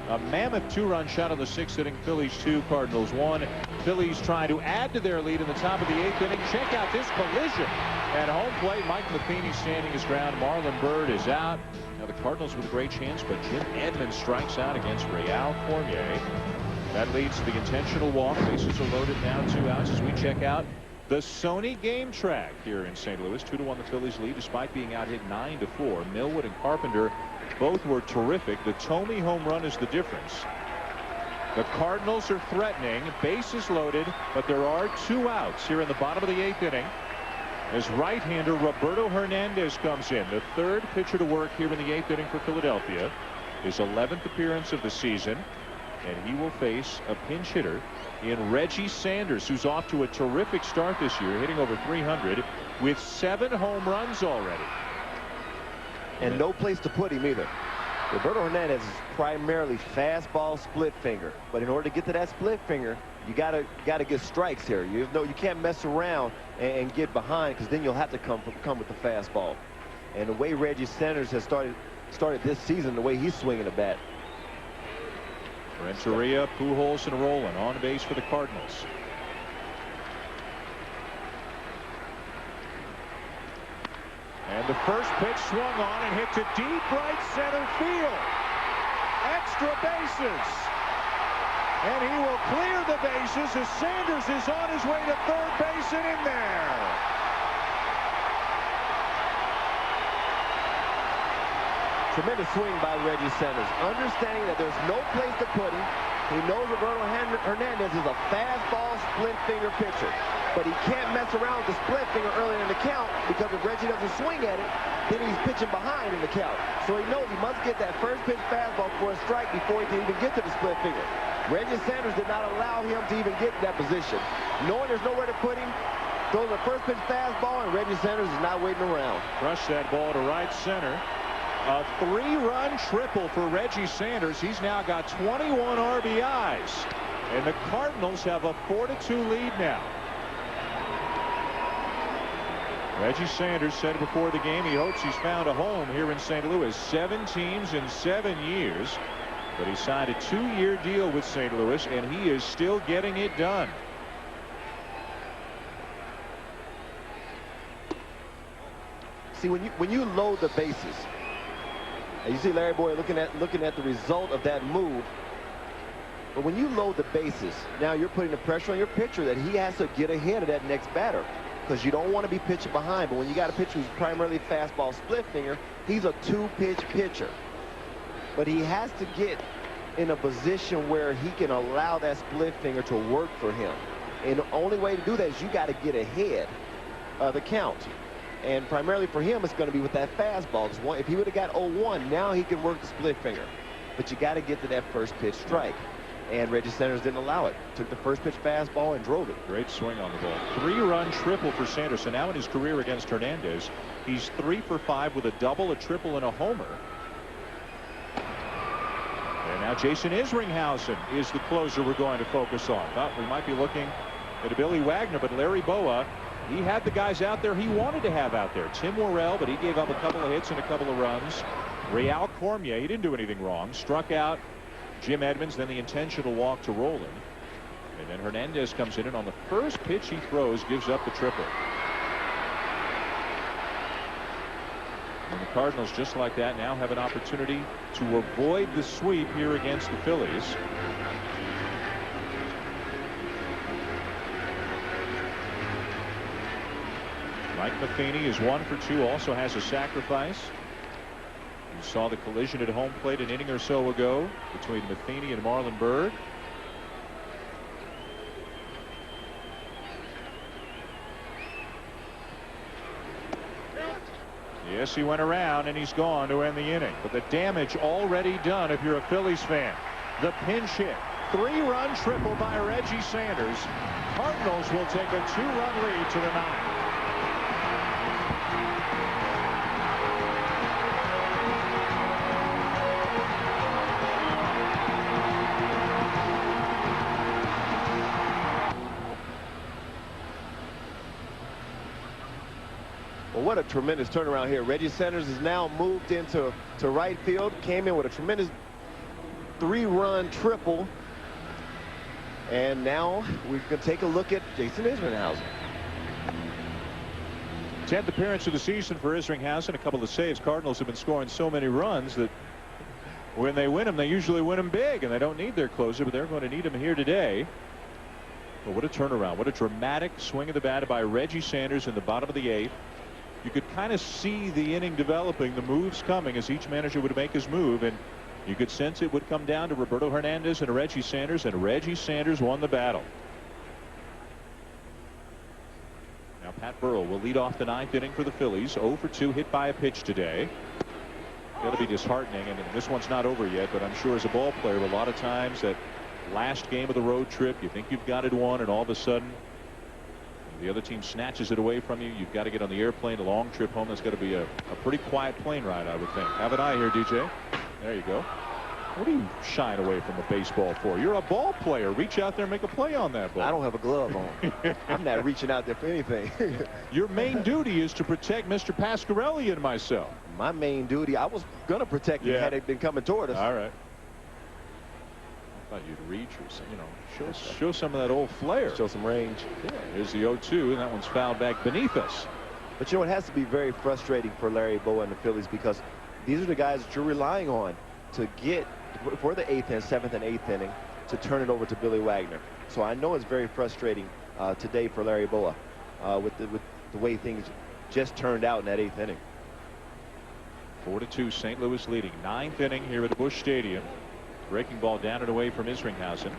B: A mammoth 2-run shot of the 6th inning. Phillies 2, Cardinals 1. Phillies trying to add to their lead in the top of the 8th inning. Check out this collision at home plate. Mike Matheny standing his ground. Marlon Byrd is out. Now the Cardinals with a great chance, but Jim Edmonds strikes out against Real Cormier. That leads to the intentional walk. Bases are loaded now, 2 outs as we check out the Sony game track here in St. Louis. 2-1 the Phillies lead despite being out hit 9-4. Millwood and Carpenter both were terrific. The Thome home run is the difference. The Cardinals are threatening. Bases loaded, but there are 2 outs here in the bottom of the 8th inning as right-hander Roberto Hernandez comes in. The 3rd pitcher to work here in the 8th inning for Philadelphia. His 11th appearance of the season, and he will face a pinch hitter in Reggie Sanders, who's off to a terrific start this year, hitting over 300 with 7 home runs already.
C: And no place to put him either. Roberto Hernandez is primarily fastball split finger, but in order to get to that split finger, you gotta get strikes here. You can't mess around and get behind, because then you'll have to come with the fastball. And the way Reggie Sanders has started this season, the way he's swinging the bat.
B: Renteria, Pujols, and Rolen on base for the Cardinals. And the first pitch swung on and hit to deep right center field. Extra bases. And he will clear the bases as Sanders is on his way to third base and in there.
C: Tremendous swing by Reggie Sanders. Understanding that there's no place to put him. He knows Roberto Hernandez is a fastball split finger pitcher. But he can't mess around with the split finger early in the count, because if Reggie doesn't swing at it, then he's pitching behind in the count. So he knows he must get that first pitch fastball for a strike before he can even get to the split finger. Reggie Sanders did not allow him to even get in that position. Knowing there's nowhere to put him, throws a first pitch fastball, and Reggie Sanders is not waiting around.
B: Crushed that ball to right center. A 3-run triple for Reggie Sanders. He's now got 21 RBIs. And the Cardinals have a 4-2 lead now. Reggie Sanders said before the game he hopes he's found a home here in St. Louis. 7 teams in 7 years. But he signed a 2-year deal with St. Louis, and he is still getting it done.
C: See, when you load the bases, and you see Larry Boyd looking at the result of that move. But when you load the bases, now you're putting the pressure on your pitcher that he has to get ahead of that next batter, because you don't want to be pitching behind. But when you got a pitcher who's primarily fastball split finger, he's a 2-pitch pitcher. But he has to get in a position where he can allow that split finger to work for him. And the only way to do that is you got to get ahead of the count. And primarily for him, it's going to be with that fastball. Because if he would have got 0-1, now he can work the split finger. But you got to get to that first pitch strike. And Reggie Sanders didn't allow it. Took the first pitch fastball and drove it.
B: Great swing on the ball. 3-run triple for Sanders. So now in his career against Hernandez, he's 3 for 5 with a double, a triple, and a homer. And now Jason Isringhausen is the closer we're going to focus on. But we might be looking at Billy Wagner, but Larry Boa, he had the guys out there he wanted to have out there. Tim Worrell, but he gave up a couple of hits and a couple of runs. Real Cormier, he didn't do anything wrong. Struck out Jim Edmonds, then the intentional walk to Roland. And then Hernandez comes in, and on the first pitch he throws, gives up the triple. And the Cardinals, just like that, now have an opportunity to avoid the sweep here against the Phillies. Mike Matheny is 1 for 2, also has a sacrifice. You saw the collision at home plate an inning or so ago between Matheny and Marlon Byrd. Yes, he went around and he's gone to end the inning. But the damage already done if you're a Phillies fan. The pinch hit. 3-run triple by Reggie Sanders. Cardinals will take a 2-run lead to the 9th.
C: Well, what a tremendous turnaround here. Reggie Sanders has now moved into right field, came in with a tremendous 3-run triple. And now we can take a look at Jason Isringhausen.
B: 10th appearance of the season for Isringhausen. A couple of saves. Cardinals have been scoring so many runs that when they win them, they usually win them big, and they don't need their closer, but they're going to need him here today. But what a turnaround. What a dramatic swing of the bat by Reggie Sanders in the bottom of the 8th. You could kind of see the inning developing, the moves coming as each manager would make his move, and you could sense it would come down to Roberto Hernandez and Reggie Sanders, and Reggie Sanders won the battle. Now Pat Burrell will lead off the 9th inning for the Phillies. 0 for 2, hit by a pitch today. That'll be disheartening, and this one's not over yet, but I'm sure as a ball player, a lot of times that last game of the road trip, you think you've got it won, and all of a sudden the other team snatches it away from you. You've got to get on the airplane, a long trip home. That's got to be a pretty quiet plane ride, I would think. Have an eye here, DJ. There you go. What are you shying away from a baseball for? You're a ball player. Reach out there and make a play on that ball.
C: I don't have a glove on. I'm not reaching out there for anything.
B: Your main duty is to protect Mr. Pasquarelli and myself.
C: My main duty, I was going to protect you had it been coming toward us.
B: All right. I thought you'd reach or some, you know, show some of that old flair.
C: Show some range.
B: Yeah, here's the 0-2, and that one's fouled back beneath us.
C: But you know, it has to be very frustrating for Larry Boa and the Phillies, because these are the guys that you're relying on to get for the 8th and 7th and 8th inning to turn it over to Billy Wagner. So I know it's very frustrating today for Larry Boa with the way things just turned out in that 8th inning.
B: 4-2 St. Louis leading. 9th inning here at Busch Stadium. Breaking ball down and away from Isringhausen.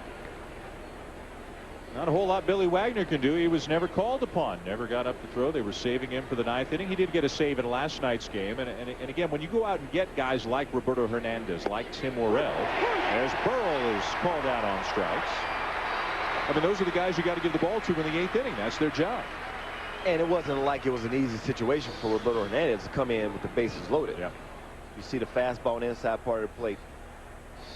B: Not a whole lot Billy Wagner can do. He was never called upon. Never got up to throw. They were saving him for the 9th inning. He did get a save in last night's game. And again, when you go out and get guys like Roberto Hernandez, like Tim Worrell, as Burrell is called out on strikes, I mean, those are the guys you got to give the ball to in the 8th inning. That's their job.
C: And it wasn't like it was an easy situation for Roberto Hernandez to come in with the bases loaded.
B: Yeah.
C: You see the fastball on the inside part of the plate.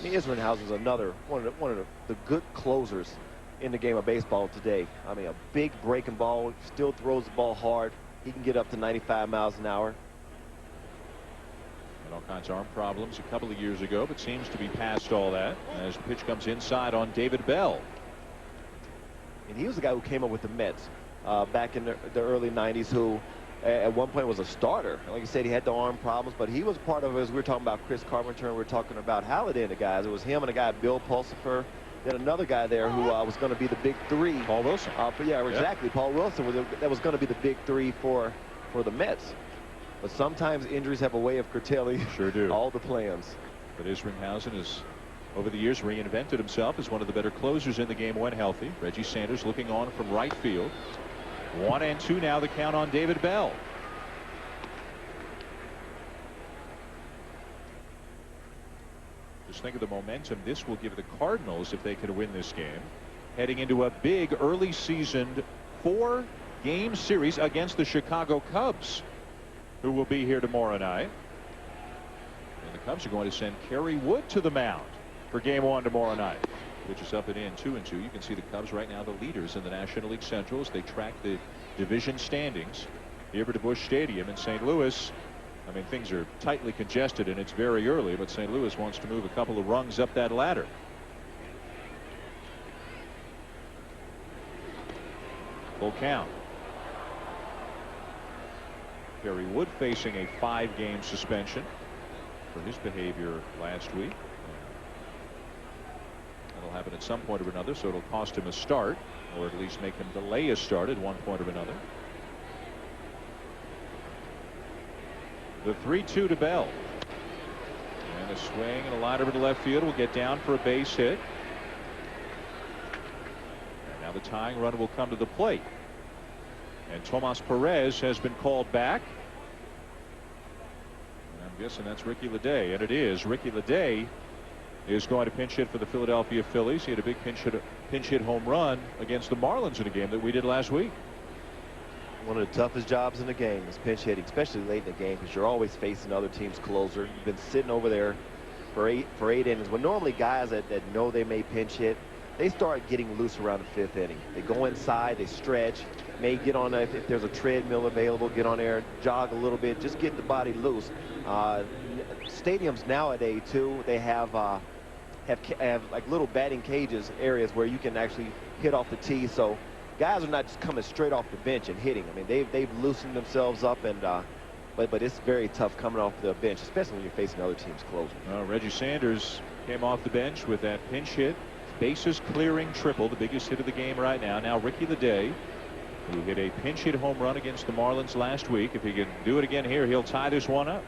C: I mean, Isringhausen's another one of the good closers in the game of baseball today. I mean, a big breaking ball, still throws the ball hard. He can get up to 95 miles an hour.
B: And all kinds of arm problems a couple of years ago, but seems to be past all that as the pitch comes inside on David Bell.
C: And he was the guy who came up with the Mets back in the early 90s, who at one point was a starter. Like I said, he had the arm problems, but he was part of, as we were talking about Chris Carpenter and we were talking about Halliday and the guys. It was him and a guy, Bill Pulsifer. Then another guy there who was going to be the big three.
B: Paul Wilson.
C: Yeah, exactly. Yep. Paul Wilson that was going to be the big three for the Mets. But sometimes injuries have a way of curtailing all the plans.
B: But Isringhausen has, over the years, reinvented himself as one of the better closers in the game when healthy. Reggie Sanders looking on from right field. 1-2 now, the count on David Bell. Just think of the momentum this will give the Cardinals if they can win this game, heading into a big early season 4-game series against the Chicago Cubs, who will be here tomorrow night. And the Cubs are going to send Kerry Wood to the mound for game 1 tomorrow night. Which is up and in 2-2. You can see the Cubs right now the leaders in the National League Central as they track the division standings here at Busch Stadium in St. Louis. I mean, things are tightly congested and it's very early, but St. Louis wants to move a couple of rungs up that ladder. Full count. Kerry Wood facing a 5-game suspension for his behavior last week. That'll happen at some point or another, so it'll cost him a start, or at least make him delay a start at one point or another. The 3-2 to Bell. And a swing and a line over to left field will get down for a base hit. And now the tying run will come to the plate. And Tomas Perez has been called back. And I'm guessing that's Ricky Leday, and it is. Ricky Leday is going to pinch hit for the Philadelphia Phillies. He had a big pinch hit home run against the Marlins in a game that we did last week.
C: One of the toughest jobs in the game is pinch hitting, especially late in the game, because you're always facing other team's closer. You've been sitting over there for eight innings. When normally guys that know they may pinch hit, they start getting loose around the 5th inning. They go inside, they stretch, may get on if there's a treadmill available, get on there, jog a little bit, just get the body loose. Stadiums nowadays too, they have like little batting cages areas where you can actually hit off the tee, so guys are not just coming straight off the bench and hitting. I mean, they've loosened themselves up, and but it's very tough coming off the bench, especially when you're facing other teams closer.
B: Reggie Sanders came off the bench with that pinch hit, bases clearing triple, the biggest hit of the game right now. Now Ricky Leday, who hit a pinch hit home run against the Marlins last week. If he can do it again here, he'll tie this one up.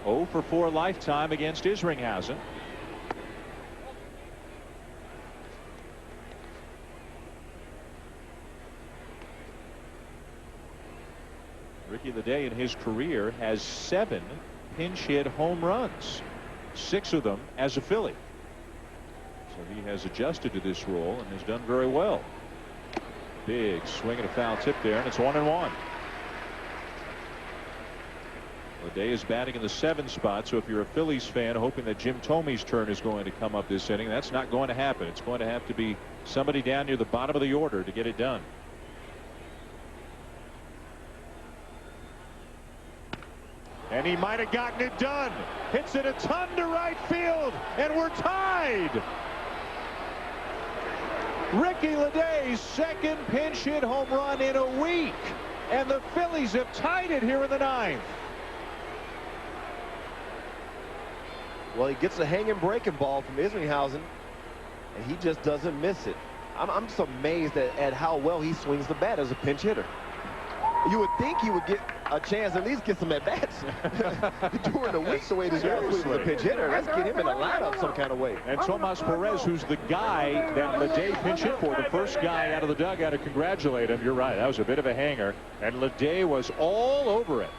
B: 0 for 4 lifetime against Isringhausen. Ricky Leday in his career has 7 pinch hit home runs, 6 of them as a Philly. So he has adjusted to this role and has done very well. Big swing and a foul tip there, and it's 1-1. Leday is batting in the 7th spot, so if you're a Phillies fan hoping that Jim Thome's turn is going to come up this inning, that's not going to happen. It's going to have to be somebody down near the bottom of the order to get it done. And he might have gotten it done. Hits it a ton to right field, and we're tied. Ricky Leday's 2nd pinch hit home run in a week, and the Phillies have tied it here in the 9th.
C: Well, he gets a hanging breaking ball from Isringhausen, and he just doesn't miss it. I'm just amazed at how well he swings the bat as a pinch hitter. You would think he would get a chance to at least get some at-bats during the week the way this guy was a pinch hitter. Let's get him in the lineup some kind of way.
B: And Tomas Perez, who's the guy that Leday pinch hit for, the first guy out of the dugout to congratulate him. You're right, that was a bit of a hanger, and Leday was all over it.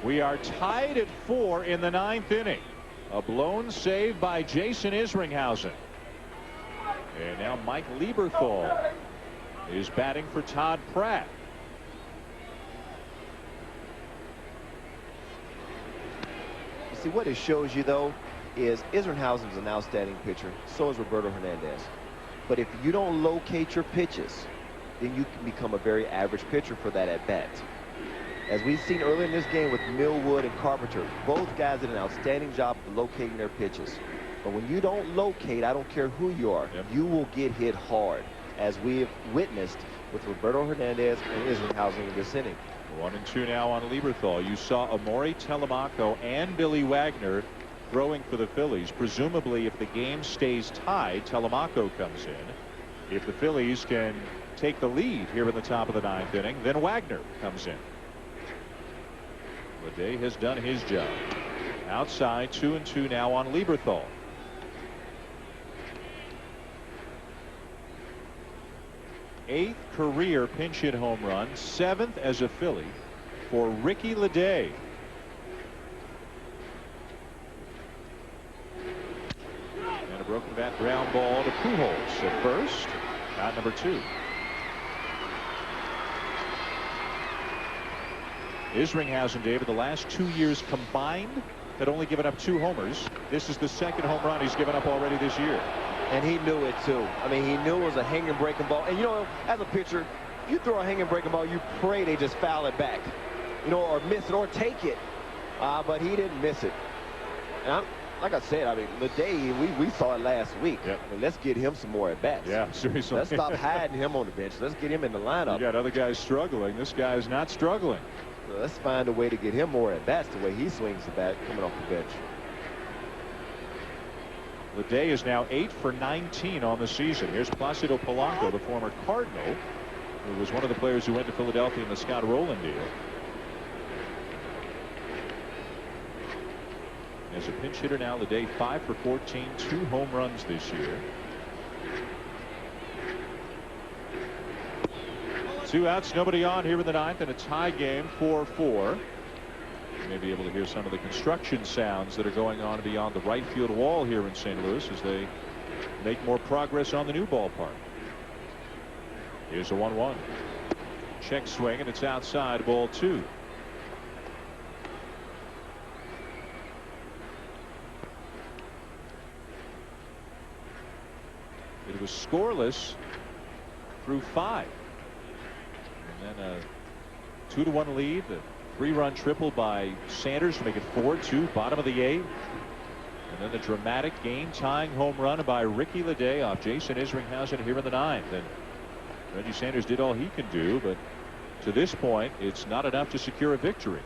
B: We are tied at 4 in the 9th inning. A blown save by Jason Isringhausen. And now Mike Lieberthal is batting for Todd Pratt.
C: See, what it shows you, though, is Isringhausen is an outstanding pitcher. So is Roberto Hernandez. But if you don't locate your pitches, then you can become a very average pitcher for that at-bat. As we've seen earlier in this game with Millwood and Carpenter, both guys did an outstanding job of locating their pitches. But when you don't locate, I don't care who you are, you will get hit hard, as we have witnessed with Roberto Hernandez and Isringhausen in this inning.
B: 1-2 now on Lieberthal. You saw Amori Telemaco and Billy Wagner throwing for the Phillies. Presumably, if the game stays tied, Telemaco comes in. If the Phillies can take the lead here in the top of the 9th inning, then Wagner comes in. Leday has done his job. Outside, 2-2 now on Lieberthal. Eighth career pinch hit home run, 7th as a Philly for Ricky Leday. And a broken bat ground ball to Pujols at first. Out number 2. Isringhausen, David, the last 2 years combined had only given up 2 homers. This is the 2nd home run he's given up already this year.
C: And he knew it, too. I mean, he knew it was a hanging breaking ball. And, you know, as a pitcher, if you throw a hanging breaking ball, you pray they just foul it back, you know, or miss it or take it. But he didn't miss it. And like I said, I mean, Leday, we saw it last week.
B: Yep.
C: I mean, let's get him some more at-bats.
B: Yeah, seriously.
C: Let's stop hiding him on the bench. Let's get him in the lineup.
B: You got other guys struggling. This guy's not struggling.
C: So let's find a way to get him more at-bats the way he swings the bat coming off the bench.
B: Leday is now 8 for 19 on the season. Here's Placido Polanco, the former Cardinal, who was one of the players who went to Philadelphia in the Scott Rowland deal. As a pinch hitter now, Leday 5 for 14, 2 home runs this year. 2 outs, nobody on here in the 9th, and a tie game, 4-4. You may be able to hear some of the construction sounds that are going on beyond the right field wall here in St. Louis as they make more progress on the new ballpark. Here's a 1-1. Check swing, and it's outside, ball 2. It was scoreless through 5. And then a 2-1 lead. The 3-run triple by Sanders to make it 4-2, bottom of the 8th. And then the dramatic game-tying home run by Ricky Leday off Jason Isringhausen here in the 9th. And Reggie Sanders did all he can do, but to this point, it's not enough to secure a victory.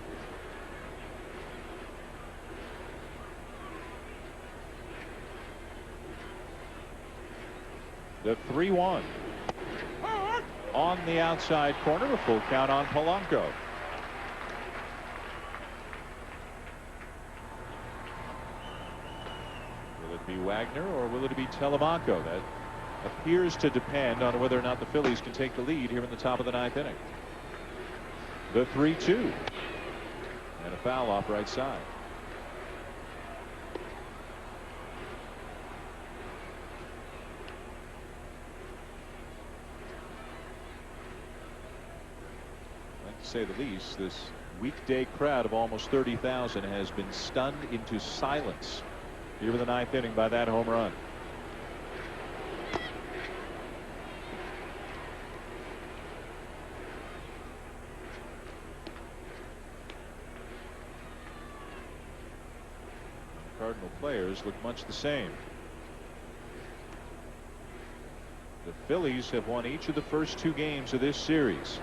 B: The 3-1 on the outside corner, a full count on Polanco. Will it be Wagner or will it be Telemaco? That appears to depend on whether or not the Phillies can take the lead here in the top of the 9th inning. The 3-2 and a foul off right side. To say the least, this weekday crowd of almost 30,000 has been stunned into silence here in the 9th inning by that home run. The Cardinal players look much the same. The Phillies have won each of the first 2 games of this series.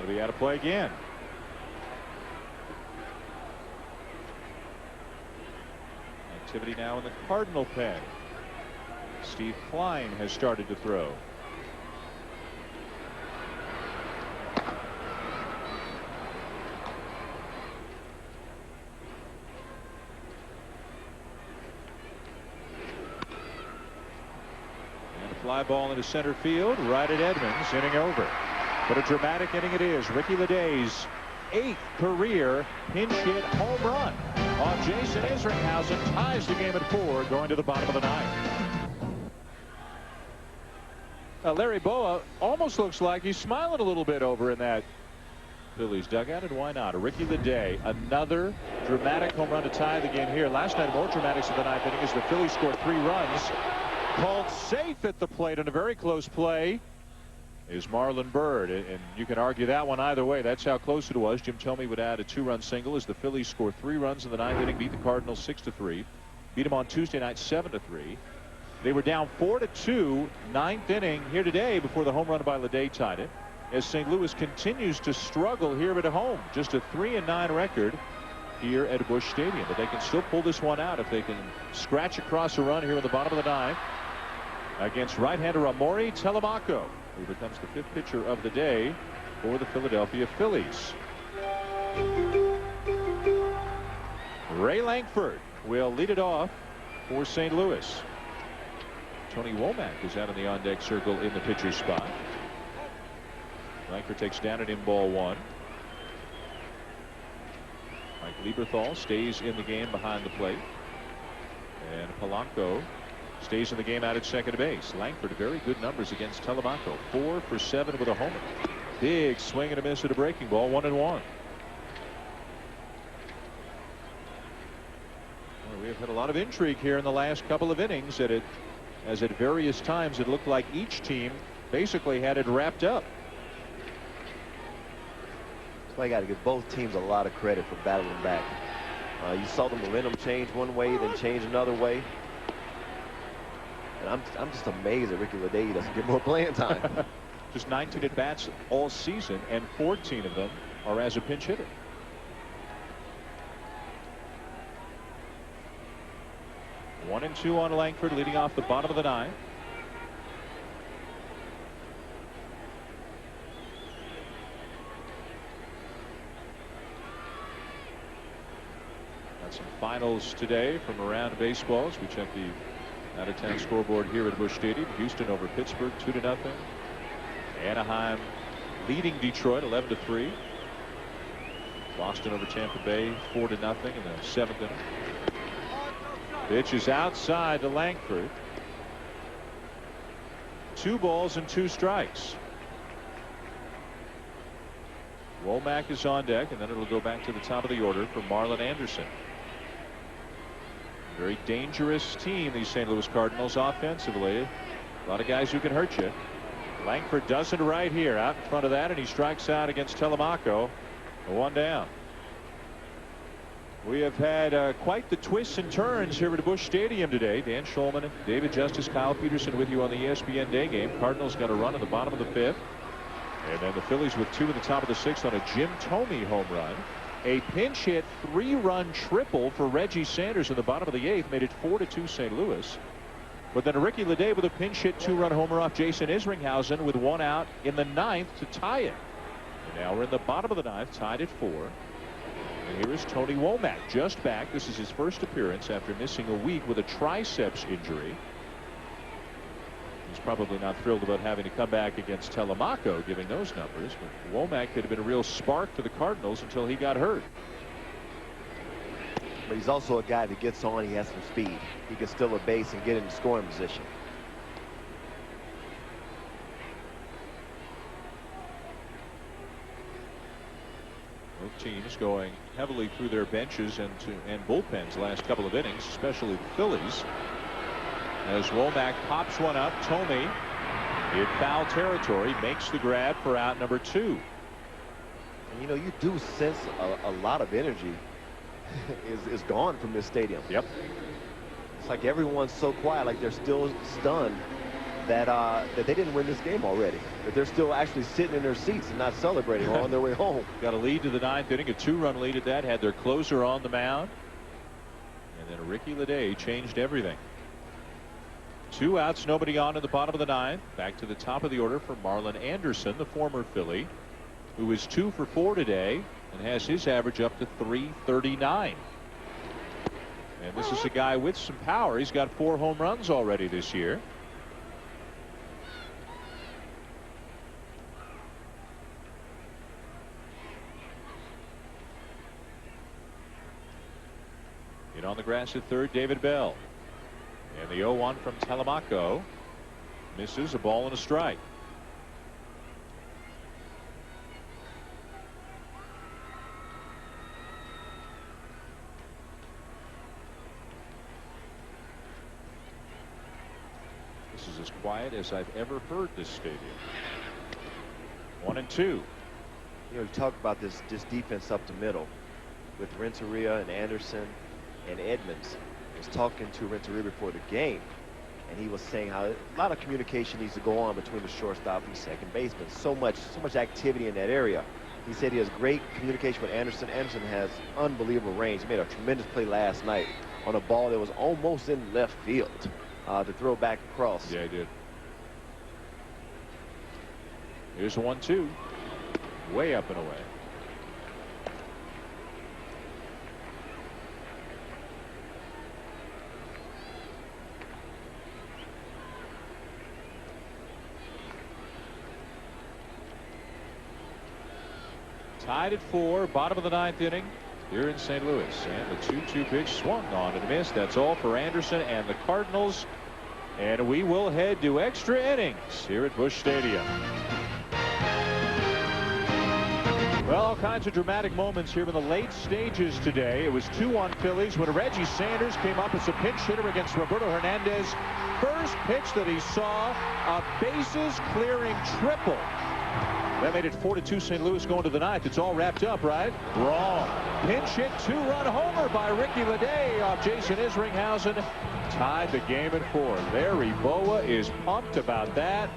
B: Be out of play again. Activity now in the Cardinal pen. Steve Klein has started to throw. And a fly ball into center field, right at Edmonds, inning over. But a dramatic inning it is. Ricky Leday's 8th career pinch hit home run on Jason Isringhausen ties the game at 4 going to the bottom of the 9th. Larry Boa almost looks like he's smiling a little bit over in that Phillies dugout, and why not? Ricky Leday, another dramatic home run to tie the game here. Last night, more dramatics of the 9th inning as the Phillies scored 3 runs. Called safe at the plate on a very close play is Marlon Byrd, and you can argue that one either way. That's how close it was. Jim Thome would add a 2-run single as the Phillies scored 3 runs in the 9th inning, beat the Cardinals 6-3, beat them on Tuesday night 7-3. They were down 4-2, 9th inning here today before the home run by Leday tied it, as St. Louis continues to struggle here at home. Just a 3-9 record here at Busch Stadium, but they can still pull this one out if they can scratch across a run here in the bottom of the 9th against right-hander Amaury Telemaco, who becomes the 5th pitcher of the day for the Philadelphia Phillies. Ray Lankford will lead it off for St. Louis. Tony Womack is out in the on-deck circle in the pitcher's spot. Lankford takes down an in-ball 1. Mike Lieberthal stays in the game behind the plate. And Polanco stays in the game out at second base. Lankford, very good numbers against Telemaco. 4 for 7 with a homer. Big swing and a miss at a breaking ball, 1-1. Well, we have had a lot of intrigue here in the last couple of innings as at various times it looked like each team basically had it wrapped up.
C: So I got to give both teams a lot of credit for battling back. You saw the momentum change one way, then change another way. And I'm just amazed that Ricky Leday doesn't get more playing time.
B: Just 19 at bats all season, and 14 of them are as a pinch hitter. One and 2 on Lankford, leading off the bottom of the 9th. Got some finals today from around baseball as we check the out-of-town scoreboard here at Busch Stadium. Houston over Pittsburgh 2-0. Anaheim leading Detroit 11-3. Boston over Tampa Bay 4-0 in the 7th inning. Pitch is outside to Lankford. 2 balls and 2 strikes. Womack is on deck, and then it'll go back to the top of the order for Marlon Anderson. Very dangerous team, these St. Louis Cardinals offensively. A lot of guys who can hurt you. Lankford does it right here out in front of that, and he strikes out against Telemaco. 1 down. We have had quite the twists and turns here at Busch Stadium today. Dan Shulman, David Justice, Kyle Peterson with you on the ESPN day game. Cardinals got a run at the bottom of the 5th. And then the Phillies with 2 in the top of the 6th on a Jim Thome home run. A pinch hit 3-run triple for Reggie Sanders in the bottom of the 8th made it 4-2 St. Louis. But then Ricky Leday with a pinch hit 2-run homer off Jason Isringhausen with 1 out in the 9th to tie it. And now we're in the bottom of the 9th, tied at 4. And here is Tony Womack, just back. This is his first appearance after missing a week with a triceps injury. He's probably not thrilled about having to come back against Telemaco, giving those numbers. But Womack could have been a real spark for the Cardinals until he got hurt.
C: But he's also a guy that gets on. He has some speed. He can steal a base and get into scoring position.
B: Both teams going heavily through their benches and bullpens last couple of innings, especially the Phillies. As Womack pops one up, Thome in foul territory makes the grab for out number 2.
C: And you know, you do sense a lot of energy is gone from this stadium.
B: Yep.
C: It's like everyone's so quiet, like they're still stunned that that they didn't win this game already. That they're still actually sitting in their seats and not celebrating or on their way home.
B: Got a lead to the 9th inning, a 2-run lead at that. Had their closer on the mound. And then Ricky Leday changed everything. 2 outs, nobody on in the bottom of the 9th. Back to the top of the order for Marlon Anderson, the former Philly, who is 2 for 4 today and has his average up to .339. And this is a guy with some power. He's got 4 home runs already this year. In on the grass at third, David Bell. And the 0-1 from Telemaco misses, a ball and a strike. This is as quiet as I've ever heard this stadium. 1 and 2.
C: You know, you talk about this defense up the middle with Renteria and Anderson and Edmonds. I was talking to Renteria before the game, and he was saying how a lot of communication needs to go on between the shortstop and second baseman. So much activity in that area. He said he has great communication with Anderson. Anderson has unbelievable range. He made a tremendous play last night on a ball that was almost in left field to throw back across.
B: Yeah, he did. Here's 1-2. Way up and away. Tied at 4, bottom of the 9th inning here in St. Louis. And the 2-2 pitch swung on and missed. That's all for Anderson and the Cardinals. And we will head to extra innings here at Busch Stadium. Well, all kinds of dramatic moments here in the late stages today. It was 2-1 Phillies when Reggie Sanders came up as a pinch hitter against Roberto Hernandez. First pitch that he saw, a bases clearing triple. That made it 4-2 St. Louis going to the 9th. It's all wrapped up, right? Wrong. Pinch hit 2-run homer by Ricky Leday off Jason Isringhausen. Tied the game at 4. Larry Boa is pumped about that.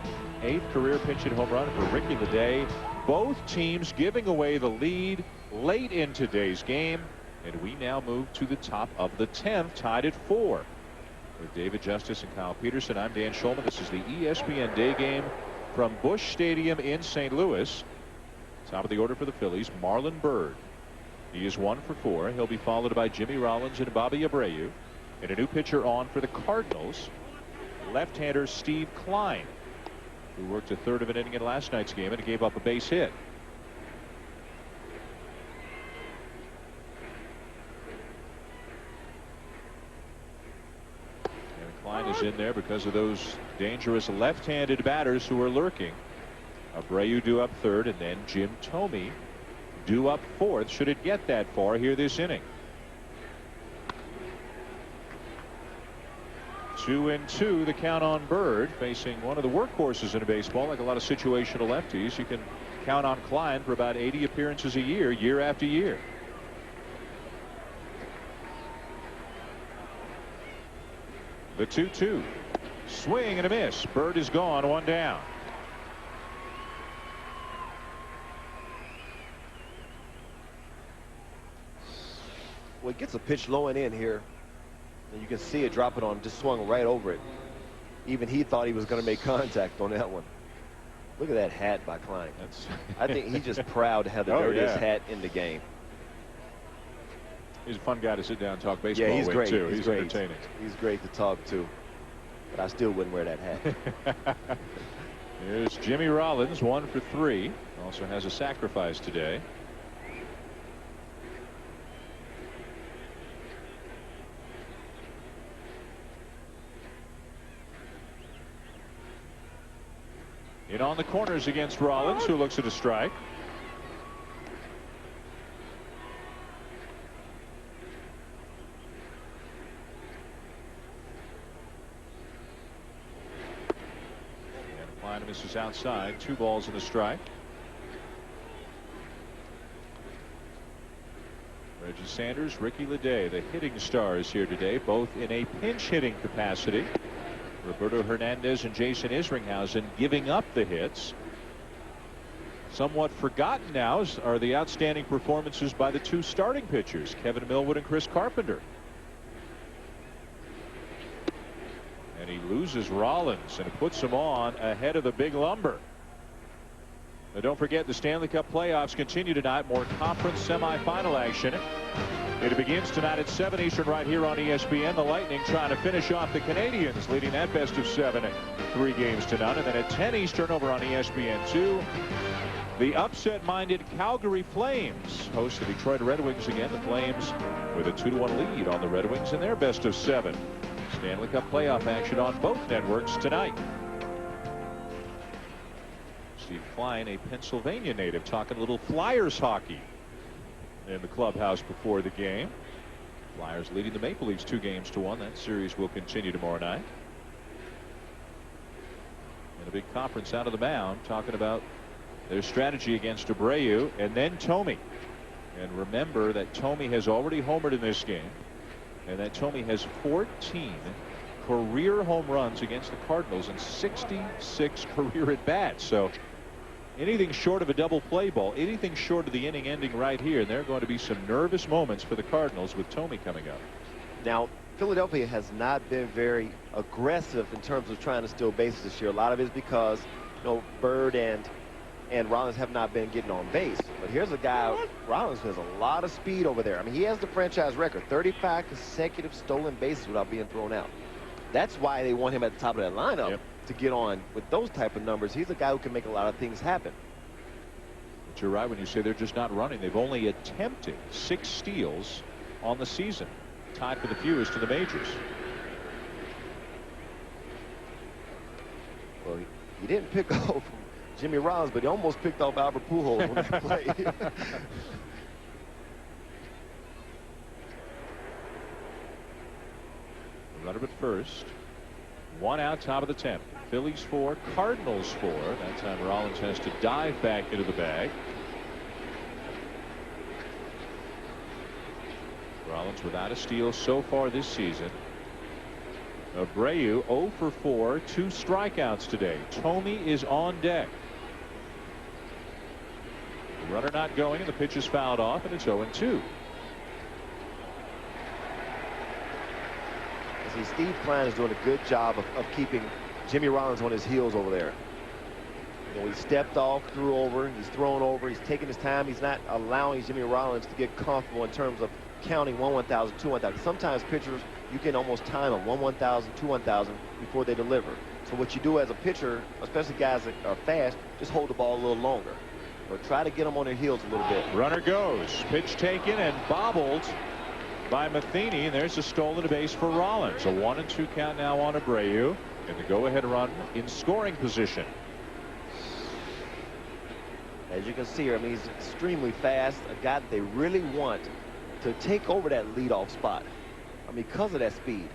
B: 8th career pinch hit home run for Ricky Leday. Both teams giving away the lead late in today's game. And we now move to the top of the 10th, tied at 4. With David Justice and Kyle Peterson, I'm Dan Schulman. This is the ESPN Day Game from Busch Stadium in St. Louis. Top of the order for the Phillies, Marlon Byrd. He is 1 for 4. He'll be followed by Jimmy Rollins and Bobby Abreu. And a new pitcher on for the Cardinals, left-hander Steve Klein, who worked a third of an inning in last night's game and gave up a base hit. And Klein is in there because of those dangerous left-handed batters who are lurking. Abreu due up third, and then Jim Thome due up fourth, should it get that far here this inning. 2-2 the count on Byrd, facing one of the workhorses in a baseball. Like a lot of situational lefties, you can count on Klein for about 80 appearances a year, year after year. The 2-2 swing and a miss. Byrd is gone, 1 down.
C: Well, he gets a pitch low and in here, and you can see it dropping on him. Just swung right over it. Even he thought he was going to make contact on that one. Look at that hat by Klein. I think he's just proud to have the dirtiest hat in the game.
B: He's a fun guy to sit down and talk baseball
C: he's
B: with,
C: great.
B: too.
C: He's
B: great.
C: Entertaining. He's great to talk to. But I still wouldn't wear that hat.
B: Here's Jimmy Rollins, 1 for 3. Also has a sacrifice today. In on the corners against Rollins, who looks at a strike. And Klein misses outside. 2 balls and a strike. Reggie Sanders, Ricky Leday, the hitting stars here today, both in a pinch hitting capacity. Roberto Hernandez and Jason Isringhausen giving up the hits. Somewhat forgotten now are the outstanding performances by the 2 starting pitchers, Kevin Millwood and Chris Carpenter. And he loses Rollins, and it puts him on ahead of the big lumber. Now don't forget, the Stanley Cup playoffs continue tonight. More conference semifinal action. It begins tonight at 7 Eastern right here on ESPN. The Lightning trying to finish off the Canadians, leading that best of 7, 3 games to none. And then at 10 Eastern over on ESPN2, the upset-minded Calgary Flames host the Detroit Red Wings again. The Flames with a 2-1 lead on the Red Wings in their best of 7. Stanley Cup playoff action on both networks tonight. Steve Klein, a Pennsylvania native, talking a little Flyers hockey in the clubhouse before the game. Flyers leading the Maple Leafs 2-1. That series will continue tomorrow night. And a big conference out of the mound talking about their strategy against Abreu and then Thome. And remember that Thome has already homered in this game, and that Thome has 14 career home runs against the Cardinals and 66 career at bats. So anything short of a double play ball, anything short of the inning ending right here, and there are going to be some nervous moments for the Cardinals with Thome coming up.
C: Now, Philadelphia has not been very aggressive in terms of trying to steal bases this year. A lot of it is because, you know, Bird and Rollins have not been getting on base. But here's a guy, Rollins, has a lot of speed over there. I mean, he has the franchise record, 35 consecutive stolen bases without being thrown out. That's why they want him at the top of that lineup, to get on with those type of numbers. He's a guy who can make a lot of things happen.
B: But you're right when you say they're just not running. They've only attempted 6 steals on the season, tied for the fewest in the majors.
C: Well, he didn't pick off Jimmy Rollins, but he almost picked off Albert Pujols when he played.
B: Runner at first. 1 out, top of the 10th. Phillies 4, Cardinals 4. That time Rollins has to dive back into the bag. Rollins without a steal so far this season. Abreu 0 for 4, 2 strikeouts today. Thome is on deck. The runner not going, and the pitch is fouled off, and it's 0-2.
C: See, Steve Klein is doing a good job of keeping Jimmy Rollins on his heels over there. You know, he stepped off, threw over, he's thrown over, he's taking his time. He's not allowing Jimmy Rollins to get comfortable in terms of counting 1-1,000, 2-1,000. Sometimes pitchers, you can almost time them 1-1,000, 2-1,000 before they deliver. So what you do as a pitcher, especially guys that are fast, just hold the ball a little longer. Or try to get them on their heels a little bit.
B: Runner goes. Pitch taken and bobbled by Matheny. And there's a stolen base for Rollins. A 1-2 count now on Abreu. And the go-ahead run in scoring position.
C: As you can see here, I mean, he's extremely fast. A guy that they really want to take over that leadoff spot. I mean, because of that speed.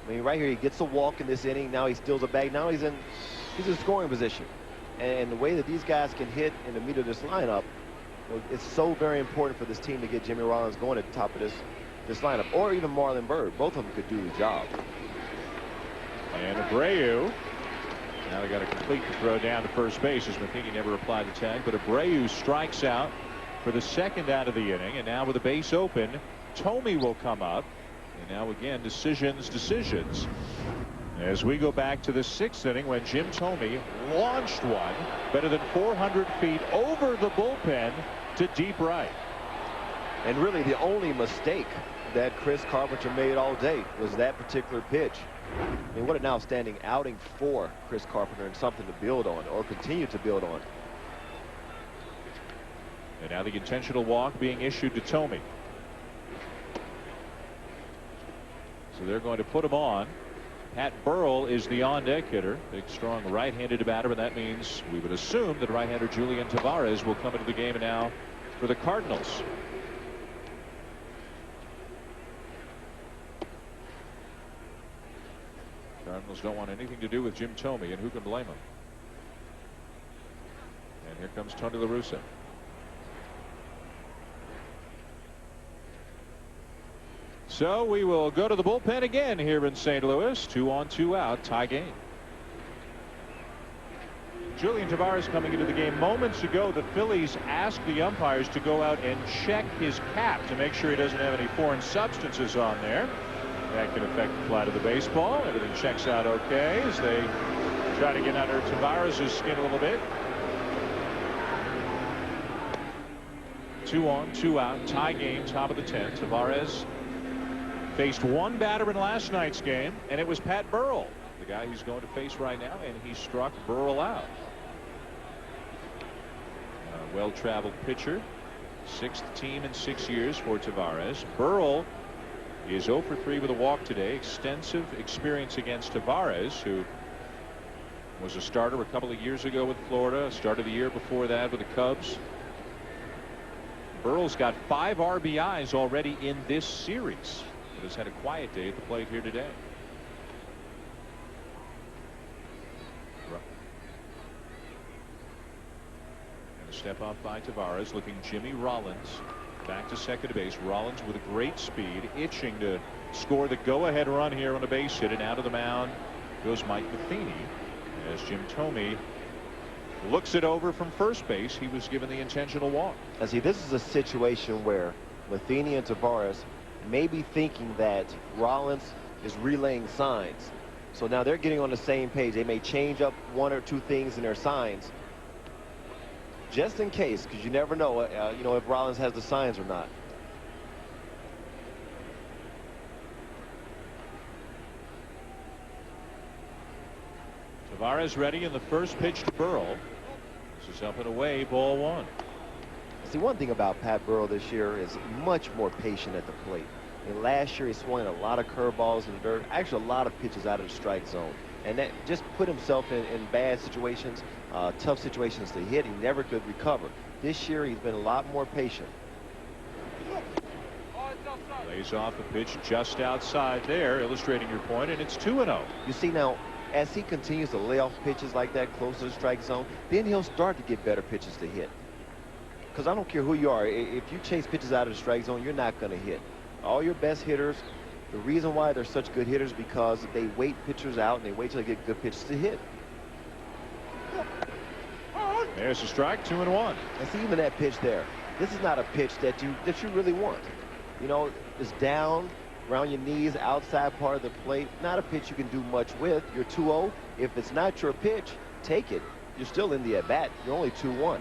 C: I mean, right here, he gets a walk in this inning. Now he steals a bag. Now he's in scoring position. And the way that these guys can hit in the meat of this lineup, well, it's so very important for this team to get Jimmy Rollins going at the top of this lineup, or even Marlon Byrd. Both of them could do the job.
B: And Abreu, now they got to complete the throw down to first base, as Matheny never applied the tag. But Abreu strikes out for the 2nd out of the inning, and now with the base open, Thome will come up. And now again, decisions. As we go back to the 6th inning, when Jim Thome launched one better than 400 feet over the bullpen to deep right.
C: And really the only mistake that Chris Carpenter made all day was that particular pitch. I mean, what an outstanding outing for Chris Carpenter, and something to build on, or continue to build on.
B: And now the intentional walk being issued to Thome. So they're going to put him on. Pat Burrell is the on-deck hitter. Big, strong right-handed batter, and that means we would assume that right-hander Julian Tavares will come into the game now for the Cardinals. Cardinals don't want anything to do with Jim Thome, and who can blame him? And here comes Tony La Russa. So we will go to the bullpen again here in St. Louis. 2 on, 2 out, tie game. Julian Tavares coming into the game. Moments ago, the Phillies asked the umpires to go out and check his cap to make sure he doesn't have any foreign substances on there. That can affect the flight of the baseball. Everything checks out okay as they try to get under Tavares' skin a little bit. 2 on, 2 out, tie game, top of the 10th. Tavares faced one batter in last night's game, and it was Pat Burrell, the guy he's going to face right now, and he struck Burrell out. A well-traveled pitcher, 6th team in 6 years for Tavares. Burrell is 0 for 3 with a walk today. Extensive experience against Tavares, who was a starter a couple of years ago with Florida, started the year before that with the Cubs. Burrell's got 5 RBIs already in this series, but has had a quiet day at the plate here today. And a step off by Tavares, looking Jimmy Rollins back to second base. Rollins with a great speed, itching to score the go-ahead run here on a base hit, and out of the mound goes Mike Matheny as Jim Thome looks it over from first base. He was given the intentional walk.
C: Now see, this is a situation where Matheny and Tavares may be thinking that Rollins is relaying signs. So now they're getting on the same page. They may change up 1 or 2 things in their signs just in case, because you never know, you know, if Rollins has the signs or not.
B: Tavares ready, in the first pitch to Burrell. This is up and away, ball 1.
C: See, one thing about Pat Burrell this year is much more patient at the plate. And last year he swung a lot of curveballs in the dirt, actually a lot of pitches out of the strike zone, and that just put himself in bad situations, tough situations to hit. He never could recover. This year he's been a lot more patient.
B: Lays off a pitch just outside there, illustrating your point, and it's 2-0.
C: You see now, as he continues to lay off pitches like that close to the strike zone, then he'll start to get better pitches to hit. Because I don't care who you are, if you chase pitches out of the strike zone, you're not going to hit. All your best hitters, the reason why they're such good hitters, because they wait pitchers out and they wait till they get good pitches to hit.
B: There's a strike, 2-1.
C: And see, even that pitch there, this is not a pitch that you really want. You know, it's down around your knees, outside part of the plate. Not a pitch you can do much with. You're 2-0. If it's not your pitch, take it. You're still in the at-bat. You're only 2-1.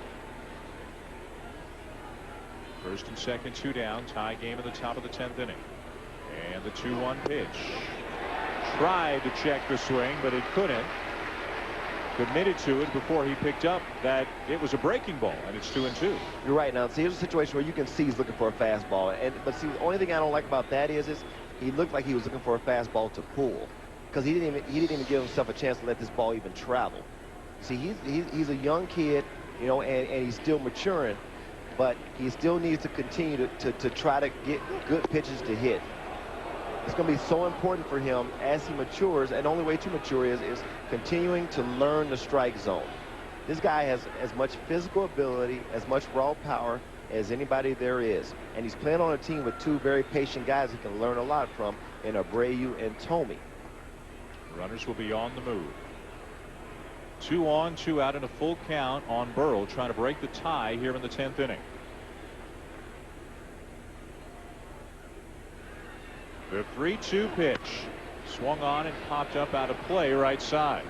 B: First and second, 2 down, tie game at the top of the 10th inning. And the 2-1 pitch. Tried to check the swing, but it couldn't. Committed to it before he picked up that it was a breaking ball, and it's 2-2.
C: You're right. Now, see, here's a situation where you can see he's looking for a fastball. But see, the only thing I don't like about that is he looked like he was looking for a fastball to pull, because he didn't even give himself a chance to let this ball even travel. See, he's a young kid, you know, and he's still maturing, but he still needs to continue to try to get good pitches to hit. It's going to be so important for him as he matures, and the only way to mature is continuing to learn the strike zone. This guy has as much physical ability, as much raw power as anybody there is, and he's playing on a team with 2 very patient guys he can learn a lot from in Abreu and Thome.
B: Runners will be on the move. 2 on, 2 out, and a full count on Burrell, trying to break the tie here in the 10th inning. The 3-2 pitch swung on and popped up out of play right side.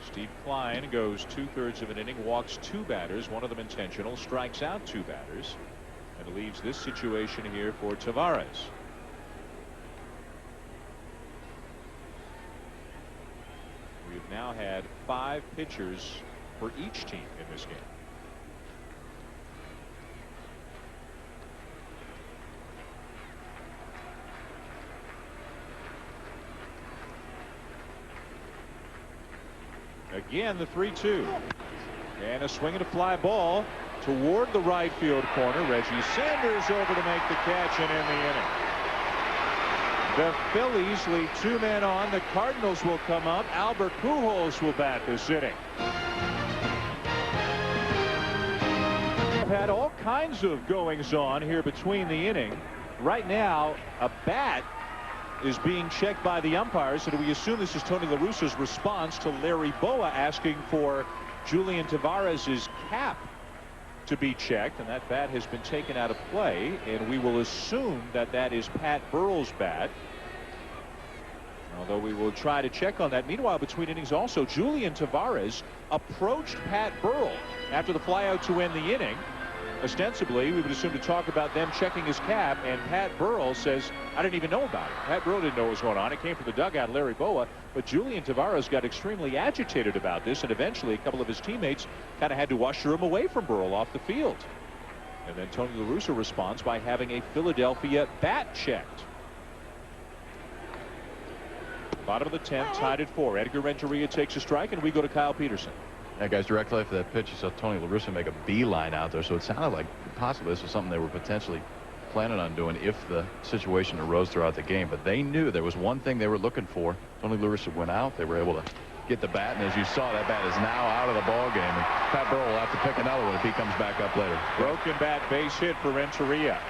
B: Steve Klein goes 2/3 of an inning, walks 2 batters, one of them intentional, strikes out 2 batters, and leaves this situation here for Tavares. We've now had 5 pitchers for each team in this game. Again, the 3-2. And a swing and a fly ball toward the right field corner. Reggie Sanders over to make the catch and end the inning. The Phillies leave 2 men on. The Cardinals will come up. Albert Pujols will bat this inning. We've had all kinds of goings on here between the inning. Right now, a bat is being checked by the umpires. So do we assume this is Tony La Russa's response to Larry Boa asking for Julian Tavares' cap? to be checked, and that bat has been taken out of play, and we will assume that that is Pat Burrell's bat. Although we will try to check on that. Meanwhile, between innings also, Julian Tavares approached Pat Burrell after the flyout to end the inning. Ostensibly, we would assume to talk about them checking his cap, and Pat Burrell says, I didn't even know about it. Pat Burrell didn't know what was going on. It came from the dugout, Larry Boa, but Julian Tavares got extremely agitated about this, and eventually a couple of his teammates kind of had to usher him away from Burrell off the field. And then Tony La Russa responds by having a Philadelphia bat checked. Bottom of the 10th, tied at 4. Edgar Renteria takes a strike, and we go to Kyle Peterson.
F: Yeah, guys, directly after that pitch, you saw Tony La Russa make a beeline out there, so it sounded like possibly this was something they were potentially planning on doing if the situation arose throughout the game. But they knew there was one thing they were looking for. Tony La Russa went out. They were able to get the bat, and as you saw, that bat is now out of the ball game. And Pat Burrell will have to pick another one if he comes back up later.
B: Broken bat, base hit for Renteria.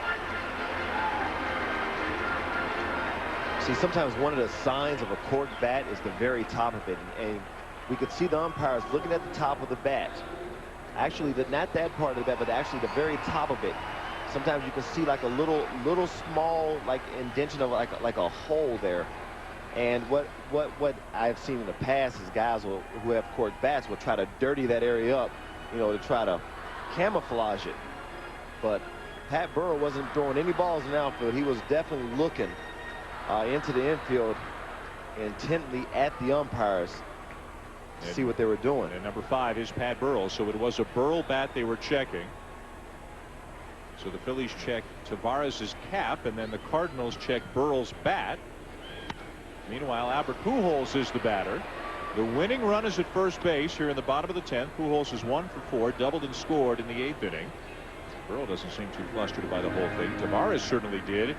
C: See, sometimes one of the signs of a corked bat is the very top of it, and we could see the umpires looking at the top of the bat. Actually, not that part of the bat, but actually the very top of it. Sometimes you can see like a little small like indentation of like a hole there. And what I've seen in the past is guys who have corked bats will try to dirty that area up, you know, to try to camouflage it. But Pat Burrell wasn't throwing any balls in the outfield. He was definitely looking into the infield intently at the umpires to see what they were doing.
B: And number 5 is Pat Burrell, so it was a Burrell bat they were checking. So the Phillies checked Tavares' cap, and then the Cardinals checked Burrell's bat. Meanwhile, Albert Pujols is the batter. The winning run is at first base here in the bottom of the 10th. Pujols is 1 for 4, doubled and scored in the 8th inning. Burrell doesn't seem too flustered by the whole thing. Tavares certainly did,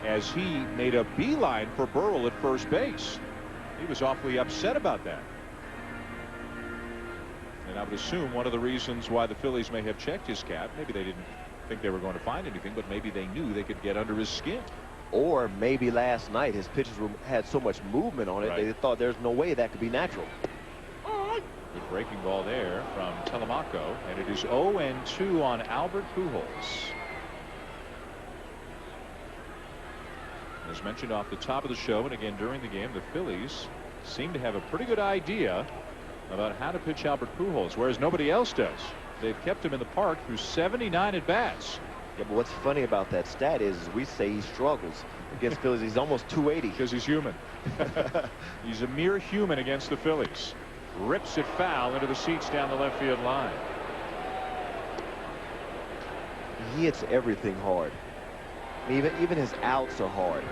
B: as he made a beeline for Burrell at first base. He was awfully upset about that. And I would assume one of the reasons why the Phillies may have checked his cap, maybe they didn't think they were going to find anything, but maybe they knew they could get under his skin.
C: Or maybe last night his pitches had so much movement on it, they thought there's no way that could be natural.
B: Good breaking ball there from Telemaco, and it is 0-2 on Albert Pujols. As mentioned off the top of the show, and again during the game, the Phillies seem to have a pretty good idea about how to pitch Albert Pujols, whereas nobody else does. They've kept him in the park through 79 at-bats.
C: Yeah, but what's funny about that stat is we say he struggles against Phillies. He's almost 280.
B: Because he's human. He's a mere human against the Phillies. Rips it foul into the seats down the left field line.
C: He hits everything hard. Even his outs are hard.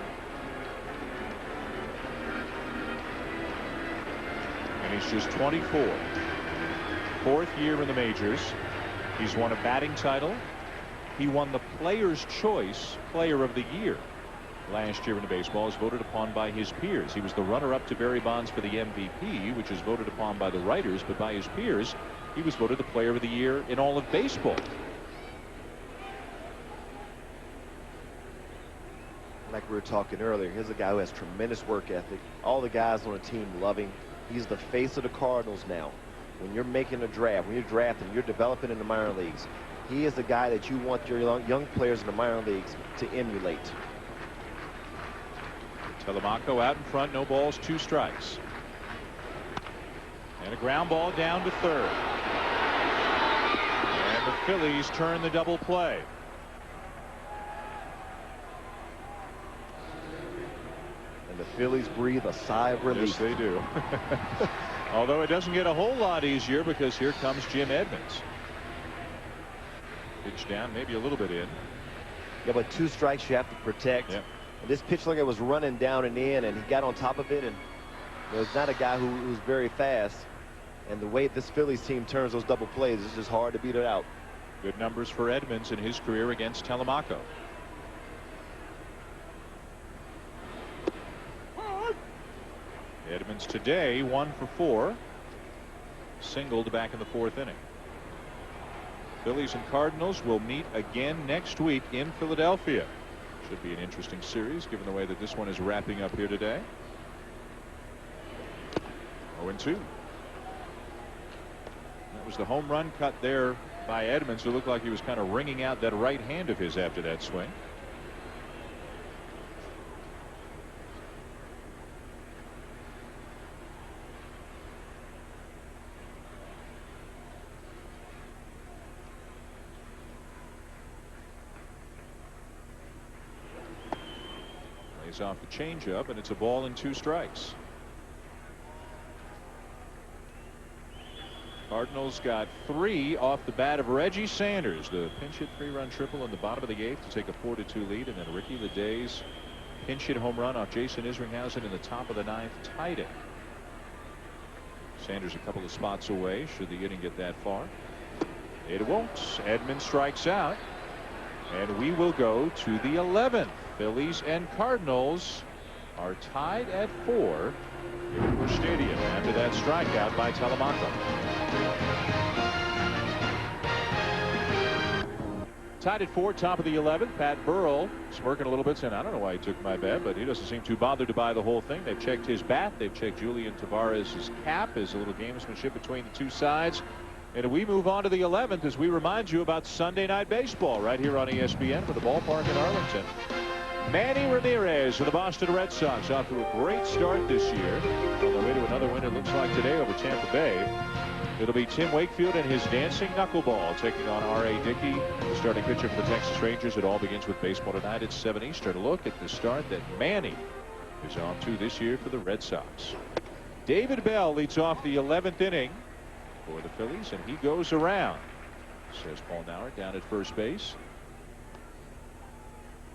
B: And he's just 24. 4th year in the majors. He's won a batting title. He won the Players' Choice Player of the Year last year in the baseball, as voted upon by his peers. He was the runner-up to Barry Bonds for the MVP, which is voted upon by the writers, but by his peers, he was voted the Player of the Year in all of baseball.
C: Like we were talking earlier, here's a guy who has tremendous work ethic. All the guys on the team love him. He's the face of the Cardinals now. When you're making a draft, when you're drafting, you're developing in the minor leagues. He is the guy that you want your young players in the minor leagues to emulate.
B: Telemaco out in front, no balls, 2 strikes. And a ground ball down to third. And the Phillies turn the double play.
C: And the Phillies breathe a sigh of relief.
B: Yes, they do. Although it doesn't get a whole lot easier, because here comes Jim Edmonds. Pitch down, maybe a little bit in.
C: Yeah, but 2 strikes you have to protect.
B: Yep.
C: And this pitch like it was running down and in, and he got on top of it, and it's not a guy who's very fast. And the way this Phillies team turns those double plays, it's just hard to beat it out.
B: Good numbers for Edmonds in his career against Telemaco. Edmonds today 1 for 4. Singled back in the 4th inning. Phillies and Cardinals will meet again next week in Philadelphia. Should be an interesting series given the way that this one is wrapping up here today. 0-2. That was the home run cut there by Edmonds, who looked like he was kind of wringing out that right hand of his after that swing. Lays off the changeup, and it's a ball and 2 strikes. Cardinals got 3 off the bat of Reggie Sanders. The pinch hit 3-run triple in the bottom of the 8th to take a 4-2 lead, and then Ricky Leday's pinch hit home run off Jason Isringhausen in the top of the 9th tied it. Sanders a couple of spots away should the inning get that far. It won't. Edmonds strikes out, and we will go to the 11th. Phillies and Cardinals are tied at 4 in Busch Stadium after that strikeout by Telemaco. Tied at 4, top of the 11th. Pat Burrell smirking a little bit, saying, I don't know why he took my bat, but he doesn't seem too bothered to buy the whole thing. They've checked his bat. They've checked Julian Tavares' cap. There's a little gamesmanship between the two sides. And we move on to the 11th as we remind you about Sunday Night Baseball right here on ESPN with the ballpark in Arlington. Manny Ramirez of the Boston Red Sox off to a great start this year. On the way to another win, it looks like today over Tampa Bay. It'll be Tim Wakefield and his dancing knuckleball taking on R.A. Dickey, the starting pitcher for the Texas Rangers. It all begins with baseball tonight at 7 Eastern. A look at the start that Manny is on to this year for the Red Sox. David Bell leads off the 11th inning for the Phillies, and he goes around, says Paul Nauert down at first base.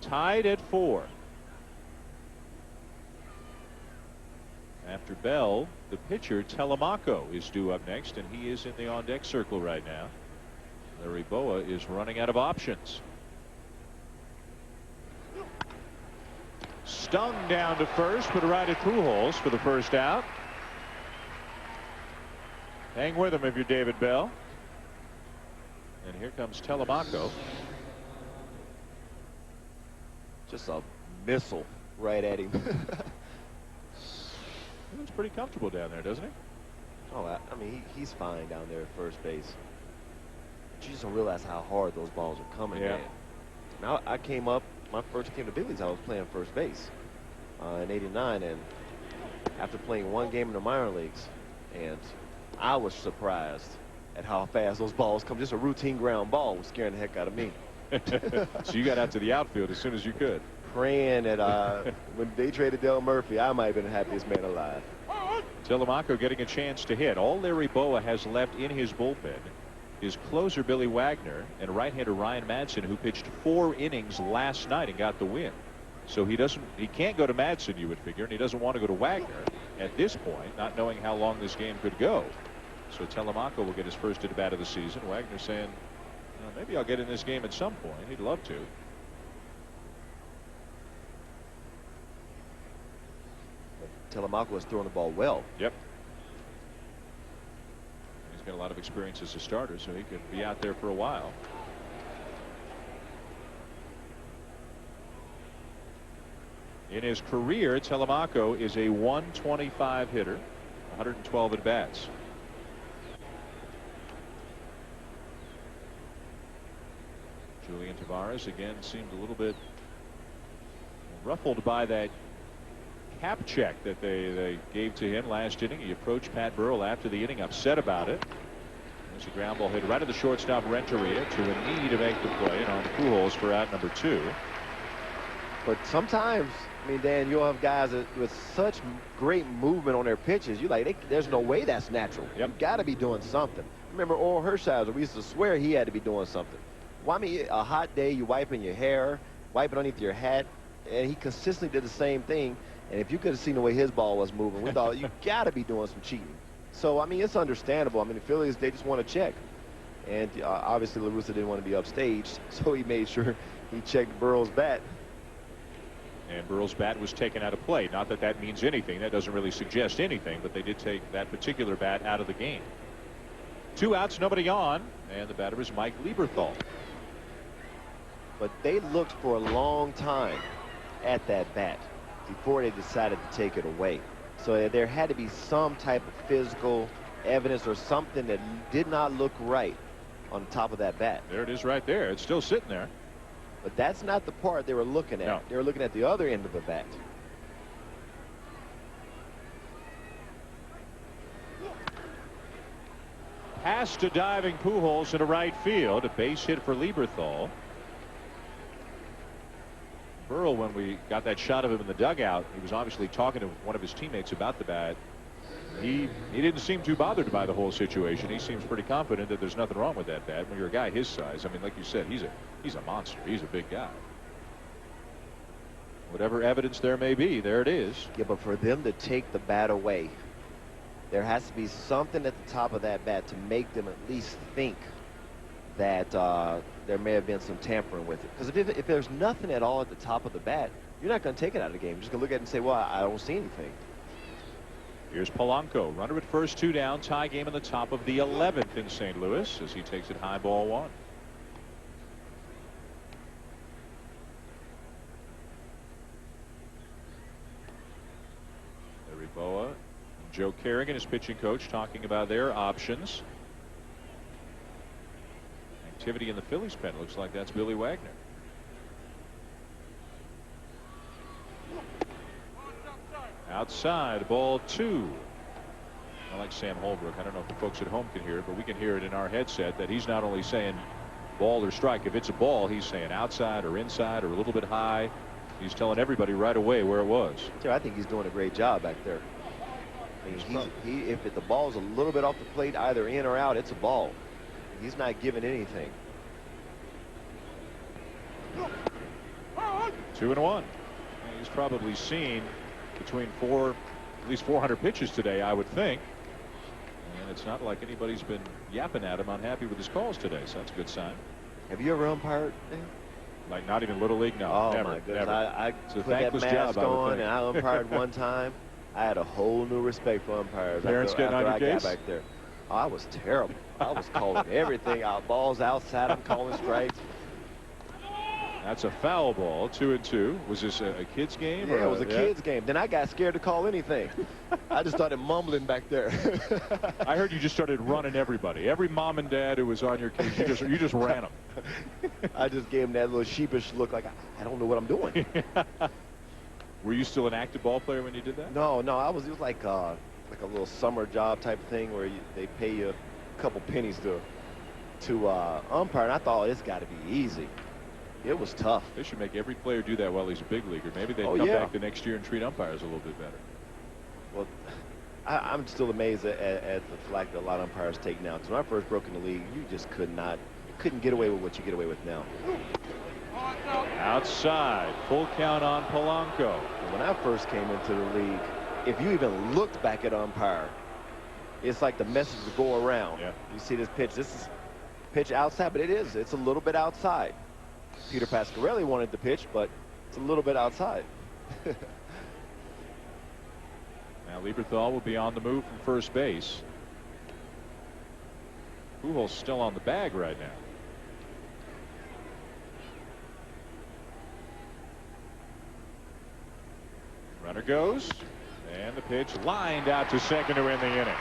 B: Tied at 4. After Bell, the pitcher Telemaco is due up next, and he is in the on-deck circle right now. Larry Boa is running out of options. Stung down to first, but right at Pujols for the first out. Hang with him if you're David Bell. And here comes Telemaco.
C: Just a missile right at him.
B: He looks pretty comfortable down there, doesn't he?
C: Oh, I mean, he's fine down there at first base. But you just don't realize how hard those balls are coming,
B: yeah.
C: Man. Now, I came up, my first came to Phillies, I was playing first base in '89, and after playing 1 game in the minor leagues, and I was surprised at how fast those balls come. Just a routine ground ball was scaring the heck out of me.
B: So you got out to the outfield as soon as you could.
C: Praying that when they traded Dale Murphy, I might have been the happiest man alive.
B: Telemaco getting a chance to hit. All Larry Boa has left in his bullpen is closer Billy Wagner and right-hander Ryan Madsen, who pitched 4 innings last night and got the win. So he can't go to Madsen, you would figure, and he doesn't want to go to Wagner at this point, not knowing how long this game could go. So Telemaco will get his first at bat of the season. Wagner saying, maybe I'll get in this game at some point. He'd love to.
C: Telemaco was throwing the ball well.
B: Yep. He's got a lot of experience as a starter, so he could be out there for a while. In his career, Telemaco is a 125 hitter, 112 at bats. Julian Tavares again seemed a little bit ruffled by that cap check that they gave to him last inning. He approached Pat Burrell after the inning, upset about it. There's a ground ball hit right at the shortstop Renteria to a knee to make the play, and on Pujols for out number 2.
C: But sometimes, I mean, Dan, you'll have guys with such great movement on their pitches. You there's no way that's natural.
B: Yep.
C: You got to be doing something. Remember Oral Hershiser, we used to swear he had to be doing something. Well, I mean, a hot day, you wiping your hair, wiping underneath your hat, and he consistently did the same thing. And if you could have seen the way his ball was moving, we thought you got to be doing some cheating. So, I mean, it's understandable. I mean, the Phillies, they just want to check. And obviously, La Russa didn't want to be upstaged, so he made sure he checked Burrell's bat.
B: And Burrell's bat was taken out of play. Not that that means anything. That doesn't really suggest anything, but they did take that particular bat out of the game. 2 outs, nobody on, and the batter is Mike Lieberthal.
C: But they looked for a long time at that bat before they decided to take it away. So there had to be some type of physical evidence or something that did not look right on top of that bat.
B: There it is right there. It's still sitting there.
C: But that's not the part they were looking at.
B: No.
C: They were looking at the other end of the bat.
B: Pass to diving Pujols into right field. A base hit for Lieberthal. Burrell, when we got that shot of him in the dugout, he was obviously talking to one of his teammates about the bat. He didn't seem too bothered by the whole situation. He seems pretty confident that there's nothing wrong with that bat. When you're a guy his size, I mean, like you said, he's a monster. He's a big guy. Whatever evidence there may be, there it is.
C: Yeah, but for them to take the bat away, there has to be something at the top of that bat to make them at least think that there may have been some tampering with it. Because if there's nothing at all at the top of the bat, you're not going to take it out of the game. You're just going to look at it and say, well, I don't see anything.
B: Here's Polanco. Runner at first, 2 down. Tie game in the top of the 11th in St. Louis as he takes it high, ball 1. Larry Boa and Joe Kerrigan, his pitching coach, talking about their options. Activity in the Phillies pen. Looks like that's Billy Wagner. Outside, ball 2. I like Sam Holbrook. I don't know if the folks at home can hear it, but we can hear it in our headset that he's not only saying ball or strike. If it's a ball, he's saying outside or inside or a little bit high. He's telling everybody right away where it was.
C: I think he's doing a great job back there. I mean, if the ball's a little bit off the plate, either in or out, it's a ball. He's not giving anything.
B: 2-1. He's probably seen between at least 400 pitches today, I would think. And it's not like anybody's been yapping at him unhappy with his calls today, so that's a good sign.
C: Have you ever umpired?
B: Like not even Little League? No,
C: oh,
B: never.
C: My goodness.
B: Never.
C: I put that mask on, and I umpired one time. I had a whole new respect for umpires.
B: Parents getting on your case?
C: Got back there. Oh, I was terrible. I was calling everything out. Balls outside. I'm calling strikes.
B: That's a foul ball. 2-2. Was this a kid's game?
C: Yeah, it was a kid's game. Then I got scared to call anything. I just started mumbling back there.
B: I heard you just started running everybody. Every mom and dad who was on your case, you just ran them.
C: I just gave them that little sheepish look like, I don't know what I'm doing.
B: Were you still an active ball player when you did that?
C: No, it was like a little summer job type of thing where they pay you a couple pennies to umpire, and I thought, it's got to be easy. It was tough.
B: They should make every player do that while he's a big leaguer. Maybe they'd come back the next year and treat umpires a little bit better.
C: Well, I'm still amazed at the flack that a lot of umpires take now. Because when I first broke in the league, you just couldn't get away with what you get away with now.
B: Outside, full count on Polanco.
C: When I first came into the league, if you even looked back at umpire, it's like the message would go around.
B: Yeah.
C: You see this pitch. This is pitch outside, but it's a little bit outside. Peter Pasquarelli wanted the pitch, but it's a little bit outside.
B: Now Lieberthal will be on the move from first base. Pujols still on the bag right now. Runner goes, and the pitch lined out to second to end the inning.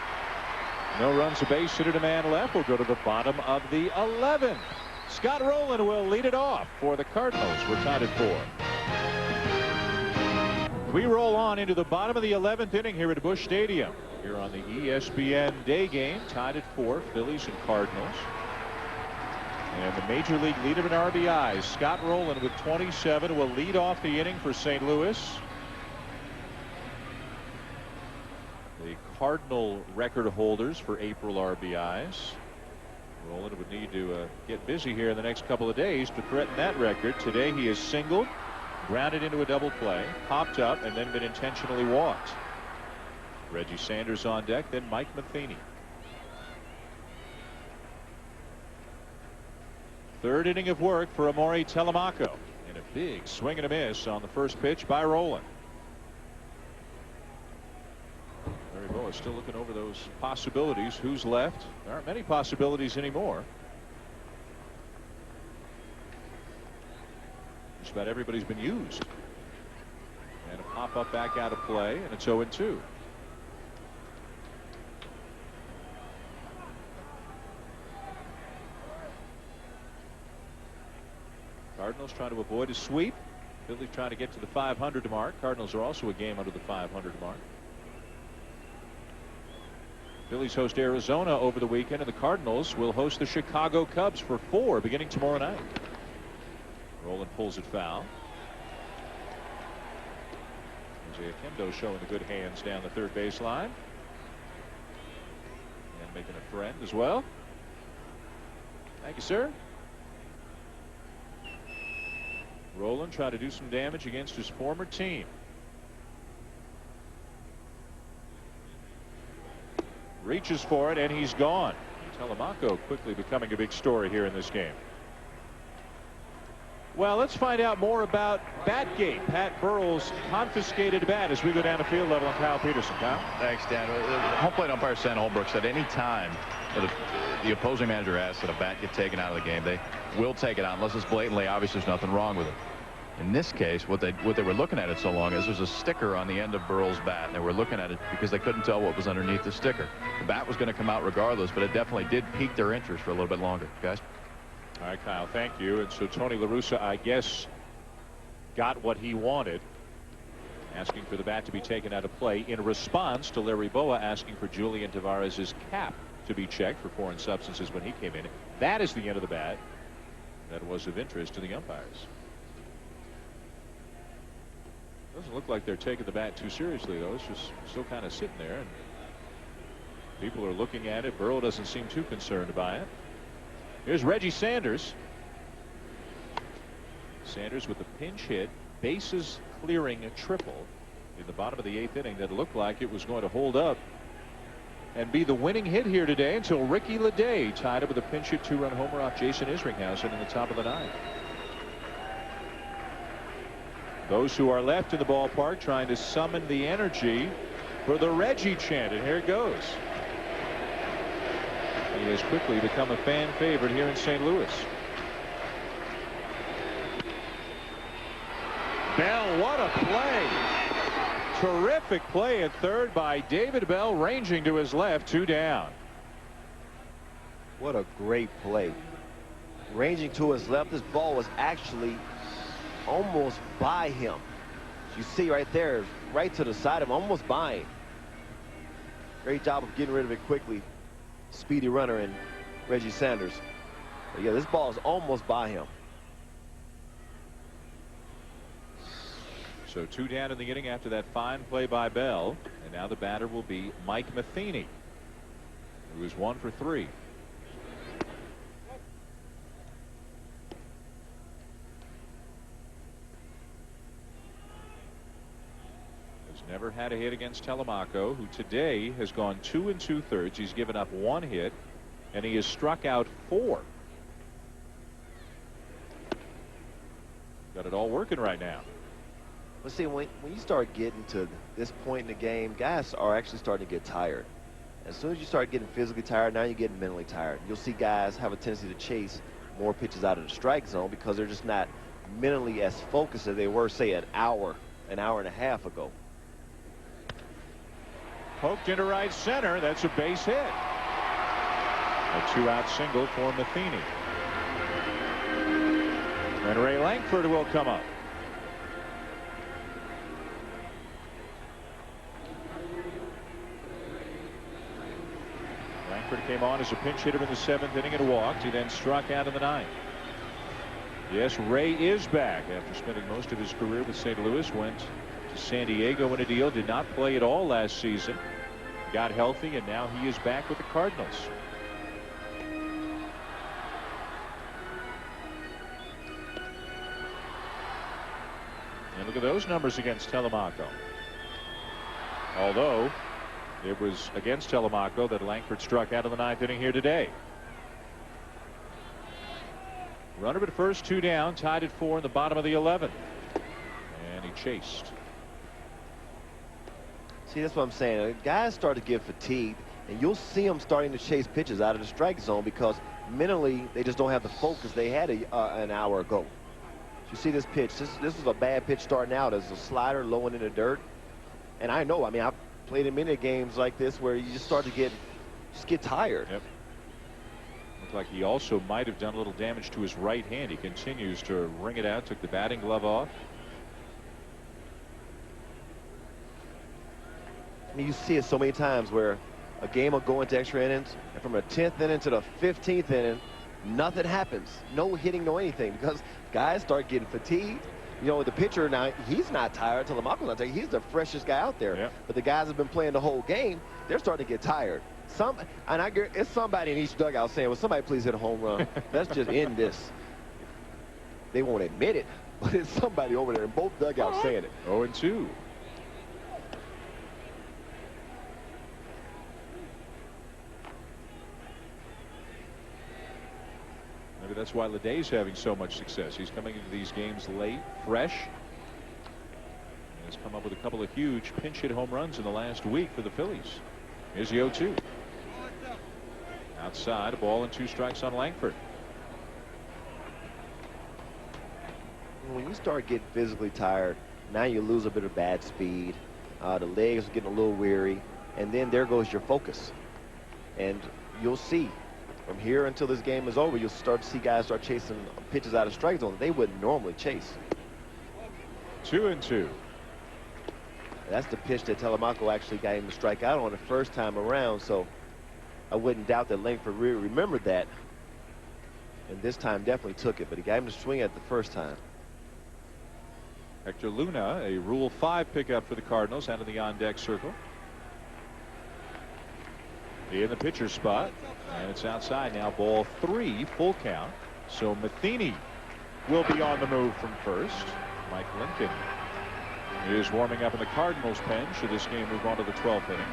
B: No runs, a base hit, and a man left. We'll go to the bottom of the 11th. Scott Rowland will lead it off for the Cardinals. We're tied at 4. We roll on into the bottom of the 11th inning here at Busch Stadium. Here on the ESPN day game, tied at 4, Phillies and Cardinals. And the major league leader in RBIs, Scott Rowland with 27, will lead off the inning for St. Louis. The Cardinal record holders for April RBIs. Rowland would need to get busy here in the next couple of days to threaten that record. Today he is singled, grounded into a double play, popped up, and then been intentionally walked. Reggie Sanders on deck, then Mike Matheny. Third inning of work for Amaury Telemaco. And a big swing and a miss on the first pitch by Rowland. Larry Boa still looking over those possibilities. Who's left? There aren't many possibilities anymore. Just about everybody's been used. And a pop-up back out of play, and it's 0-2. Cardinals trying to avoid a sweep. Phillies trying to get to the 500 mark. Cardinals are also a game under the 500 mark. Phillies host Arizona over the weekend, and the Cardinals will host the Chicago Cubs for 4 beginning tomorrow night. Roland pulls it foul. Jose Akendo showing the good hands down the third baseline. And making a friend as well. Thank you, sir. Roland trying to do some damage against his former team. Reaches for it, and he's gone. Telemaco quickly becoming a big story here in this game. Well, let's find out more about Batgate. Pat Burrell's confiscated bat as we go down the field level on Kyle Peterson. Kyle?
F: Thanks, Dan. Home plate umpire Stan Holbrook said any time that the opposing manager asks that a bat get taken out of the game, they will take it out unless it's blatantly obvious there's nothing wrong with it. In this case, what they were looking at it so long is there's a sticker on the end of Burrell's bat, and they were looking at it because they couldn't tell what was underneath the sticker. The bat was going to come out regardless, but it definitely did pique their interest for a little bit longer. Guys?
B: All right, Kyle, thank you. And so Tony La Russa, I guess, got what he wanted, asking for the bat to be taken out of play in response to Larry Boa asking for Julian Tavares's cap to be checked for foreign substances when he came in. That is the end of the bat that was of interest to the umpires. Doesn't look like they're taking the bat too seriously, though. It's just still kind of sitting there, and people are looking at it. Burrell doesn't seem too concerned by it. Here's Reggie Sanders. Sanders with a pinch hit, bases clearing a triple in the bottom of the 8th inning that looked like it was going to hold up and be the winning hit here today until Ricky Leday tied it with a pinch hit 2-run homer off Jason Isringhausen in the top of the 9th. Those who are left in the ballpark trying to summon the energy for the Reggie chant, and here it goes. He has quickly become a fan favorite here in St. Louis. Bell, what a play. Terrific play at third by David Bell, ranging to his left, 2 down.
C: What a great play. Ranging to his left, this ball was actually almost by him. You see right there, right to the side of him, almost by him. Great job of getting rid of it quickly. Speedy runner and Reggie Sanders. But yeah, this ball is almost by him.
B: So 2 down in the inning after that fine play by Bell. And now the batter will be Mike Matheny, who is 1 for 3. Never had a hit against Telemaco, who today has gone 2 2/3. He's given up 1 hit, and he has struck out 4. Got it all working right now.
C: Let's see, when you start getting to this point in the game, guys are actually starting to get tired. As soon as you start getting physically tired, now you're getting mentally tired. You'll see guys have a tendency to chase more pitches out of the strike zone because they're just not mentally as focused as they were, say, an hour and a half ago.
B: Poked into right center. That's a base hit. A 2-out single for Matheny. And Ray Langford will come up. Langford came on as a pinch hitter in the 7th inning and walked. He then struck out in the 9th. Yes, Ray is back after spending most of his career with St. Louis. Went to San Diego in a deal. Did not play at all last season. Got healthy, and now he is back with the Cardinals. And look at those numbers against Telemaco. Although it was against Telemaco that Langford struck out in the 9th inning here today. Runner at first, 2 down, tied at 4 in the bottom of the 11th. And he chased.
C: See, that's what I'm saying. Guys start to get fatigued, and you'll see them starting to chase pitches out of the strike zone because mentally they just don't have the focus they had an hour ago. You see this pitch. This is a bad pitch starting out as a slider low and in the dirt. And I know, I mean, I've played in many games like this where you just start to get tired.
B: Yep. Looked like he also might have done a little damage to his right hand. He continues to ring it out. Took the batting glove off.
C: I mean, you see it so many times where a game will go into extra innings, and from the 10th inning to the 15th inning, nothing happens. No hitting, no anything, because guys start getting fatigued. You know, the pitcher now, he's not tired. Telemaco's not tired. He's the freshest guy out there.
B: Yep.
C: But the guys have been playing the whole game. They're starting to get tired. It's somebody in each dugout saying, well, somebody please hit a home run. Let's just end this. They won't admit it, but it's somebody over there in both dugouts saying it.
B: 0-2. Maybe that's why Leday's having so much success. He's coming into these games late, fresh. And has come up with a couple of huge pinch hit home runs in the last week for the Phillies. Here's the 0-2. Outside, a ball and 2 strikes on Langford.
C: When you start getting physically tired, now you lose a bit of bat speed. The legs are getting a little weary. And then there goes your focus. And you'll see. From here until this game is over, you'll start to see guys start chasing pitches out of strike zone that they wouldn't normally chase.
B: 2-2.
C: That's the pitch that Telemaco actually got him to strike out on the first time around, so I wouldn't doubt that Langford really remembered that. And this time definitely took it, but he got him to swing at the first time.
B: Hector Luna, a Rule 5 pickup for the Cardinals, out of the on-deck circle. In the pitcher's spot, and it's outside now. Ball 3, full count. So Matheny will be on the move from first. Mike Lincoln is warming up in the Cardinals pen should this game move on to the 12th inning.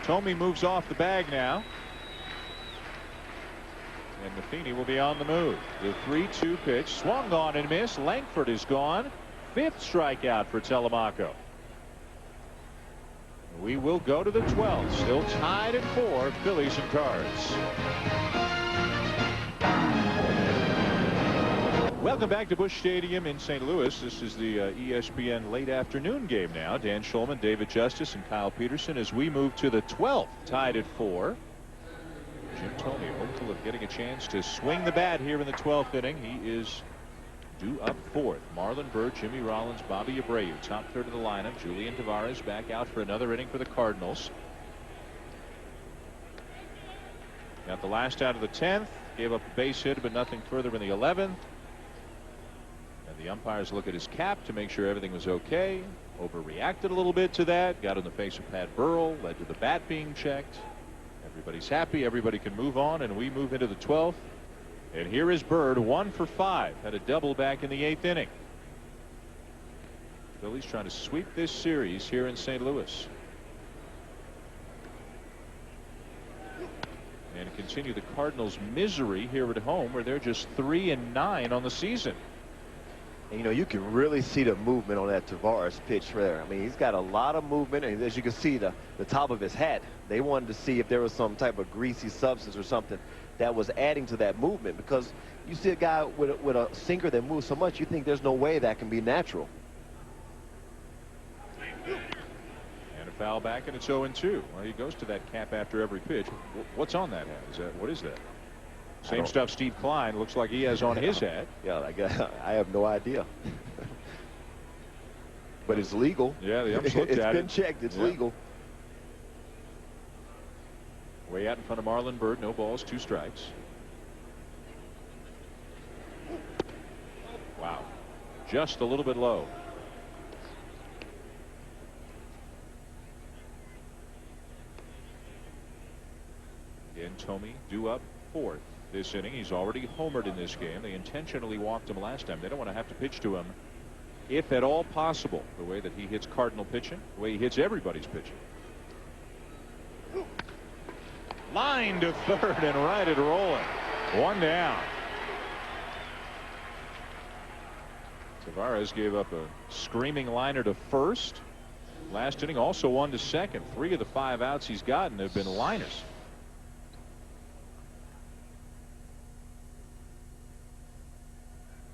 B: Thome moves off the bag now, and Matheny will be on the move. The 3-2 pitch swung on and missed. Langford is gone. 5th strikeout for Telemaco. We will go to the 12th. Still tied at 4, Phillies and Cards. Welcome back to Busch Stadium in St. Louis. This is the ESPN late afternoon game now. Dan Shulman, David Justice, and Kyle Peterson as we move to the 12th, tied at 4. Jim Thome hopeful of getting a chance to swing the bat here in the 12th inning. He is due up 4th. Marlon Byrd, Jimmy Rollins, Bobby Abreu, top third of the lineup. Julian Tavares back out for another inning for the Cardinals. Got the last out of the 10th. Gave up a base hit, but nothing further in the 11th. And the umpires look at his cap to make sure everything was okay. Overreacted a little bit to that. Got in the face of Pat Burrell. Led to the bat being checked. Everybody's happy. Everybody can move on, and we move into the 12th. And here is Byrd, 1 for 5. Had a double back in the 8th inning. Phillies trying to sweep this series here in St. Louis. And continue the Cardinals' misery here at home, where they're just 3-9 on the season.
C: And, you know, you can really see the movement on that Tavares pitch there. I mean, he's got a lot of movement, and as you can see, the top of his hat. They wanted to see if there was some type of greasy substance or something that was adding to that movement, because you see a guy with a sinker that moves so much, you think there's no way that can be natural.
B: And a foul back, and it's 0-2. Well, he goes to that cap after every pitch. What's on that hat? What is that? Same stuff Steve Klein looks like he has on his hat.
C: Yeah, I have no idea. But it's legal.
B: Yeah, the umps looked at it.
C: It's been checked. It's legal.
B: Way out in front of Marlon Byrd. No balls, 2 strikes. Wow. Just a little bit low. Again, Thome due up 4th this inning. He's already homered in this game. They intentionally walked him last time. They don't want to have to pitch to him, if at all possible, the way that he hits Cardinal pitching, the way he hits everybody's pitching. Line to third and right at rolling. 1 down. Tavares gave up a screaming liner to first. Last inning also 1 to second. 3 of the 5 outs he's gotten have been liners.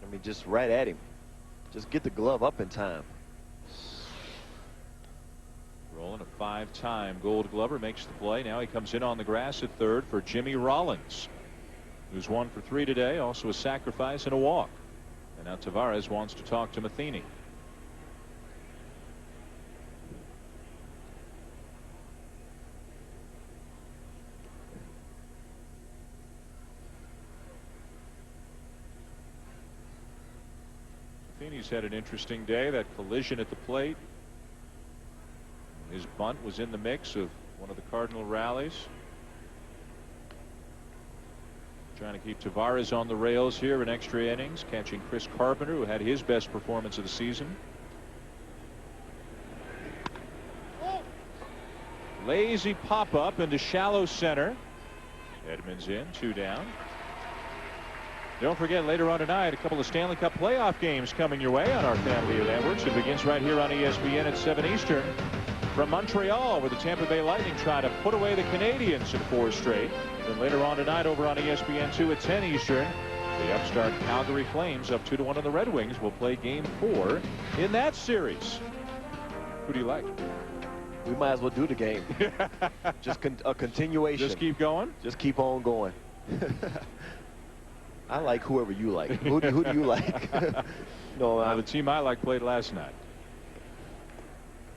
C: I mean, just right at him. Just get the glove up in time.
B: Rolling a 5-time Gold Glover makes the play. Now he comes in on the grass at third for Jimmy Rollins, who's 1 for 3 today. Also a sacrifice and a walk. And now Tavares wants to talk to Matheny. Matheny's had an interesting day. That collision at the plate. His bunt was in the mix of one of the Cardinal rallies. Trying to keep Tavares on the rails here in extra innings, catching Chris Carpenter, who had his best performance of the season. Lazy pop up into shallow center. Edmonds in, 2 down. Don't forget, later on tonight, a couple of Stanley Cup playoff games coming your way on our family of networks. It begins right here on ESPN at 7 Eastern. From Montreal, where the Tampa Bay Lightning try to put away the Canadiens in 4 straight. Then later on tonight over on ESPN2 at 10 Eastern, the upstart Calgary Flames up 2-1 on the Red Wings will play Game 4 in that series. Who do you like?
C: We might as well do the game. Just a continuation.
B: Just keep going?
C: Just keep on going. I like whoever you like. Who do you like? No,
B: the team I like played last night.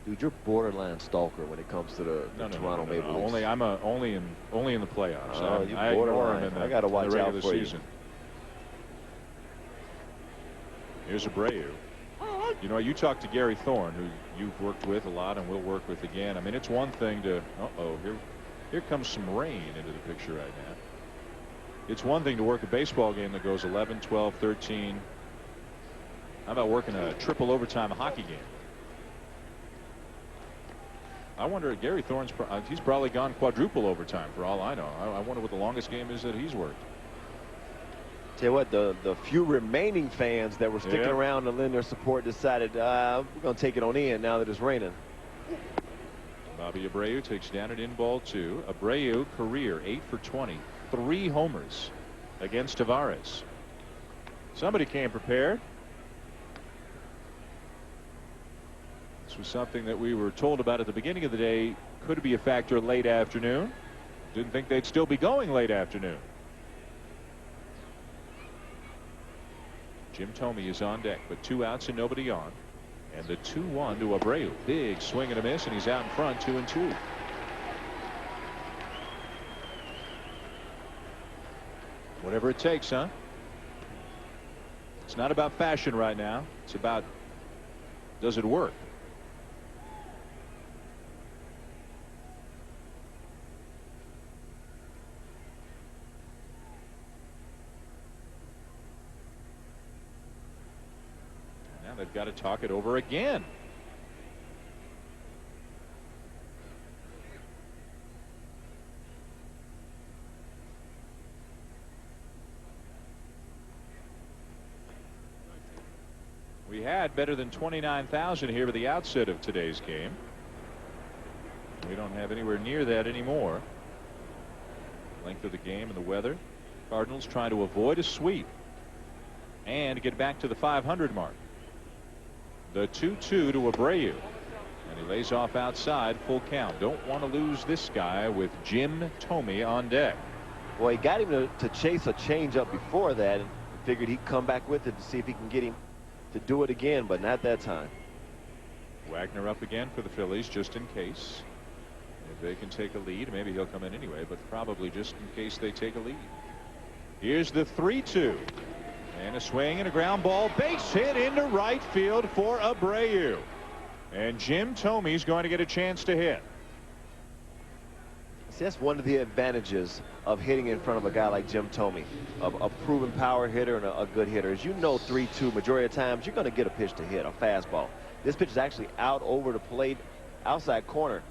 C: Dude, you're borderline stalker when it comes to the Toronto Maple Leafs.
B: Only in the playoffs.
C: I ignore him I got to watch out for
B: season. Here's Abreu. You know, you talked to Gary Thorne, who you've worked with a lot and will work with again. I mean, it's one thing to here comes some rain into the picture right now. It's one thing to work a baseball game that goes 11, 12, 13. How about working a triple overtime hockey game? I wonder, Gary Thorne's he's probably gone quadruple overtime for all I know. I wonder what the longest game is that he's worked.
C: Tell you what, the few remaining fans that were sticking around to lend their support decided we're going to take it on in now that it's raining.
B: Bobby Abreu takes down an in-ball 2. Abreu career 8 for 20, 3 homers against Tavares. Somebody came prepared. This was something that we were told about at the beginning of the day. Could be a factor late afternoon. Didn't think they'd still be going late afternoon. Jim Thome is on deck, but 2 outs and nobody on. And the 2-1 to Abreu. Big swing and a miss, and he's out in front, 2-2. Whatever it takes, huh? It's not about fashion right now. It's about, does it work? Now they've got to talk it over again. We had better than 29,000 here at the outset of today's game. We don't have anywhere near that anymore. Length of the game and the weather. Cardinals trying to avoid a sweep and get back to the 500 mark. The 2-2 to Abreu, and he lays off outside, full count. Don't want to lose this guy with Jim Thome on deck.
C: Well, he got him to chase a changeup before that and figured he'd come back with it to see if he can get him to do it again, but not that time.
B: Wagner up again for the Phillies just in case. If they can take a lead, maybe he'll come in anyway, but probably just in case they take a lead. Here's the 3-2. And a swing and a ground ball, base hit into right field for Abreu. And Jim Thome's going to get a chance to hit.
C: See, that's one of the advantages of hitting in front of a guy like Jim Thome, a proven power hitter and a good hitter. As you know, 3-2, majority of times you're going to get a pitch to hit, a fastball. This pitch is actually out over the plate, outside corner.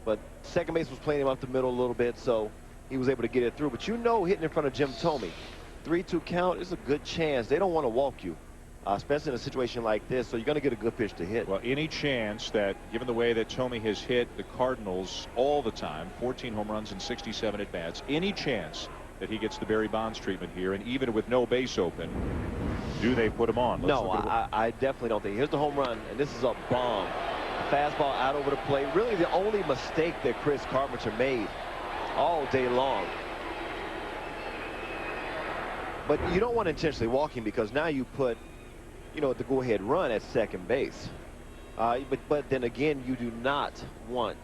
C: But second base was playing him up the middle a little bit, so he was able to get it through. But you know, hitting in front of Jim Thome, 3-2 count is a good chance. They don't want to walk you, especially in a situation like this, so you're going to get a good pitch to hit.
B: Well, any chance that, given the way that Thome has hit the Cardinals all the time, 14 home runs and 67 at bats, any chance that he gets the Barry Bonds treatment here, and even with no base open, do they put him on?
C: No, I definitely don't think. Here's the home run, and this is a bomb. fastball out over the plate. Really the only mistake that Chris Carpenter made all day long. But you don't want to intentionally walk him because now you put, you know, the go-ahead run at second base. But then again, you do not want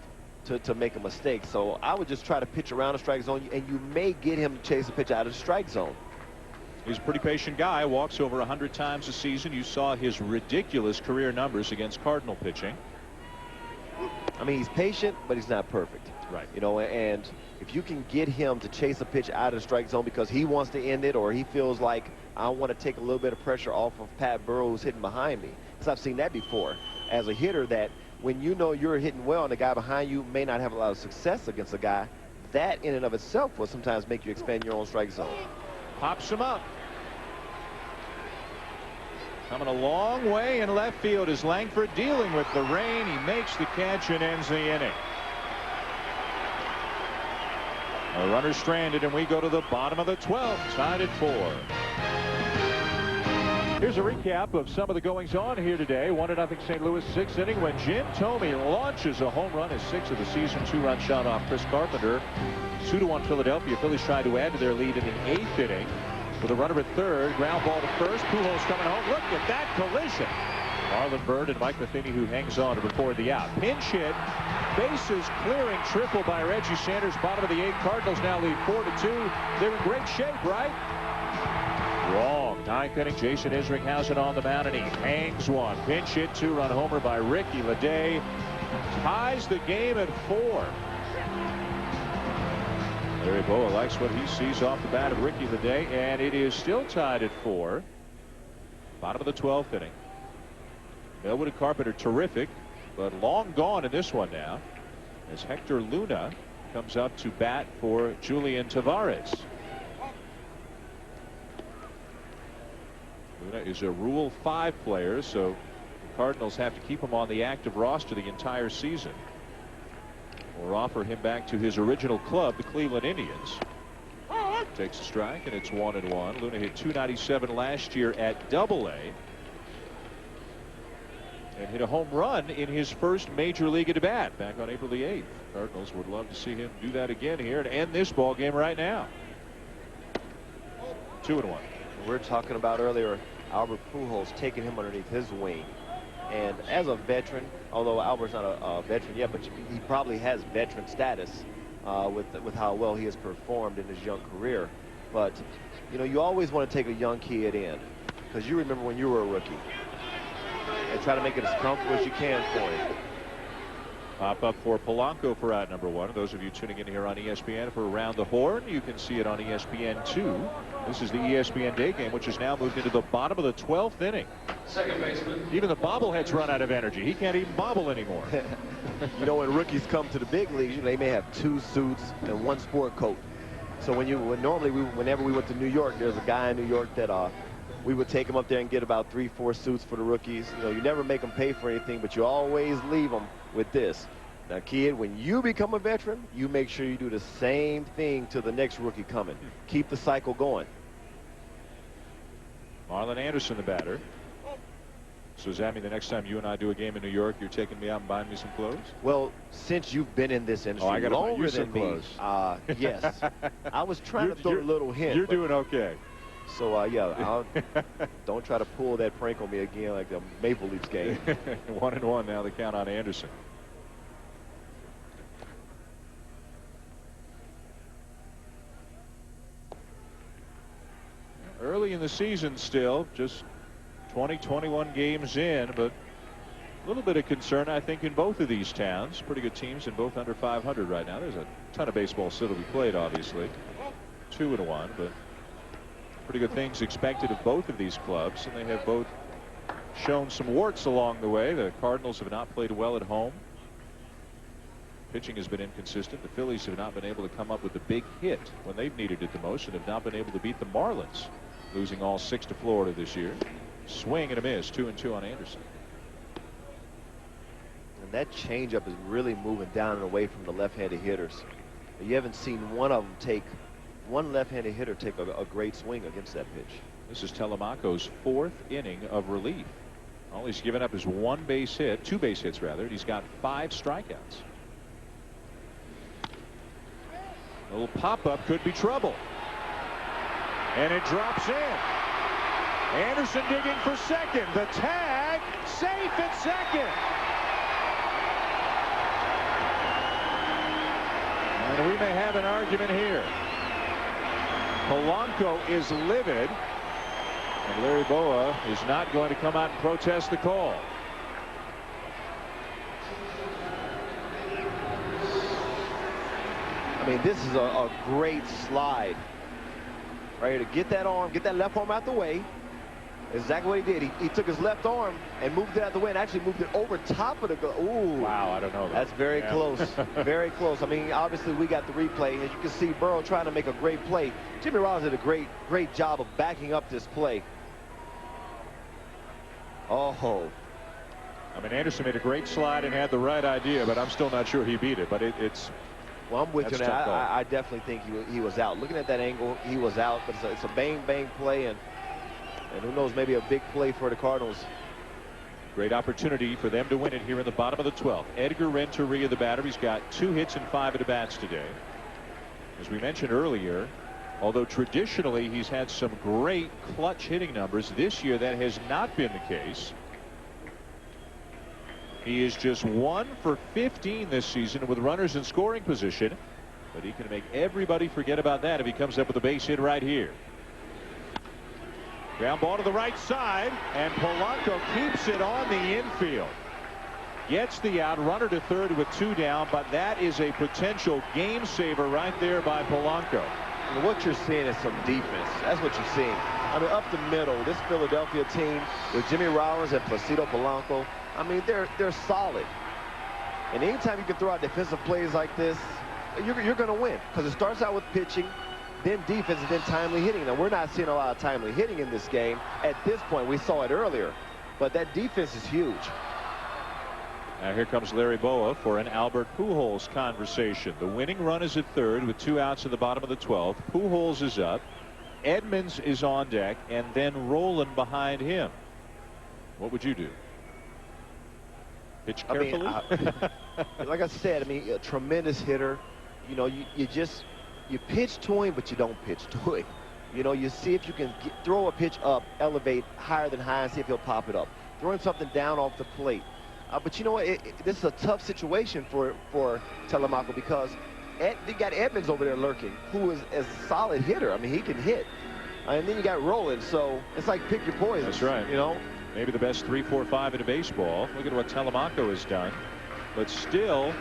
C: to make a mistake. So I would just try to pitch around the strike zone, and you may get him to chase a pitch out of the strike zone.
B: He's a pretty patient guy. Walks over 100 times a season. You saw his ridiculous career numbers against Cardinal pitching.
C: I mean, he's patient, but he's not perfect.
B: Right.
C: You know, and if you can get him to chase a pitch out of the strike zone because he wants to end it, or he feels like I want to take a little bit of pressure off of Pat Burrow who's hitting behind me. Because I've seen that before as a hitter, that when you know you're hitting well and the guy behind you may not have a lot of success against a guy, that in and of itself will sometimes make you expand your own strike zone.
B: Pops him up. Coming a long way in left field is Langford, dealing with the rain. He makes the catch and ends the inning. A runner stranded, and we go to the bottom of the 12th, tied at 4. Here's a recap of some of the goings-on here today. 1-0 St. Louis, 6th inning, when Jim Thome launches a home run, his 6th of the season, 2-run shot off Chris Carpenter. 2-1 Philadelphia. Phillies tried to add to their lead in the 8th inning with a runner at third. Ground ball to first. Pujols coming home. Look at that collision. Marlon Byrd and Mike Matheny, who hangs on to record the out. Pinch hit. Bases clearing triple by Reggie Sanders. Bottom of the 8th. Cardinals now lead 4-2. They're in great shape, right? Wrong. 9th inning. Jason Isringhausen on the mound, and he hangs one. Pinch hit, 2-run homer by Ricky Leday. Ties the game at 4. Larry Boa likes what he sees off the bat of Ricky Leday, and it is still tied at 4. Bottom of the 12th inning. Millwood and Carpenter terrific, but long gone in this one now, as Hector Luna comes up to bat for Julian Tavares. Luna is a Rule 5 player, so the Cardinals have to keep him on the active roster the entire season, or offer him back to his original club, the Cleveland Indians. Takes a strike, and it's 1-1. Luna hit .297 last year at Double-A, and hit a home run in his first major league at bat back on April the 8th. Cardinals would love to see him do that again here and end this ball game right now. 2-1.
C: We were talking about earlier Albert Pujols taking him underneath his wing. And as a veteran, although Albert's not a veteran yet, but he probably has veteran status with how well he has performed in his young career. But, you know, you always want to take a young kid in, because you remember when you were a rookie, and try to make it as comfortable as you can for him.
B: Pop up for Polanco for out number 1. Those of you tuning in here on ESPN for Around the Horn, you can see it on ESPN2. This is the ESPN day game, which has now moved into the bottom of the 12th inning.
K: Second baseman.
B: Even the bobblehead's run out of energy. He can't even bobble anymore.
C: You know, when rookies come to the big leagues, they may have 2 suits and 1 sport coat. So whenever we went to New York, there's a guy in New York that we would take him up there and get about 3-4 suits for the rookies. You know, you never make them pay for anything, but you always leave them with this. Now, kid, when you become a veteran, you make sure you do the same thing to the next rookie coming. Keep the cycle going.
B: Marlon Anderson, the batter. So does that mean the next time you and I do a game in New York, you're taking me out and buying me some clothes?
C: Well, since you've been in this industry longer than me, yes. I was trying to throw a little hint.
B: You're doing okay.
C: So, yeah, don't try to pull that prank on me again like the Maple Leafs game.
B: 1-1 now, the count on Anderson. Early in the season still, just 21 games in, but a little bit of concern, I think, in both of these towns. Pretty good teams in both under 500 right now. There's a ton of baseball still to be played, obviously. 2-1, but pretty good things expected of both of these clubs, and they have both shown some warts along the way. The Cardinals have not played well at home. Pitching has been inconsistent. The Phillies have not been able to come up with the big hit when they've needed it the most, and have not been able to beat the Marlins, losing all 6 to Florida this year. Swing and a miss. 2-2 on Anderson.
C: And that changeup is really moving down and away from the left-handed hitters. You haven't seen one left-handed hitter take a great swing against that pitch.
B: This is Telemaco's 4th inning of relief. All he's given up is 1 base hit, 2 base hits rather. He's got 5 strikeouts. A little pop-up could be trouble. And it drops in. Anderson digging for second. The tag, safe at second. And we may have an argument here. Polanco is livid. And Larry Boa is not going to come out and protest the call.
C: I mean, this is a great slide. Right to get that arm, get that left arm out the way. Exactly what he did. He took his left arm and moved it out the way and actually moved it over top of the glove. Ooh.
B: Wow, I don't know.
C: That's very close. Very close. I mean, obviously we got the replay. As you can see, Burrow trying to make a great play. Jimmy Rollins did a great job of backing up this play. Oh.
B: I mean, Anderson made a great slide and had the right idea, but I'm still not sure he beat it. But it's.
C: Well, I'm with you now. I definitely think he was out. Looking at that angle, he was out. But it's a bang play, and who knows, maybe a big play for the Cardinals.
B: Great opportunity for them to win it here in the bottom of the 12th. Edgar Renteria, the batter. He's got 2 hits and 5 at-bats today. As we mentioned earlier, although traditionally he's had some great clutch hitting numbers, this year that has not been the case. He is just 1 for 15 this season with runners in scoring position, but he can make everybody forget about that if he comes up with a base hit right here. Ground ball to the right side, and Polanco keeps it on the infield. Gets the out, runner to third with 2 down, but that is a potential game saver right there by Polanco.
C: And what you're seeing is some defense. That's what you're seeing. I mean, up the middle, this Philadelphia team with Jimmy Rollins and Placido Polanco, I mean, they're solid. And anytime you can throw out defensive plays like this, you're going to win, because it starts out with pitching, then defense, and then timely hitting. Now, we're not seeing a lot of timely hitting in this game at this point. We saw it earlier, but that defense is huge.
B: Now here comes Larry Boa for an Albert Pujols conversation. The winning run is at third with 2 outs in the bottom of the 12th. Pujols is up. Edmonds is on deck, and then Roland behind him. What would you do? Pitch carefully?
C: Like I said, I mean, a tremendous hitter. You know, you pitch to him, but you don't pitch to him. You know, you see if you can throw a pitch up, elevate higher than high, and see if he'll pop it up. Throwing something down off the plate. But you know what? This is a tough situation for Telemaco, because you got Edmonds over there lurking, who is a solid hitter. I mean, he can hit. And then you got Roland, so it's like pick your poison.
B: That's right.
C: You know?
B: Maybe the best 3-4-5 in a baseball. Look at what Telemaco has done. But still,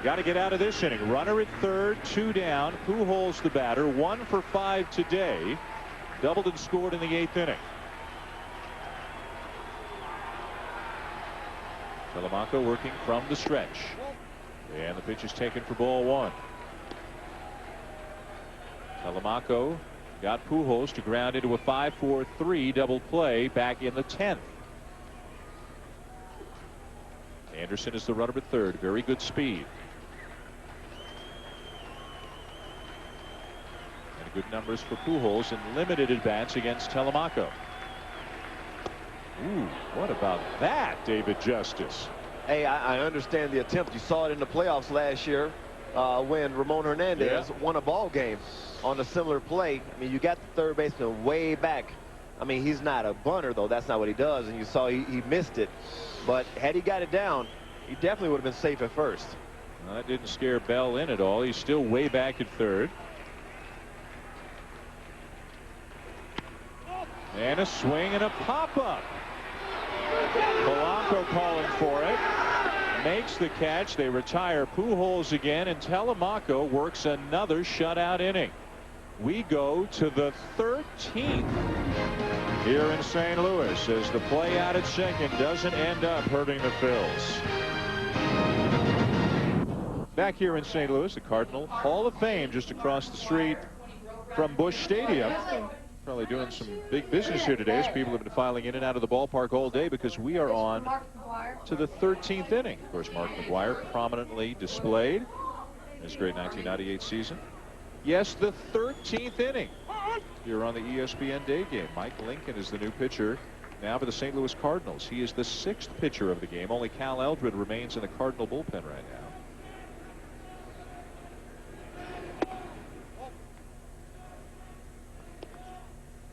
B: got to get out of this inning. Runner at third, 2 down. Pujols the batter, 1 for 5 today. Doubled and scored in the 8th inning. Telemaco working from the stretch. And the pitch is taken for ball 1. Telemaco got Pujols to ground into a 5-4-3 double play back in the 10th. Anderson is the runner at third. Very good speed. And good numbers for Pujols in limited at-bats against Telemaco. Ooh, what about that, David Justice?
C: Hey, I understand the attempt. You saw it in the playoffs last year when Ramon Hernandez won a ball game on a similar play. I mean, you got the third baseman way back. I mean, he's not a bunter, though. That's not what he does. And you saw he missed it. But had he got it down, he definitely would have been safe at first.
B: Well, that didn't scare Bell in at all. He's still way back at third. And a swing and a pop-up. Polanco calling for it. Makes the catch. They retire Pujols again, and Telemaco works another shutout inning. We go to the 13th here in St. Louis as the play out at second doesn't end up hurting the Phils. Back here in St. Louis, the Cardinal Hall of Fame just across the street from Busch Stadium. Probably doing some big business here today as people have been filing in and out of the ballpark all day, because we are on to the 13th inning. Of course, Mark McGwire prominently displayed in his great 1998 season. Yes, the 13th inning here on the ESPN day game. Mike Lincoln is the new pitcher now for the St. Louis Cardinals. He is the 6th pitcher of the game. Only Cal Eldred remains in the Cardinal bullpen right now.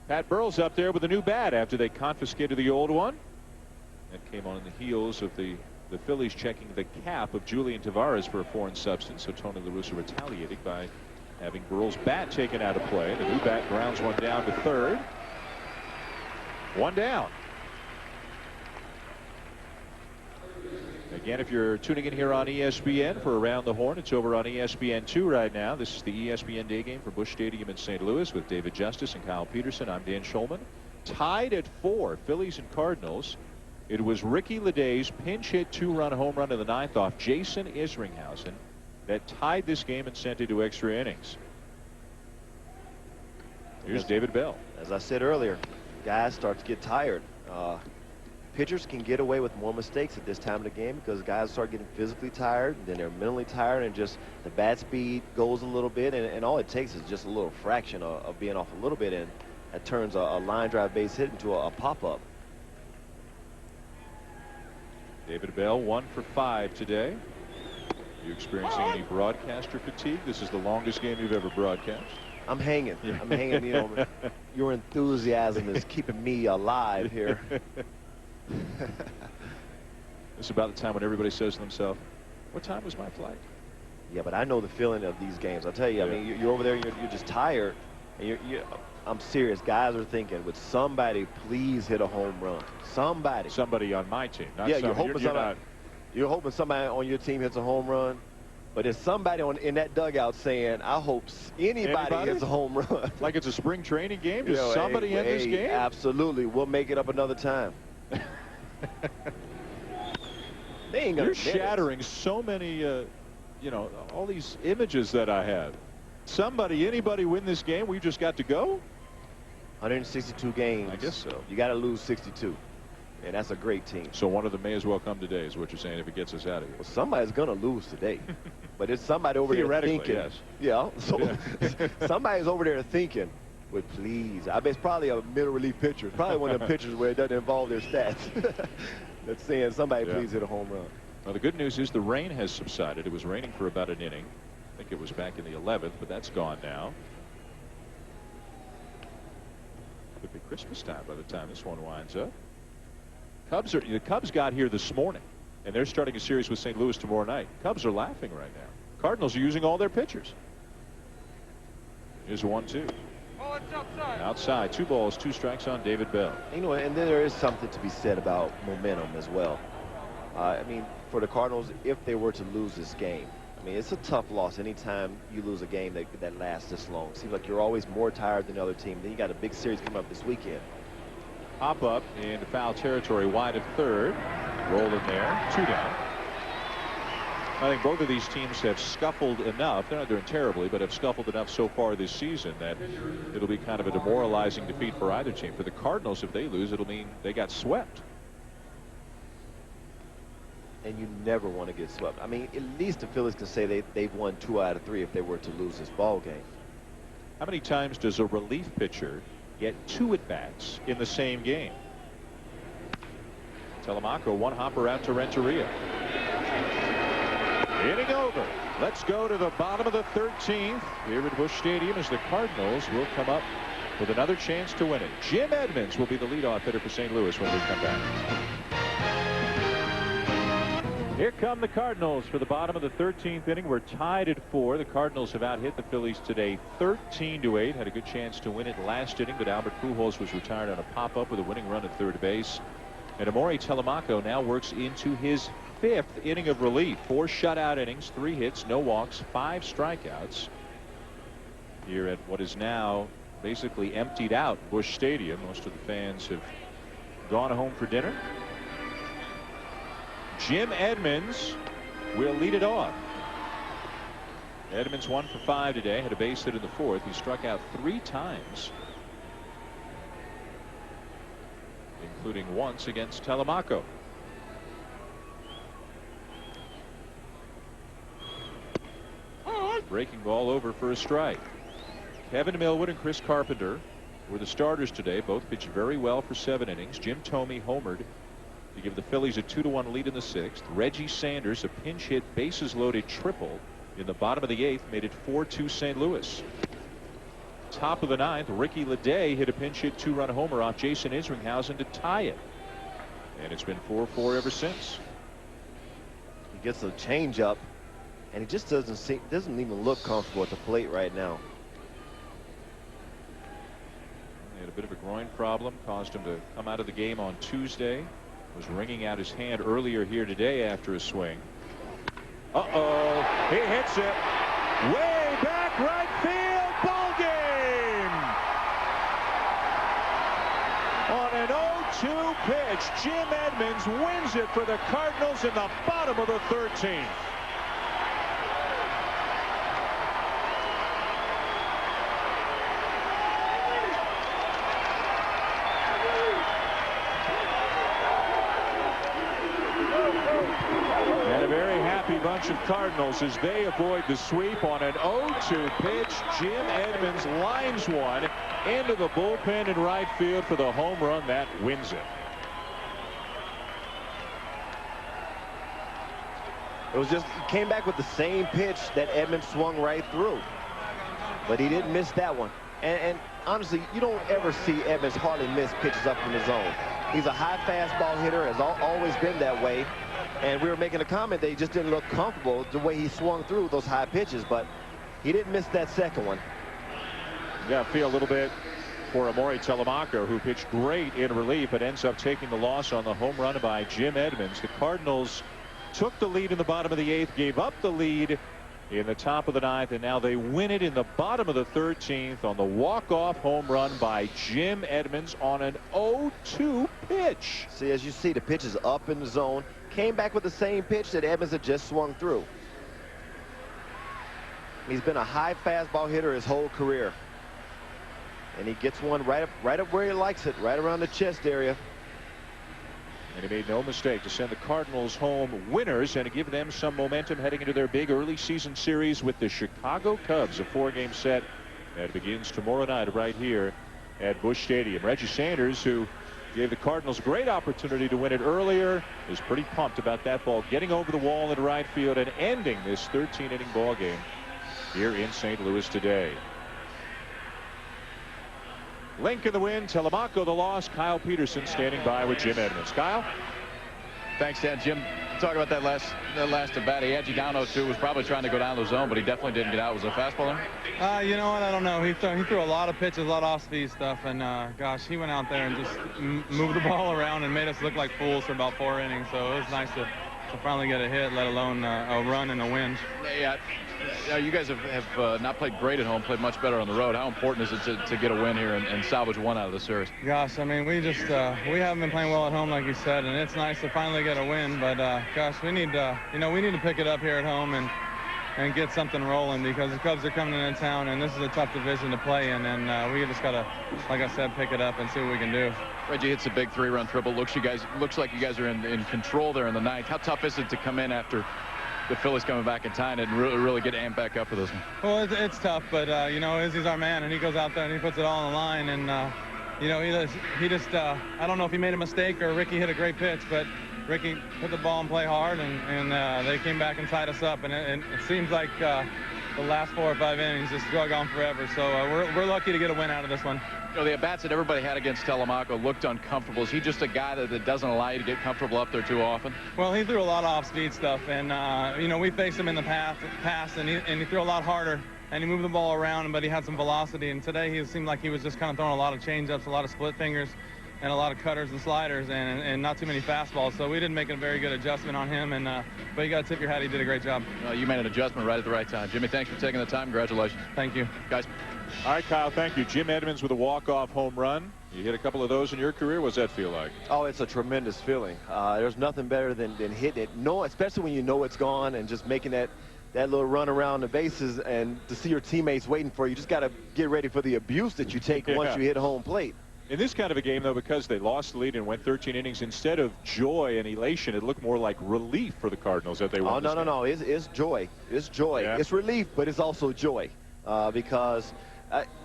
B: Pat Burrell's up there with a new bat after they confiscated the old one. That came on the heels of the Phillies checking the cap of Julian Tavares for a foreign substance. So Tony La Russa retaliated by having Burrell's bat taken out of play. The new bat grounds one down to third. One down. Again, if you're tuning in here on ESPN for Around the Horn, it's over on ESPN2 right now. This is the ESPN day game for Busch Stadium in St. Louis with David Justice and Kyle Peterson. I'm Dan Schulman. Tied at 4, Phillies and Cardinals. It was Ricky Leday's pinch hit 2-run home run in the 9th off Jason Isringhausen that tied this game and sent it to extra innings. Here's David Bell.
C: As I said earlier, guys start to get tired. Pitchers can get away with more mistakes at this time of the game because guys start getting physically tired, and then they're mentally tired, and just the bat speed goes a little bit, and all it takes is just a little fraction of being off a little bit, and that turns a line drive base hit into a pop-up.
B: David Bell 1 for 5 today. You experiencing any broadcaster fatigue? This is the longest game you've ever broadcast.
C: I'm hanging. I'm hanging. You know, your enthusiasm is keeping me alive here.
B: This is about the time when everybody says to themselves, what time was my flight?
C: Yeah, but I know the feeling of these games. I'll tell you, I mean, you're over there, you're just tired. And I'm serious. Guys are thinking, would somebody please hit a home run? Somebody.
B: Somebody on my team. Not
C: yeah,
B: somebody.
C: You're hoping somebody on your team hits a home run. But there's somebody in that dugout saying, I hope anybody hits a home run.
B: Like it's a spring training game? Does somebody in this game?
C: Absolutely. We'll make it up another time. They ain't gonna
B: You're shattering so many, you know, all these images that I have. Anybody win this game? We just got to go?
C: 162 games.
B: I guess so.
C: You got to lose 62. And that's a great team.
B: So one of them may as well come today, is what you're saying, if it gets us out of here.
C: Well, somebody's going to lose today. But it's somebody over there thinking.
B: Yes.
C: Yeah. So somebody's over there thinking, well, please. I bet it's probably a middle relief pitcher. It's probably one of them pitchers where it doesn't involve their stats. That's saying somebody please hit a home run.
B: Well, the good news is the rain has subsided. It was raining for about an inning. I think it was back in the 11th, but that's gone now. Could be Christmas time by the time this one winds up. The Cubs got here this morning, and they're starting a series with St. Louis tomorrow night. Cubs are laughing right now. Cardinals are using all their pitchers. Here's 1-2. Outside, 2 balls, 2 strikes on David Bell.
C: You know, and then there is something to be said about momentum as well. I mean, for the Cardinals, if they were to lose this game, I mean, it's a tough loss anytime you lose a game that lasts this long. It seems like you're always more tired than the other team. Then you got a big series coming up this weekend.
B: Hop up into foul territory wide of third. Roll in there. 2 down. I think both of these teams have scuffled enough. They're not doing terribly, but have scuffled enough so far this season that it'll be kind of a demoralizing defeat for either team. For the Cardinals, if they lose, it'll mean they got swept.
C: And you never want to get swept. I mean, at least the Phillies can say they've won 2 out of 3 if they were to lose this ball game.
B: How many times does a relief pitcher get 2 at-bats in the same game? Telemaco, 1 hopper out to Renteria. Inning over. Let's go to the bottom of the 13th here at Busch Stadium as the Cardinals will come up with another chance to win it. Jim Edmonds will be the leadoff hitter for St. Louis when we come back. Here come the Cardinals for the bottom of the 13th inning. We're tied at 4. The Cardinals have out-hit the Phillies today 13-8. Had a good chance to win it last inning, but Albert Pujols was retired on a pop-up with a winning run at third base. And Amore Telemaco now works into his 5th inning of relief. 4 shutout innings, 3 hits, no walks, 5 strikeouts. Here at what is now basically emptied out Busch Stadium. Most of the fans have gone home for dinner. Jim Edmonds will lead it off. Edmonds 1 for 5 today. Had a base hit in the 4th. He struck out 3 times, including once against Telemaco. Breaking ball over for a strike. Kevin Millwood and Chris Carpenter were the starters today. Both pitched very well for 7 innings. Jim Thome homered to give the Phillies a 2-1 lead in the 6th. Reggie Sanders, a pinch hit, bases loaded triple in the bottom of the 8th, made it 4-2 St. Louis. Top of the 9th, Ricky Leday hit a pinch hit 2-run homer off Jason Isringhausen to tie it. And it's been 4-4 ever since.
C: He gets a changeup, and he just doesn't even look comfortable at the plate right now.
B: He had a bit of a groin problem, caused him to come out of the game on Tuesday. Was wringing out his hand earlier here today after a swing. Uh-oh, he hits it way back right field. Ball game. On an 0-2 pitch, Jim Edmonds wins it for the Cardinals in the bottom of the 13th. Bunch of Cardinals as they avoid the sweep on an 0-2 pitch. Jim Edmonds lines one into the bullpen in right field for the home run that wins it.
C: It was just, he came back with the same pitch that Edmonds swung right through, but he didn't miss that one. And honestly, you don't ever see Edmonds hardly miss pitches up in the zone. He's a high fastball hitter, has always been that way. And we were making a comment that he just didn't look comfortable the way he swung through those high pitches, but he didn't miss that second one.
B: Yeah, feel a little bit for Amori Telemaco, who pitched great in relief but ends up taking the loss on the home run by Jim Edmonds. The Cardinals took the lead in the bottom of the 8th, gave up the lead in the top of the 9th, and now they win it in the bottom of the 13th on the walk-off home run by Jim Edmonds on an 0-2 pitch.
C: See, as you see, the pitch is up in the zone. Came back with the same pitch that Edmonds had just swung through. He's been a high fastball hitter his whole career. And he gets one right up where he likes it, right around the chest area.
B: And he made no mistake to send the Cardinals home winners and to give them some momentum heading into their big early season series with the Chicago Cubs, a 4-game set that begins tomorrow night right here at Busch Stadium. Reggie Sanders, who gave the Cardinals great opportunity to win it earlier, is pretty pumped about that ball getting over the wall in right field and ending this 13-inning ball game here in St. Louis today. Link in the win, Telemaco the loss, Kyle Peterson standing by with Jim Edmonds. Kyle?
F: Thanks, Dan. Jim, talk about that last at bat. He had you down 0-2, was probably trying to go down the zone, but he definitely didn't get out. Was it a fastball there?
K: You know what? I don't know. He threw a lot of pitches, a lot of off-speed stuff, and gosh, he went out there and just moved the ball around and made us look like fools for about 4 innings. So it was nice to finally get a hit, let alone a run and a win.
F: Yeah, you guys have not played great at home, played much better on the road. How important is it to get a win here and salvage one out of the series?
K: Gosh, I mean, we haven't been playing well at home, like you said, and it's nice to finally get a win. But gosh, we need to pick it up here at home and get something rolling, because the Cubs are coming into town, and this is a tough division to play in, and we just gotta, like I said, pick it up and see what we can do.
F: Reggie hits a big 3-run triple. Looks like you guys are in control there in the 9th. How tough is it to come in after the Phillies coming back and tying it and really get amped back up for this one?
K: Well, it's tough, but you know, Izzy's our man, and he goes out there and he puts it all on the line, and you know, he just I don't know if he made a mistake or Ricky hit a great pitch, but Ricky put the ball and play hard, and they came back and tied us up, and it seems like the last 4 or 5 innings just drug on forever. So we're lucky to get a win out of this one.
F: You know, the at-bats that everybody had against Telemaco looked uncomfortable. Is he just a guy that doesn't allow you to get comfortable up there too often?
K: Well, he threw a lot of off-speed stuff, and you know, we faced him in the past, and he threw a lot harder, and he moved the ball around, but he had some velocity. And today he seemed like he was just kind of throwing a lot of change-ups, a lot of split fingers, and a lot of cutters and sliders, and not too many fastballs. So we didn't make a very good adjustment on him, but you got to tip your hat. He did a great job.
F: You made an adjustment right at the right time. Jimmy, thanks for taking the time. Congratulations.
K: Thank you.
F: Guys.
B: All right, Kyle, thank you. Jim Edmonds with a walk-off home run. You hit a couple of those in your career. What does that feel like?
C: Oh, it's a tremendous feeling. There's nothing better than hitting it, especially when you know it's gone, and just making that little run around the bases, and to see your teammates waiting for you. You just got to get ready for the abuse that you take once you hit home plate.
B: In this kind of a game, though, because they lost the lead and went 13 innings, instead of joy and elation, it looked more like relief for the Cardinals that they won.
C: Oh, no. It's joy. It's joy. Yeah. It's relief, but it's also joy, because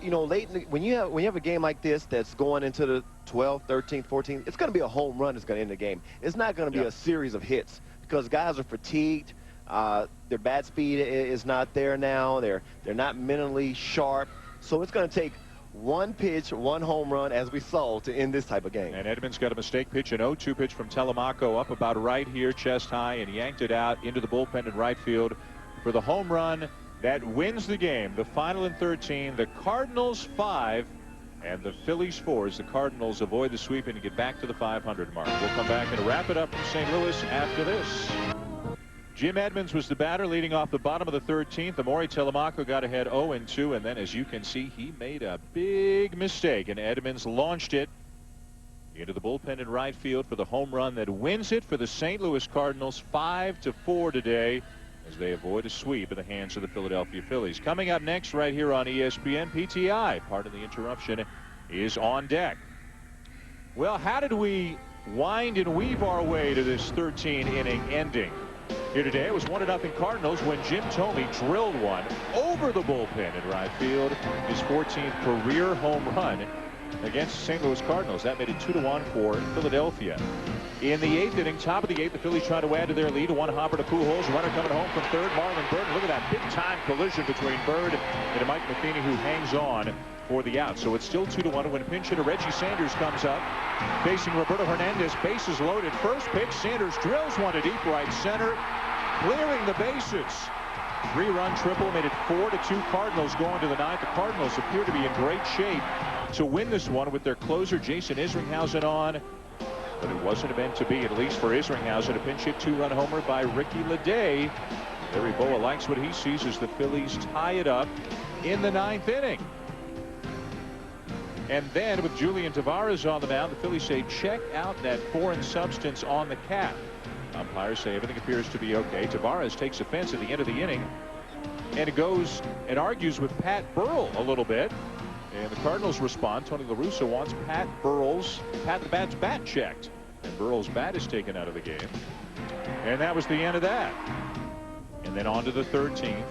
C: You know, late in when you have a game like this that's going into the 12th, 13th, 14th, it's going to be a home run that's going to end the game. It's not going to be a series of hits because guys are fatigued. Their bat speed is not there now. They're not mentally sharp. So it's going to take one pitch, one home run, as we saw, to end this type of game.
B: And Edmonds got a mistake pitch, an 0-2 pitch from Telemaco up about right here, chest high, and yanked it out into the bullpen in right field for the home run that wins the game. The final in 13, the Cardinals 5 and the Phillies 4 as the Cardinals avoid the sweep and get back to the 500 mark. We'll come back and wrap it up from St. Louis after this. Jim Edmonds was the batter leading off the bottom of the 13th. Amori Telemaco got ahead 0-2, and then as you can see, he made a big mistake, and Edmonds launched it into the bullpen in right field for the home run that wins it for the St. Louis Cardinals 5-4 today as they avoid a sweep in the hands of the Philadelphia Phillies. Coming up next right here on ESPN, PTI, part of the interruption, is on deck. Well, how did we wind and weave our way to this 13-inning ending? Here today, it was 1-0 Cardinals when Jim Thome drilled one over the bullpen in right field, his 14th career home run against the St. Louis Cardinals. That made it 2-1 for Philadelphia. In the 8th inning, top of the 8th, the Phillies try to add to their lead. One hopper to Pujols, runner coming home from third, Marlon Bird. Look at that big-time collision between Bird and Mike Matheny, who hangs on for the out. So it's still 2-1 when pinch hitter Reggie Sanders comes up, facing Roberto Hernandez. Bases loaded. First pitch, Sanders drills one to deep right center, clearing the bases. 3-run triple made it 4-2 Cardinals going to the ninth. The Cardinals appear to be in great shape to win this one with their closer Jason Isringhausen on. But it wasn't meant to be, at least for Isringhausen. A pinch hit 2-run homer by Ricky Leday. Larry Boa likes what he sees as the Phillies tie it up in the 9th inning. And then with Julian Tavares on the mound, the Phillies say check out that foreign substance on the cap. Umpires say everything appears to be okay. Tavares takes offense at the end of the inning, and it goes and argues with Pat Burrell a little bit. And the Cardinals respond. Tony La Russa wants Pat the Bat's bat checked. And Burrell's bat is taken out of the game. And that was the end of that. And then on to the 13th.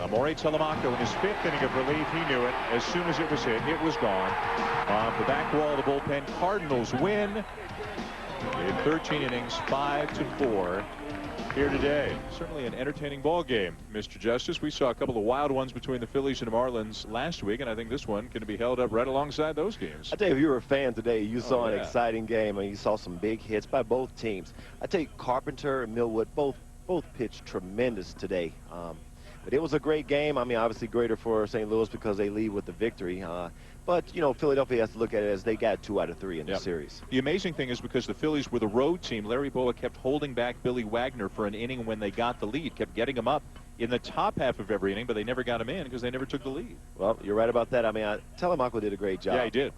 B: Amori Telemaco in his 5th inning of relief. He knew it. As soon as it was hit, it was gone. On the back wall of the bullpen, Cardinals win in 13 innings, 5-4 here today. Certainly an entertaining ball game, Mr. Justice. We saw a couple of wild ones between the Phillies and Marlins last week, and I think this one can be held up right alongside those games.
C: I tell you, if you were a fan today, you saw an exciting game, and you saw some big hits by both teams. I tell you, Carpenter and Millwood both pitched tremendous today. But it was a great game. I mean, obviously greater for St. Louis because they lead with the victory. But, you know, Philadelphia has to look at it as they got 2 out of 3 in the series.
B: The amazing thing is because the Phillies were the road team, Larry Boa kept holding back Billy Wagner for an inning when they got the lead, kept getting him up in the top half of every inning, but they never got him in because they never took the lead.
C: Well, you're right about that. I mean, Telemaco did a great job.
B: Yeah, he did.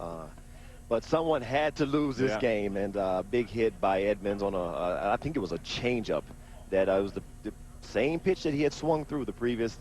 C: But someone had to lose this game, and big hit by Edmonds on I think it was a changeup that was the same pitch that he had swung through the previous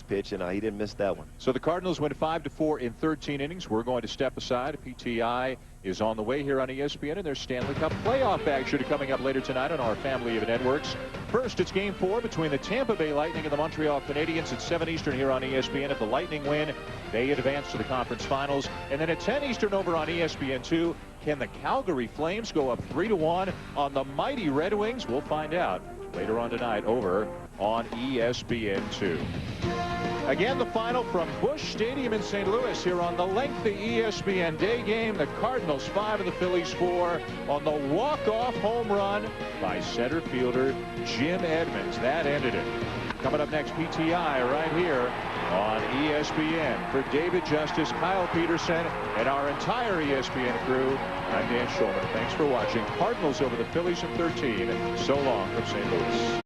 C: pitch, and he didn't miss that one.
B: So the Cardinals win 5-4 in 13 innings. We're going to step aside. PTI is on the way here on ESPN, and there's Stanley Cup playoff action coming up later tonight on our family of networks. First, it's Game 4 between the Tampa Bay Lightning and the Montreal Canadiens at 7 Eastern here on ESPN. If the Lightning win, they advance to the conference finals. And then at 10 Eastern over on ESPN2, can the Calgary Flames go up 3-1 on the mighty Red Wings? We'll find out later on tonight over on ESPN2. Again, the final from Busch Stadium in St. Louis here on the lengthy ESPN day game. The Cardinals 5 and the Phillies 4 on the walk-off home run by center fielder Jim Edmonds. That ended it. Coming up next, PTI right here on ESPN. For David Justice, Kyle Peterson, and our entire ESPN crew, I'm Dan Shulman. Thanks for watching. Cardinals over the Phillies in 13. So long from St. Louis.